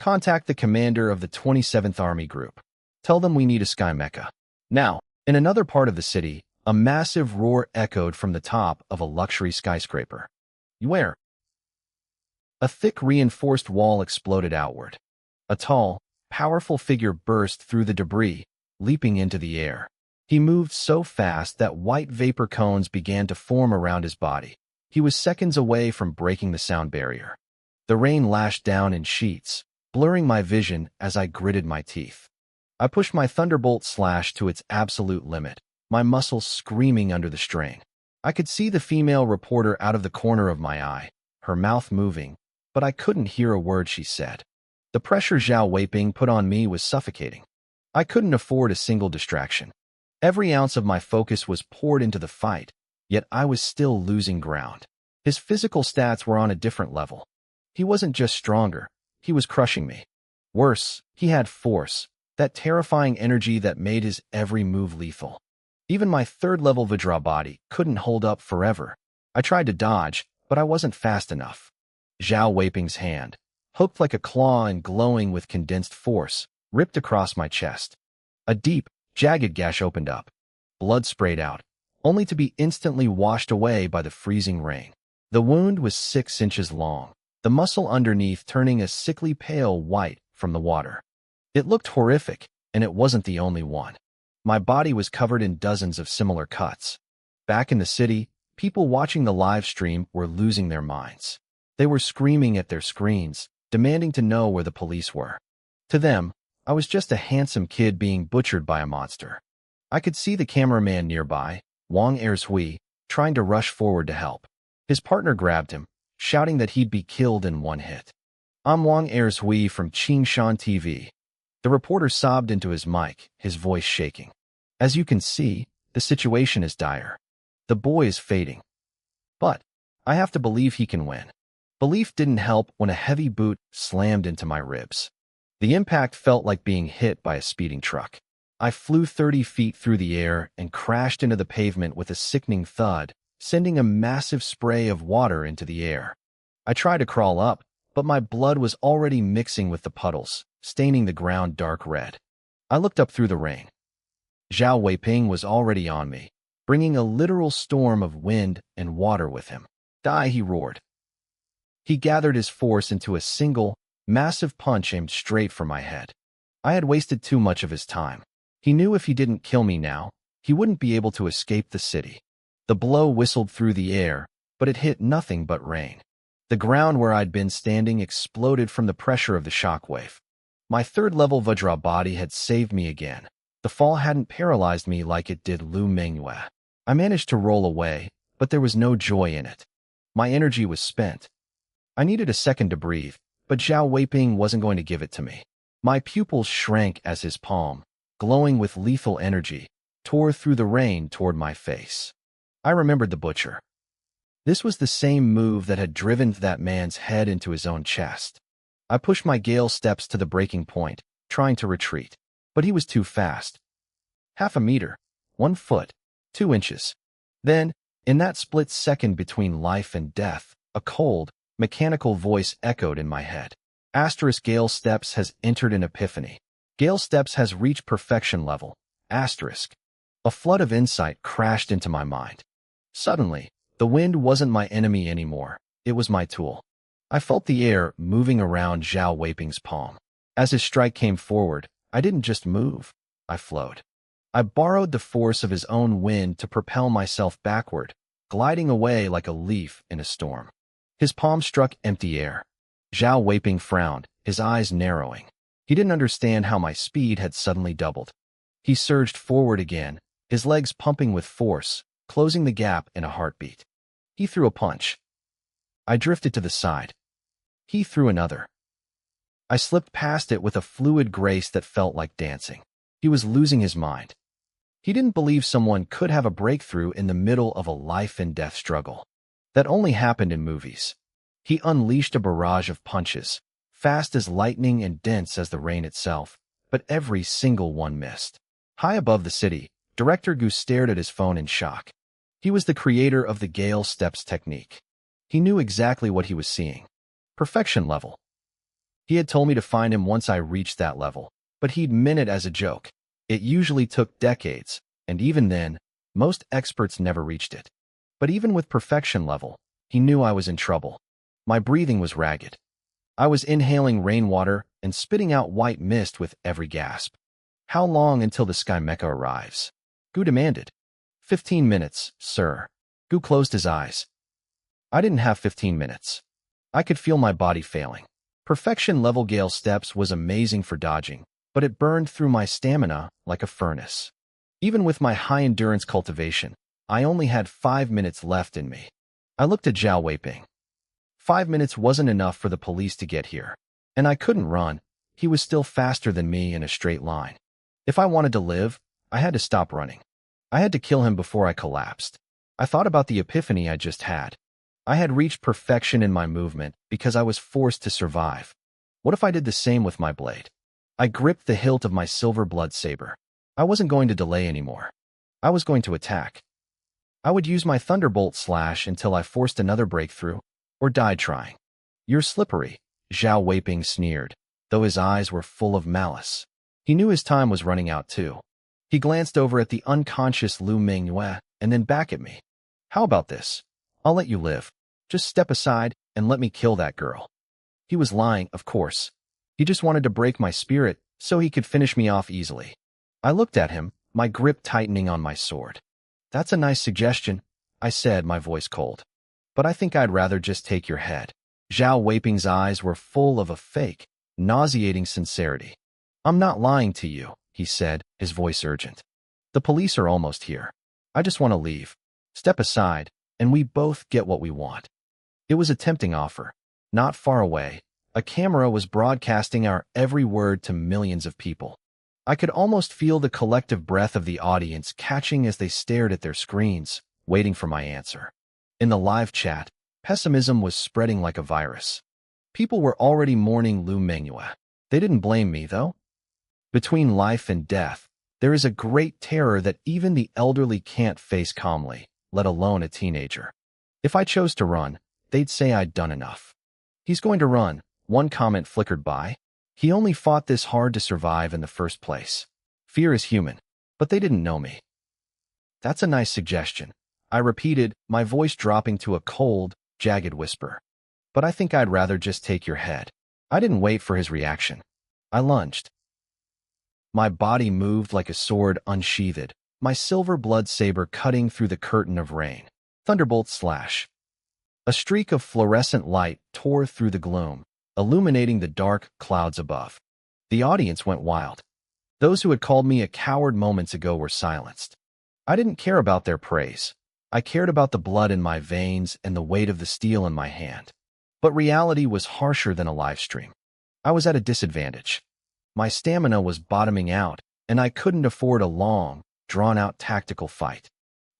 Contact the commander of the 27th Army Group. Tell them we need a sky mecha. Now, in another part of the city, a massive roar echoed from the top of a luxury skyscraper. Where? A thick reinforced wall exploded outward. A tall, powerful figure burst through the debris, leaping into the air. He moved so fast that white vapor cones began to form around his body. He was seconds away from breaking the sound barrier. The rain lashed down in sheets, blurring my vision as I gritted my teeth. I pushed my Thunderbolt slash to its absolute limit, my muscles screaming under the strain. I could see the female reporter out of the corner of my eye, her mouth moving, but I couldn't hear a word she said. The pressure Zhao Weiping put on me was suffocating. I couldn't afford a single distraction. Every ounce of my focus was poured into the fight, yet I was still losing ground. His physical stats were on a different level. He wasn't just stronger, he was crushing me. Worse, he had force, that terrifying energy that made his every move lethal. Even my third-level Vajra body couldn't hold up forever. I tried to dodge, but I wasn't fast enough. Zhao Weiping's hand, hooked like a claw and glowing with condensed force, ripped across my chest. A deep, jagged gash opened up. Blood sprayed out, only to be instantly washed away by the freezing rain. The wound was 6 inches long, the muscle underneath turning a sickly pale white from the water. It looked horrific, and it wasn't the only one. My body was covered in dozens of similar cuts. Back in the city, people watching the live stream were losing their minds. They were screaming at their screens, demanding to know where the police were. To them, I was just a handsome kid being butchered by a monster. I could see the cameraman nearby, Wang Ershui, trying to rush forward to help. His partner grabbed him, shouting that he'd be killed in one hit. I'm Wang Ershui from Qingshan TV. The reporter sobbed into his mic, his voice shaking. As you can see, the situation is dire. The boy is fading. But I have to believe he can win. Belief didn't help when a heavy boot slammed into my ribs. The impact felt like being hit by a speeding truck. I flew 30 feet through the air and crashed into the pavement with a sickening thud, sending a massive spray of water into the air. I tried to crawl up, but my blood was already mixing with the puddles, staining the ground dark red. I looked up through the rain. Zhao Weiping was already on me, bringing a literal storm of wind and water with him. Die, he roared. He gathered his force into a single, massive punch aimed straight for my head. I had wasted too much of his time. He knew if he didn't kill me now, he wouldn't be able to escape the city. The blow whistled through the air, but it hit nothing but rain. The ground where I'd been standing exploded from the pressure of the shockwave. My third-level Vajra body had saved me again. The fall hadn't paralyzed me like it did Lu Mingyue. I managed to roll away, but there was no joy in it. My energy was spent. I needed a second to breathe, but Zhao Weiping wasn't going to give it to me. My pupils shrank as his palm, glowing with lethal energy, tore through the rain toward my face. I remembered the butcher. This was the same move that had driven that man's head into his own chest. I pushed my gale steps to the breaking point, trying to retreat, but he was too fast. 0.5 meter, 1 foot, 2 inches. Then, in that split second between life and death, a cold, mechanical voice echoed in my head. Asterisk Gale Steps has entered an epiphany. Gale Steps has reached perfection level. Asterisk. A flood of insight crashed into my mind. Suddenly, the wind wasn't my enemy anymore. It was my tool. I felt the air moving around Zhao Weiping's palm. As his strike came forward, I didn't just move. I flowed. I borrowed the force of his own wind to propel myself backward, gliding away like a leaf in a storm. His palm struck empty air. Zhao Weiping frowned, his eyes narrowing. He didn't understand how my speed had suddenly doubled. He surged forward again, his legs pumping with force, closing the gap in a heartbeat. He threw a punch. I drifted to the side. He threw another. I slipped past it with a fluid grace that felt like dancing. He was losing his mind. He didn't believe someone could have a breakthrough in the middle of a life-and-death struggle. That only happened in movies. He unleashed a barrage of punches, fast as lightning and dense as the rain itself, but every single one missed. High above the city, Director Gu stared at his phone in shock. He was the creator of the Gale Steps technique. He knew exactly what he was seeing. Perfection level. He had told me to find him once I reached that level, but he'd meant it as a joke. It usually took decades, and even then, most experts never reached it. But even with perfection level, he knew I was in trouble. My breathing was ragged. I was inhaling rainwater and spitting out white mist with every gasp. How long until the Sky Mecha arrives? Gu demanded. 15 minutes, sir. Gu closed his eyes. I didn't have 15 minutes. I could feel my body failing. Perfection-level Gale Steps was amazing for dodging, but it burned through my stamina like a furnace. Even with my high-endurance cultivation, I only had 5 minutes left in me. I looked at Zhao Weiping. 5 minutes wasn't enough for the police to get here, and I couldn't run. He was still faster than me in a straight line. If I wanted to live, I had to stop running. I had to kill him before I collapsed. I thought about the epiphany I just had. I had reached perfection in my movement because I was forced to survive. What if I did the same with my blade? I gripped the hilt of my silver blood saber. I wasn't going to delay anymore. I was going to attack. I would use my thunderbolt slash until I forced another breakthrough, or died trying. You're slippery, Zhao Weiping sneered, though his eyes were full of malice. He knew his time was running out too. He glanced over at the unconscious Lu Mingyue and then back at me. How about this? I'll let you live. Just step aside and let me kill that girl. He was lying, of course. He just wanted to break my spirit so he could finish me off easily. I looked at him, my grip tightening on my sword. That's a nice suggestion, I said, my voice cold. But I think I'd rather just take your head. Zhao Weiping's eyes were full of a fake, nauseating sincerity. I'm not lying to you, he said, his voice urgent. The police are almost here. I just want to leave. Step aside, and we both get what we want. It was a tempting offer. Not far away, a camera was broadcasting our every word to millions of people. I could almost feel the collective breath of the audience catching as they stared at their screens, waiting for my answer. In the live chat, pessimism was spreading like a virus. People were already mourning Lu Mingyue. They didn't blame me, though. Between life and death, there is a great terror that even the elderly can't face calmly, let alone a teenager. If I chose to run, they'd say I'd done enough. He's going to run, one comment flickered by. He only fought this hard to survive in the first place. Fear is human, but they didn't know me. That's a nice suggestion, I repeated, my voice dropping to a cold, jagged whisper. But I think I'd rather just take your head. I didn't wait for his reaction. I lunged. My body moved like a sword unsheathed, my silver blood saber cutting through the curtain of rain. Thunderbolt slash. A streak of fluorescent light tore through the gloom, illuminating the dark clouds above. The audience went wild. Those who had called me a coward moments ago were silenced. I didn't care about their praise. I cared about the blood in my veins and the weight of the steel in my hand. But reality was harsher than a live stream. I was at a disadvantage. My stamina was bottoming out, and I couldn't afford a long, drawn-out tactical fight.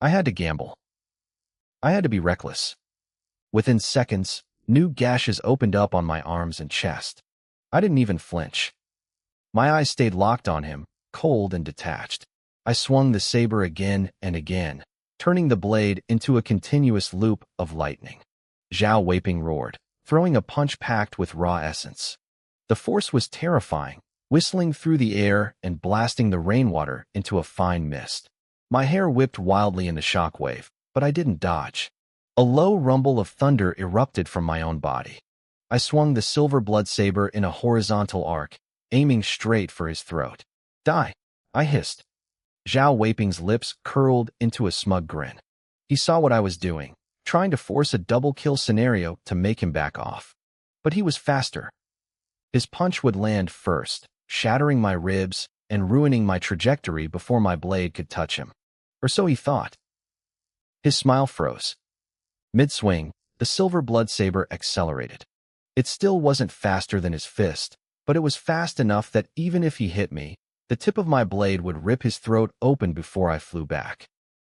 I had to gamble. I had to be reckless. Within seconds, new gashes opened up on my arms and chest. I didn't even flinch. My eyes stayed locked on him, cold and detached. I swung the saber again and again, turning the blade into a continuous loop of lightning. Zhao Weiping roared, throwing a punch packed with raw essence. The force was terrifying, whistling through the air and blasting the rainwater into a fine mist. My hair whipped wildly in the shockwave, but I didn't dodge. A low rumble of thunder erupted from my own body. I swung the silver blood saber in a horizontal arc, aiming straight for his throat. Die! I hissed. Zhao Weiping's lips curled into a smug grin. He saw what I was doing, trying to force a double-kill scenario to make him back off. But he was faster. His punch would land first, shattering my ribs and ruining my trajectory before my blade could touch him. Or so he thought. His smile froze. Mid-swing, the silver blood saber accelerated. It still wasn't faster than his fist, but it was fast enough that even if he hit me, the tip of my blade would rip his throat open before I flew back.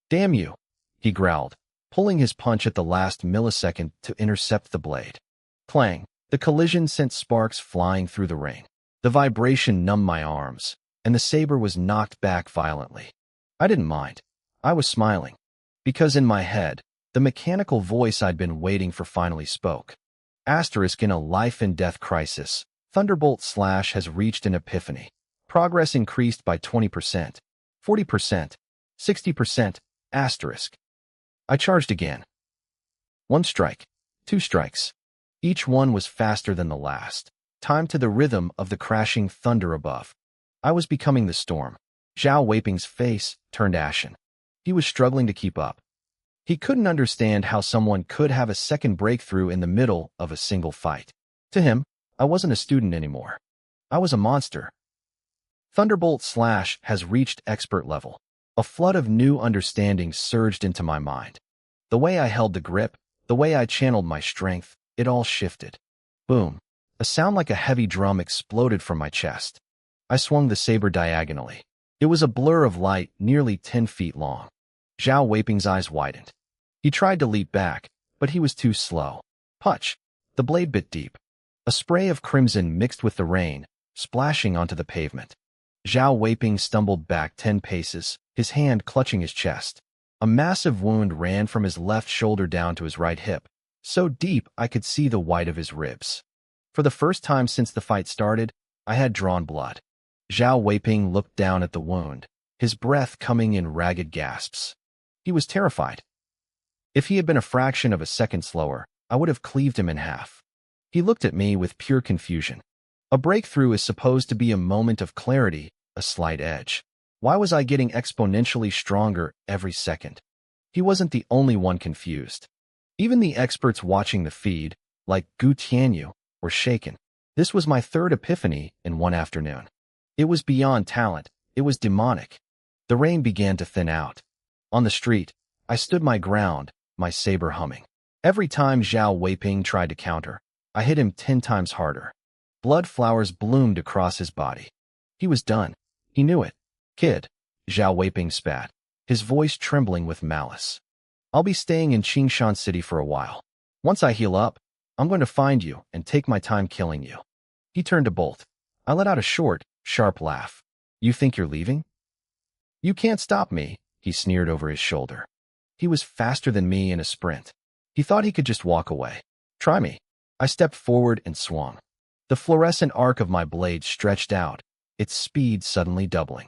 Damn you, he growled, pulling his punch at the last millisecond to intercept the blade. Clang! The collision sent sparks flying through the rain. The vibration numbed my arms, and the saber was knocked back violently. I didn't mind. I was smiling. Because in my head, the mechanical voice I'd been waiting for finally spoke. Asterisk in a life-and-death crisis, Thunderbolt Slash has reached an epiphany. Progress increased by 20%, 40%, 60%, asterisk. I charged again. 1 strike, 2 strikes. Each one was faster than the last, timed to the rhythm of the crashing thunder above. I was becoming the storm. Zhao Weiping's face turned ashen. He was struggling to keep up. He couldn't understand how someone could have a second breakthrough in the middle of a single fight. To him, I wasn't a student anymore. I was a monster. Thunderbolt Slash has reached expert level. A flood of new understanding surged into my mind. The way I held the grip, the way I channeled my strength, it all shifted. Boom. A sound like a heavy drum exploded from my chest. I swung the saber diagonally. It was a blur of light nearly 10 feet long. Zhao Weiping's eyes widened. He tried to leap back, but he was too slow. Punch! The blade bit deep. A spray of crimson mixed with the rain, splashing onto the pavement. Zhao Weiping stumbled back 10 paces, his hand clutching his chest. A massive wound ran from his left shoulder down to his right hip, so deep I could see the white of his ribs. For the first time since the fight started, I had drawn blood. Zhao Weiping looked down at the wound, his breath coming in ragged gasps. He was terrified. If he had been a fraction of a second slower, I would have cleaved him in half. He looked at me with pure confusion. A breakthrough is supposed to be a moment of clarity, a slight edge. Why was I getting exponentially stronger every second? He wasn't the only one confused. Even the experts watching the feed, like Gu Tianyu, were shaken. This was my third epiphany in one afternoon. It was beyond talent. It was demonic. The rain began to thin out. On the street, I stood my ground, my saber humming. Every time Zhao Weiping tried to counter, I hit him 10 times harder. Blood flowers bloomed across his body. He was done. He knew it. Kid, Zhao Weiping spat, his voice trembling with malice. I'll be staying in Qingshan City for a while. Once I heal up, I'm going to find you and take my time killing you. He turned to Bolt. I let out a short, sharp laugh. You think you're leaving? You can't stop me, he sneered over his shoulder. He was faster than me in a sprint. He thought he could just walk away. Try me. I stepped forward and swung. The fluorescent arc of my blade stretched out, its speed suddenly doubling.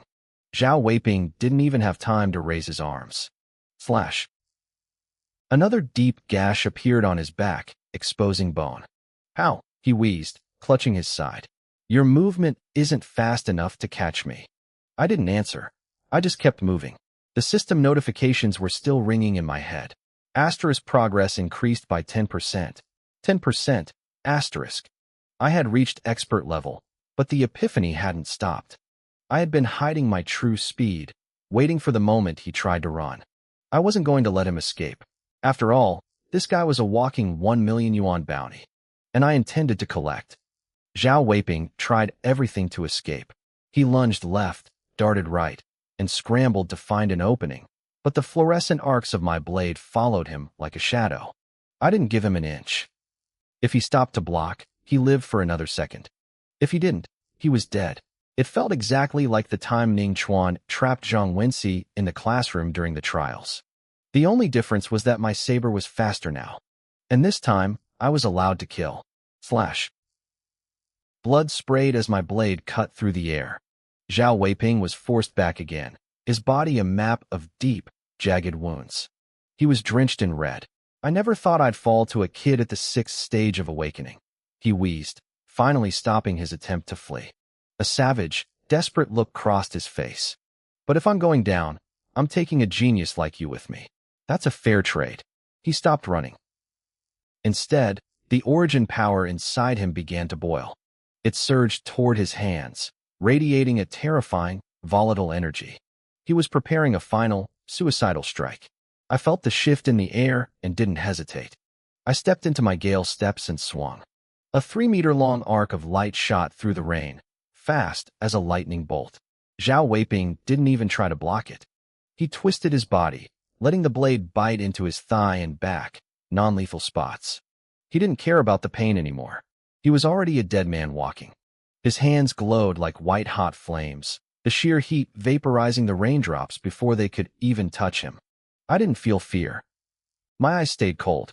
Zhao Weiping didn't even have time to raise his arms. Slash. Another deep gash appeared on his back, exposing bone. How? He wheezed, clutching his side. Your movement isn't fast enough to catch me. I didn't answer. I just kept moving. The system notifications were still ringing in my head. Asterisk progress increased by 10%. 10%. Asterisk. I had reached expert level, but the epiphany hadn't stopped. I had been hiding my true speed, waiting for the moment he tried to run. I wasn't going to let him escape. After all, this guy was a walking 1 million yuan bounty, and I intended to collect. Zhao Weiping tried everything to escape. He lunged left, darted right, and scrambled to find an opening, but the fluorescent arcs of my blade followed him like a shadow. I didn't give him an inch. If he stopped to block, he lived for another second. If he didn't, he was dead. It felt exactly like the time Ning Chuan trapped Zhang Wenxi in the classroom during the trials. The only difference was that my saber was faster now. And this time, I was allowed to kill. Slash. Blood sprayed as my blade cut through the air. Zhao Weiping was forced back again, his body a map of deep, jagged wounds. He was drenched in red. I never thought I'd fall to a kid at the 6th stage of awakening. He wheezed, finally stopping his attempt to flee. A savage, desperate look crossed his face. But if I'm going down, I'm taking a genius like you with me. That's a fair trade. He stopped running. Instead, the origin power inside him began to boil. It surged toward his hands, radiating a terrifying, volatile energy. He was preparing a final, suicidal strike. I felt the shift in the air and didn't hesitate. I stepped into my gale steps and swung. A 3-meter-long arc of light shot through the rain, fast as a lightning bolt. Zhao Weiping didn't even try to block it. He twisted his body, letting the blade bite into his thigh and back, non-lethal spots. He didn't care about the pain anymore. He was already a dead man walking. His hands glowed like white-hot flames, the sheer heat vaporizing the raindrops before they could even touch him. I didn't feel fear. My eyes stayed cold.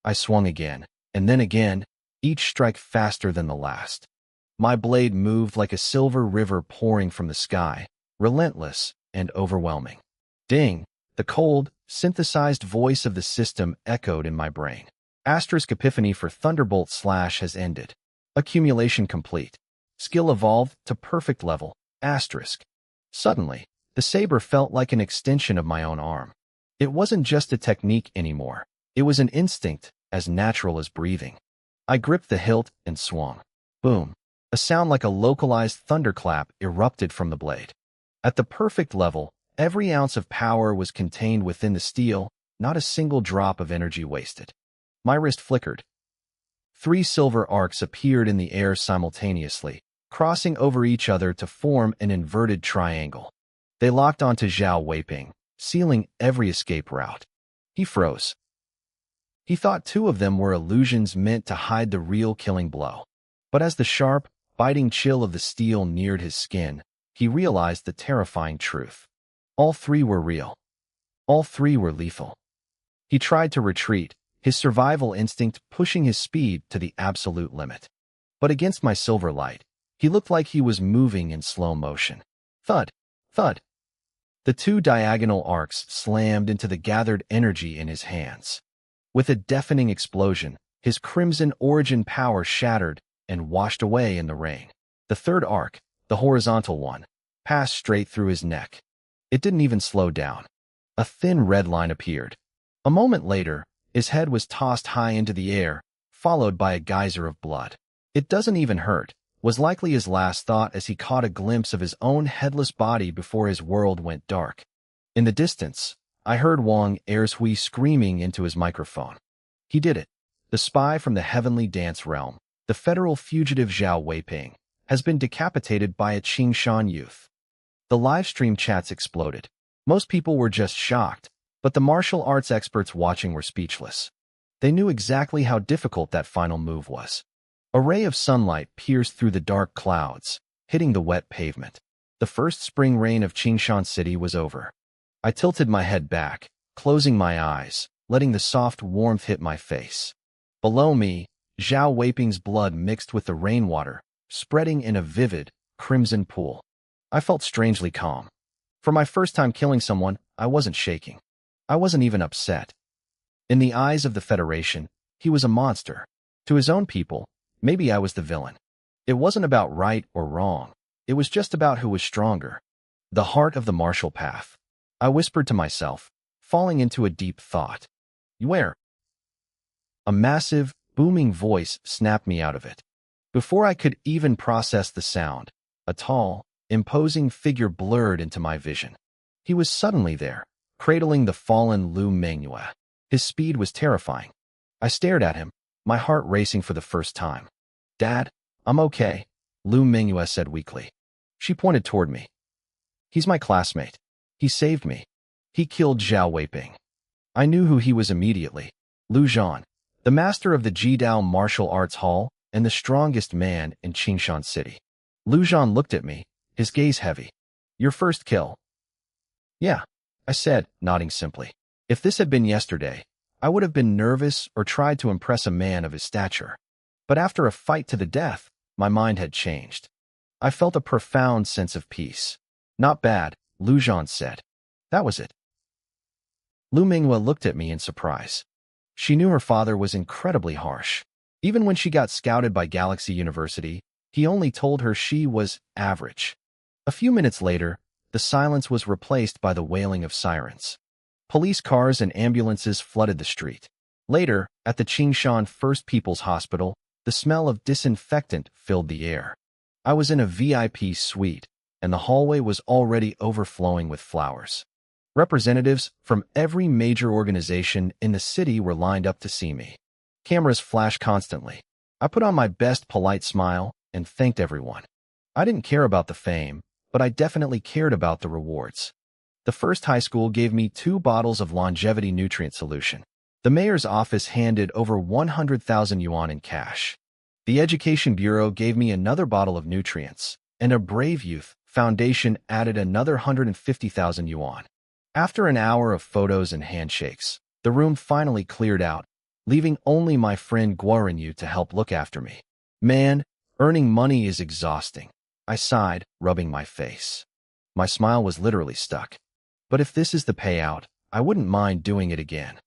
I swung again, and then again, each strike faster than the last. My blade moved like a silver river pouring from the sky, relentless and overwhelming. Ding! The cold, synthesized voice of the system echoed in my brain. Asterisk epiphany for Thunderbolt Slash has ended. Accumulation complete. Skill evolved to perfect level. Asterisk. Suddenly, the saber felt like an extension of my own arm. It wasn't just a technique anymore. It was an instinct, as natural as breathing. I gripped the hilt and swung. Boom. A sound like a localized thunderclap erupted from the blade. At the perfect level, every ounce of power was contained within the steel, not a single drop of energy wasted. My wrist flickered. 3 silver arcs appeared in the air simultaneously, crossing over each other to form an inverted triangle. They locked onto Zhao Weiping, sealing every escape route. He froze. He thought 2 of them were illusions meant to hide the real killing blow. But as the sharp, biting chill of the steel neared his skin, he realized the terrifying truth. All 3 were real. All 3 were lethal. He tried to retreat, his survival instinct pushing his speed to the absolute limit. But against my silver light, he looked like he was moving in slow motion. Thud! Thud! The 2 diagonal arcs slammed into the gathered energy in his hands. With a deafening explosion, his crimson origin power shattered and washed away in the rain. The 3rd arc, the horizontal one, passed straight through his neck. It didn't even slow down. A thin red line appeared. A moment later, his head was tossed high into the air, followed by a geyser of blood. It doesn't even hurt, was likely his last thought as he caught a glimpse of his own headless body before his world went dark. In the distance, I heard Wang Ershui screaming into his microphone. He did it. The spy from the heavenly dance realm, the federal fugitive Zhao Weiping, has been decapitated by a Qingshan youth. The livestream chats exploded. Most people were just shocked, but the martial arts experts watching were speechless. They knew exactly how difficult that final move was. A ray of sunlight pierced through the dark clouds, hitting the wet pavement. The first spring rain of Qingshan City was over. I tilted my head back, closing my eyes, letting the soft warmth hit my face. Below me, Zhao Weiping's blood mixed with the rainwater, spreading in a vivid, crimson pool. I felt strangely calm. For my first time killing someone, I wasn't shaking. I wasn't even upset. In the eyes of the Federation, he was a monster. To his own people, maybe I was the villain. It wasn't about right or wrong. It was just about who was stronger. The heart of the martial path. I whispered to myself, falling into a deep thought. Where? A massive, booming voice snapped me out of it. Before I could even process the sound, a tall, imposing figure blurred into my vision. He was suddenly there, cradling the fallen Lu Manhwa. His speed was terrifying. I stared at him, my heart racing for the first time. Dad, I'm okay, Lu Manhwa said weakly. She pointed toward me. He's my classmate. He saved me. He killed Zhao Weiping. I knew who he was immediately. Lu Zhan, the master of the Jidao Martial Arts Hall and the strongest man in Qingshan City. Lu Zhan looked at me, his gaze heavy. Your first kill? Yeah, I said, nodding simply. If this had been yesterday, I would have been nervous or tried to impress a man of his stature. But after a fight to the death, My mind had changed. I felt a profound sense of peace. Not bad, Lu Zhan said. That was it. Lu Minghua looked at me in surprise. She knew her father was incredibly harsh. Even when she got scouted by Galaxy University, he only told her she was average. A few minutes later, the silence was replaced by the wailing of sirens. Police cars and ambulances flooded the street. Later, at the Qingshan First People's Hospital, the smell of disinfectant filled the air. I was in a VIP suite, and the hallway was already overflowing with flowers. Representatives from every major organization in the city were lined up to see me. Cameras flashed constantly. I put on my best polite smile and thanked everyone. I didn't care about the fame, but I definitely cared about the rewards. The first high school gave me 2 bottles of longevity nutrient solution. The mayor's office handed over 100,000 yuan in cash. The Education Bureau gave me another bottle of nutrients, and a Brave Youth Foundation added another 150,000 yuan. After an hour of photos and handshakes, the room finally cleared out, leaving only my friend Guorinyu to help look after me. Man, earning money is exhausting. I sighed, rubbing my face. My smile was literally stuck. But if this is the payout, I wouldn't mind doing it again.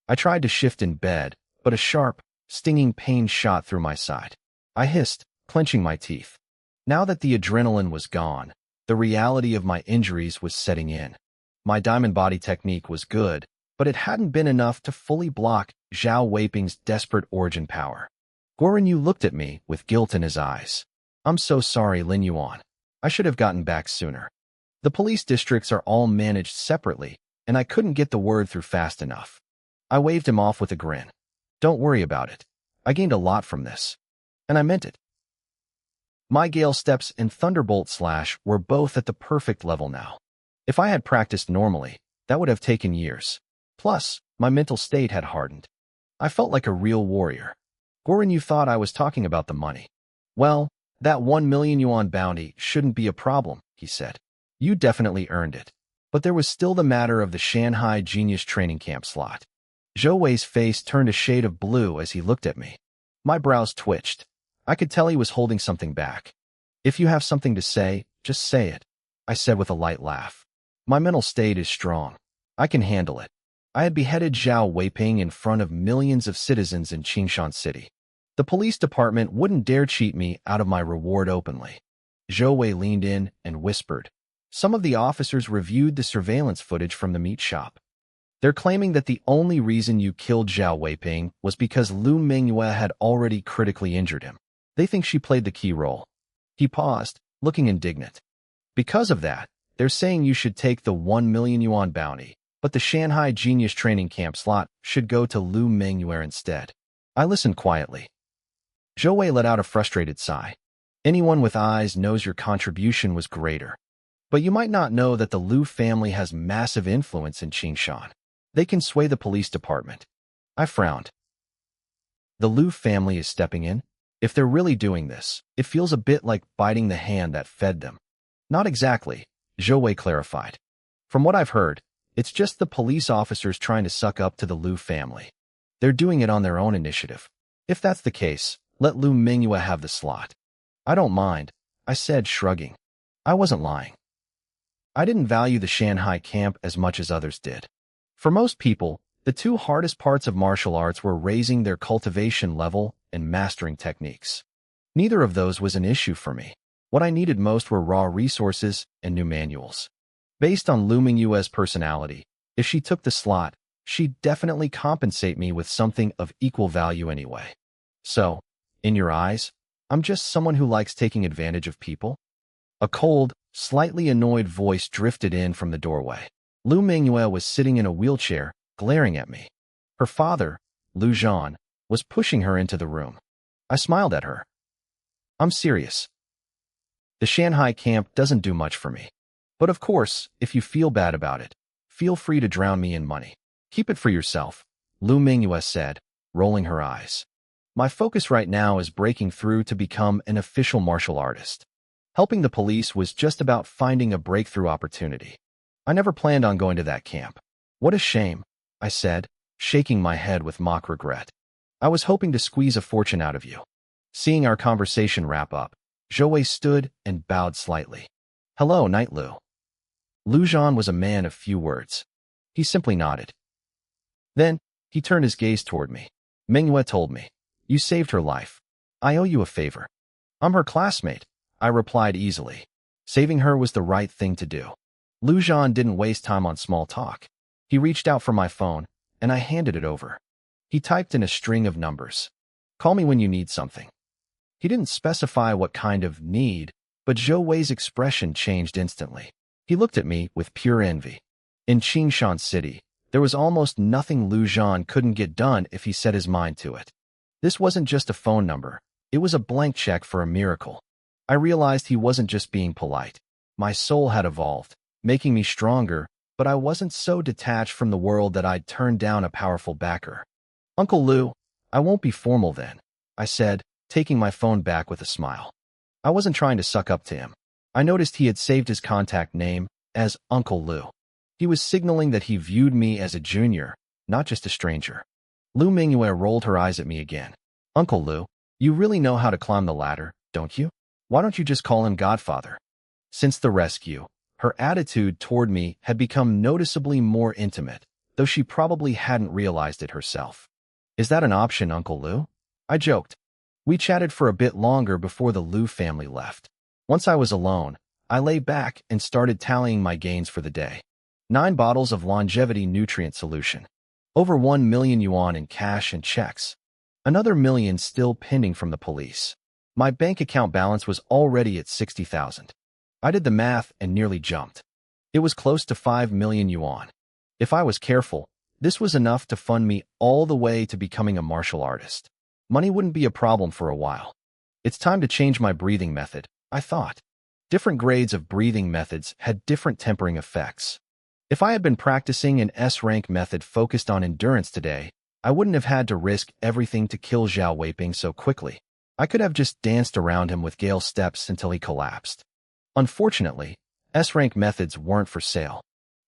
I tried to shift in bed, but a sharp, stinging pain shot through my side. I hissed, clenching my teeth. Now that the adrenaline was gone, the reality of my injuries was setting in. My diamond body technique was good, but it hadn't been enough to fully block Zhao Weiping's desperate origin power. Guorinyu looked at me with guilt in his eyes. I'm so sorry, Lin Yuan. I should have gotten back sooner. The police districts are all managed separately, and I couldn't get the word through fast enough. I waved him off with a grin. Don't worry about it. I gained a lot from this. And I meant it. My Gale Steps and Thunderbolt Slash were both at the perfect level now. If I had practiced normally, that would have taken years. Plus, my mental state had hardened. I felt like a real warrior. Guorinyu thought I was talking about the money. Well, that 1 million yuan bounty shouldn't be a problem, he said. You definitely earned it. But there was still the matter of the Shanghai Genius Training Camp slot. Zhou Wei's face turned a shade of blue as he looked at me. My brows twitched. I could tell he was holding something back. If you have something to say, just say it, I said with a light laugh. My mental state is strong. I can handle it. I had beheaded Zhao Weiping in front of millions of citizens in Qingshan City. The police department wouldn't dare cheat me out of my reward openly. Zhou Wei leaned in and whispered. Some of the officers reviewed the surveillance footage from the meat shop. They're claiming that the only reason you killed Zhao Weiping was because Lu Minghua had already critically injured him. They think she played the key role. He paused, looking indignant. Because of that, they're saying you should take the 1 million yuan bounty, but the Shanghai Genius Training Camp slot should go to Lu Minghua instead. I listened quietly. Zhou Wei let out a frustrated sigh. Anyone with eyes knows your contribution was greater. But you might not know that the Lu family has massive influence in Qingshan. They can sway the police department. I frowned. The Lu family is stepping in? If they're really doing this, it feels a bit like biting the hand that fed them. Not exactly, Zhou Wei clarified. From what I've heard, it's just the police officers trying to suck up to the Lu family. They're doing it on their own initiative. If that's the case, let Lu Minghua have the slot. I don't mind, I said, shrugging. I wasn't lying. I didn't value the Shanghai camp as much as others did. For most people, the 2 hardest parts of martial arts were raising their cultivation level and mastering techniques. Neither of those was an issue for me. What I needed most were raw resources and new manuals. Based on Lu Minghua's personality, if she took the slot, she'd definitely compensate me with something of equal value anyway. So, in your eyes, I'm just someone who likes taking advantage of people? A cold, slightly annoyed voice drifted in from the doorway. Lu Minghua was sitting in a wheelchair, glaring at me. Her father, Lu Zhan, was pushing her into the room. I smiled at her. I'm serious. The Shanghai camp doesn't do much for me. But of course, if you feel bad about it, feel free to drown me in money. Keep it for yourself, Lu Minghua said, rolling her eyes. My focus right now is breaking through to become an official martial artist. Helping the police was just about finding a breakthrough opportunity. I never planned on going to that camp. What a shame, I said, shaking my head with mock regret. I was hoping to squeeze a fortune out of you. Seeing our conversation wrap up, Zhou stood and bowed slightly. Hello, Night Lu. Lu Zhan was a man of few words. He simply nodded. Then, he turned his gaze toward me. Manhwa told me, you saved her life. I owe you a favor. I'm her classmate, I replied easily. Saving her was the right thing to do. Lu Zhan didn't waste time on small talk. He reached out for my phone, and I handed it over. He typed in a string of numbers. Call me when you need something. He didn't specify what kind of need, but Zhou Wei's expression changed instantly. He looked at me with pure envy. In Qingshan City, there was almost nothing Lu Zhan couldn't get done if he set his mind to it. This wasn't just a phone number. It was a blank check for a miracle. I realized he wasn't just being polite. My soul had evolved, making me stronger, but I wasn't so detached from the world that I'd turn down a powerful backer. Uncle Lu, I won't be formal then, I said, taking my phone back with a smile. I wasn't trying to suck up to him. I noticed he had saved his contact name as Uncle Lu. He was signaling that he viewed me as a junior, not just a stranger. Lu Mingyue rolled her eyes at me again. Uncle Lu, you really know how to climb the ladder, don't you? Why don't you just call him Godfather? Since the rescue, her attitude toward me had become noticeably more intimate, though she probably hadn't realized it herself. Is that an option, Uncle Lu? I joked. We chatted for a bit longer before the Lu family left. Once I was alone, I lay back and started tallying my gains for the day. 9 bottles of longevity nutrient solution. Over 1 million yuan in cash and checks. Another million still pending from the police. My bank account balance was already at 60,000. I did the math and nearly jumped. It was close to 5 million yuan. If I was careful, this was enough to fund me all the way to becoming a martial artist. Money wouldn't be a problem for a while. It's time to change my breathing method, I thought. Different grades of breathing methods had different tempering effects. If I had been practicing an S-rank method focused on endurance today, I wouldn't have had to risk everything to kill Zhao Weiping so quickly. I could have just danced around him with Gale steps until he collapsed. Unfortunately, S-rank methods weren't for sale.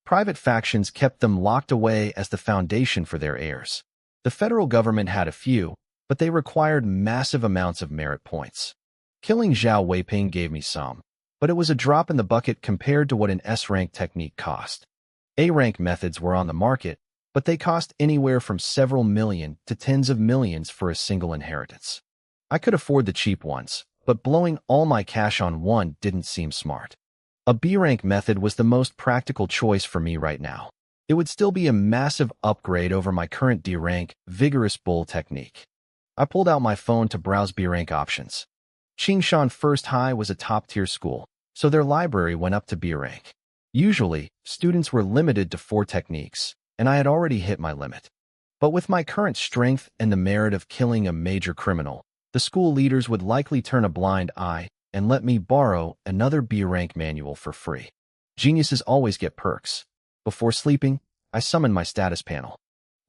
Private factions kept them locked away as the foundation for their heirs. The federal government had a few, but they required massive amounts of merit points. Killing Zhao Weiping gave me some, but it was a drop in the bucket compared to what an S-rank technique cost. A-rank methods were on the market, but they cost anywhere from several million to tens of millions for a single inheritance. I could afford the cheap ones, but blowing all my cash on one didn't seem smart. A B-rank method was the most practical choice for me right now. It would still be a massive upgrade over my current D-rank, vigorous bull technique. I pulled out my phone to browse B-rank options. Qingshan First High was a top-tier school, so their library went up to B-rank. Usually, students were limited to 4 techniques, and I had already hit my limit. But with my current strength and the merit of killing a major criminal, the school leaders would likely turn a blind eye and let me borrow another B-rank manual for free. Geniuses always get perks. Before sleeping, I summoned my status panel.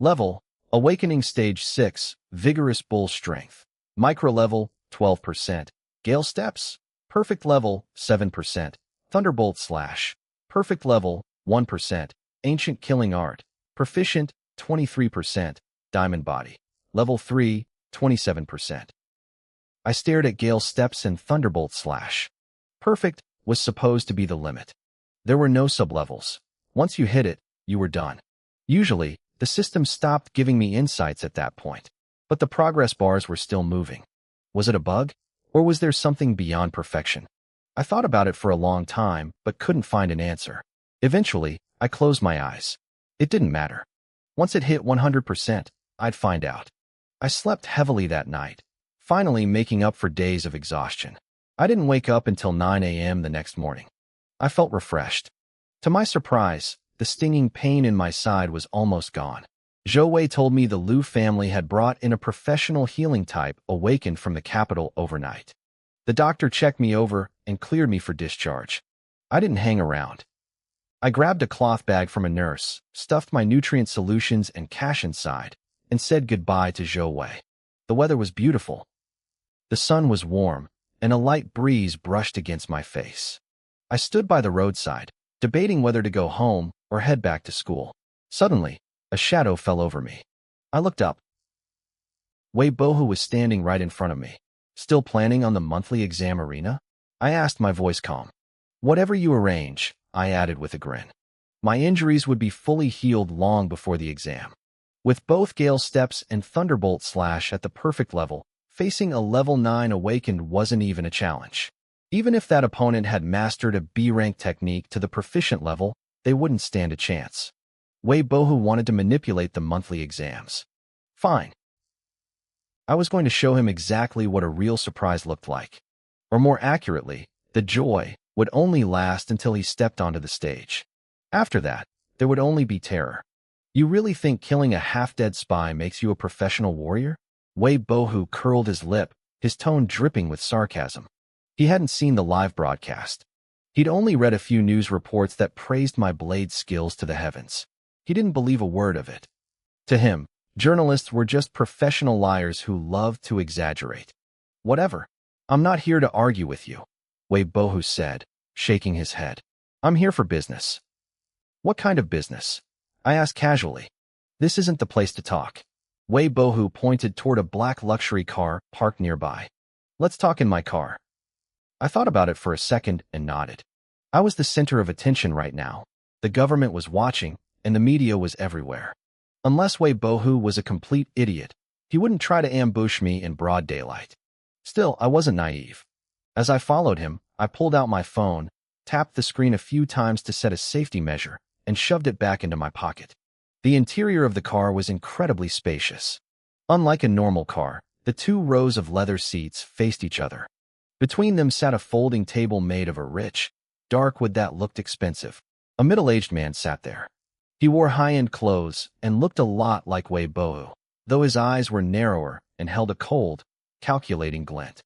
Level, Awakening Stage 6, Vigorous Bull Strength. Micro level, 12%. Gale Steps, Perfect level, 7%. Thunderbolt Slash, Perfect level, 1%. Ancient Killing Art, Proficient, 23%. Diamond Body, Level 3, 27%. I stared at Gale Steps and Thunderbolt Slash. Perfect was supposed to be the limit. There were no sublevels. Once you hit it, you were done. Usually, the system stopped giving me insights at that point, but the progress bars were still moving. Was it a bug, or was there something beyond perfection? I thought about it for a long time, but couldn't find an answer. Eventually, I closed my eyes. It didn't matter. Once it hit 100%, I'd find out. I slept heavily that night, finally making up for days of exhaustion. I didn't wake up until 9 a.m. the next morning. I felt refreshed. To my surprise, the stinging pain in my side was almost gone. Zhou Wei told me the Lu family had brought in a professional healing type awakened from the capital overnight. The doctor checked me over and cleared me for discharge. I didn't hang around. I grabbed a cloth bag from a nurse, stuffed my nutrient solutions and cash inside, and said goodbye to Zhou Wei. The weather was beautiful. The sun was warm, and a light breeze brushed against my face. I stood by the roadside, debating whether to go home or head back to school. Suddenly, a shadow fell over me. I looked up. Wei Bohu was standing right in front of me. Still planning on the monthly exam arena? I asked, my voice calm. Whatever you arrange, I added with a grin. My injuries would be fully healed long before the exam. With both Gale Steps and Thunderbolt Slash at the perfect level, facing a level 9 Awakened wasn't even a challenge. Even if that opponent had mastered a B-rank technique to the proficient level, they wouldn't stand a chance. Wei Bohu wanted to manipulate the monthly exams. Fine. I was going to show him exactly what a real surprise looked like. Or more accurately, the joy would only last until he stepped onto the stage. After that, there would only be terror. You really think killing a half-dead spy makes you a professional warrior? Wei Bohu curled his lip, his tone dripping with sarcasm. He hadn't seen the live broadcast. He'd only read a few news reports that praised my blade skills to the heavens. He didn't believe a word of it. To him, journalists were just professional liars who loved to exaggerate. Whatever. I'm not here to argue with you, Wei Bohu said, shaking his head. I'm here for business. What kind of business? I asked casually. This isn't the place to talk. Wei Bohu pointed toward a black luxury car parked nearby. Let's talk in my car. I thought about it for a second and nodded. I was the center of attention right now. The government was watching, and the media was everywhere. Unless Wei Bohu was a complete idiot, he wouldn't try to ambush me in broad daylight. Still, I wasn't naive. As I followed him, I pulled out my phone, tapped the screen a few times to set a safety measure, and shoved it back into my pocket. The interior of the car was incredibly spacious. Unlike a normal car, the two rows of leather seats faced each other. Between them sat a folding table made of a rich, dark wood that looked expensive. A middle-aged man sat there. He wore high-end clothes and looked a lot like Wei Bohu, though his eyes were narrower and held a cold, calculating glint.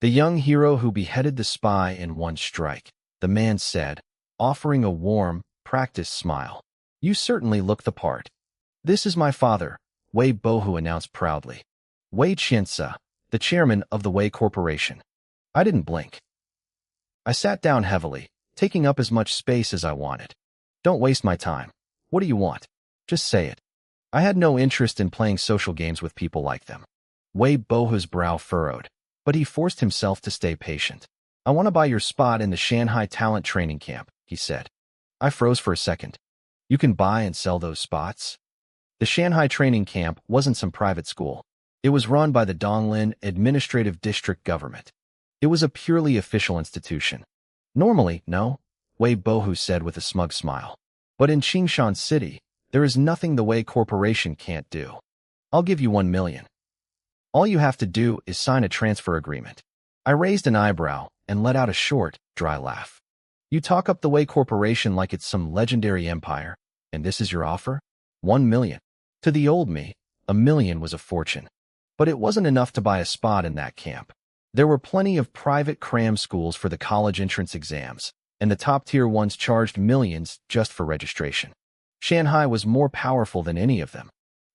The young hero who beheaded the spy in one strike, the man said, offering a warm, practiced smile. You certainly look the part. This is my father, Wei Bohu announced proudly. Wei Qiansa, the chairman of the Wei Corporation. I didn't blink. I sat down heavily, taking up as much space as I wanted. Don't waste my time. What do you want? Just say it. I had no interest in playing social games with people like them. Wei Bohu's brow furrowed, but he forced himself to stay patient. I want to buy your spot in the Shanghai talent training camp, he said. I froze for a second. You can buy and sell those spots? The Shanghai training camp wasn't some private school. It was run by the Donglin Administrative District Government. It was a purely official institution. Normally, no, Wei Bohu said with a smug smile. But in Qingshan City, there is nothing the Wei Corporation can't do. I'll give you 1 million. All you have to do is sign a transfer agreement. I raised an eyebrow and let out a short, dry laugh. You talk up the Wei Corporation like it's some legendary empire, and this is your offer? 1 million. To the old me, 1 million was a fortune. But it wasn't enough to buy a spot in that camp. There were plenty of private cram schools for the college entrance exams, and the top-tier ones charged millions just for registration. Shanghai was more powerful than any of them.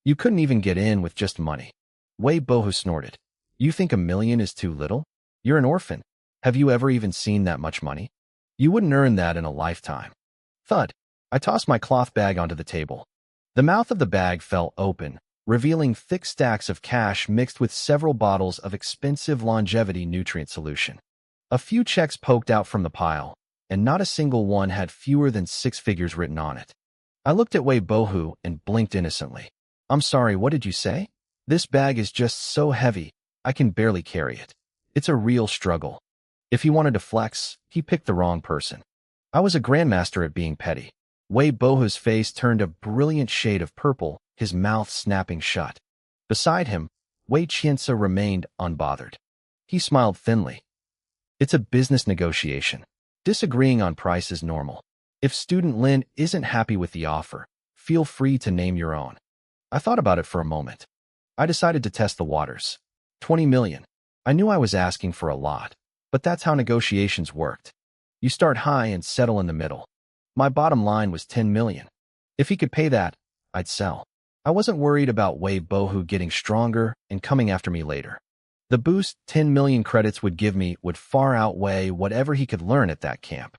You couldn't even get in with just money. Wei Bohu snorted. You think 1 million is too little? You're an orphan. Have you ever even seen that much money? You wouldn't earn that in a lifetime. Thud. I tossed my cloth bag onto the table. The mouth of the bag fell open, revealing thick stacks of cash mixed with several bottles of expensive longevity nutrient solution. A few checks poked out from the pile, and not a single one had fewer than 6 figures written on it. I looked at Wei Bohu and blinked innocently. I'm sorry, what did you say? This bag is just so heavy, I can barely carry it. It's a real struggle. If he wanted to flex, he picked the wrong person. I was a grandmaster at being petty. Wei Bohu's face turned a brilliant shade of purple, his mouth snapping shut. Beside him, Wei Qiansa remained unbothered. He smiled thinly. It's a business negotiation. Disagreeing on price is normal. If Student Lin isn't happy with the offer, feel free to name your own. I thought about it for a moment. I decided to test the waters. 20 million. I knew I was asking for a lot, but that's how negotiations worked. You start high and settle in the middle. My bottom line was 10 million. If he could pay that, I'd sell. I wasn't worried about Wei Bohu getting stronger and coming after me later. The boost 10 million credits would give me would far outweigh whatever he could learn at that camp.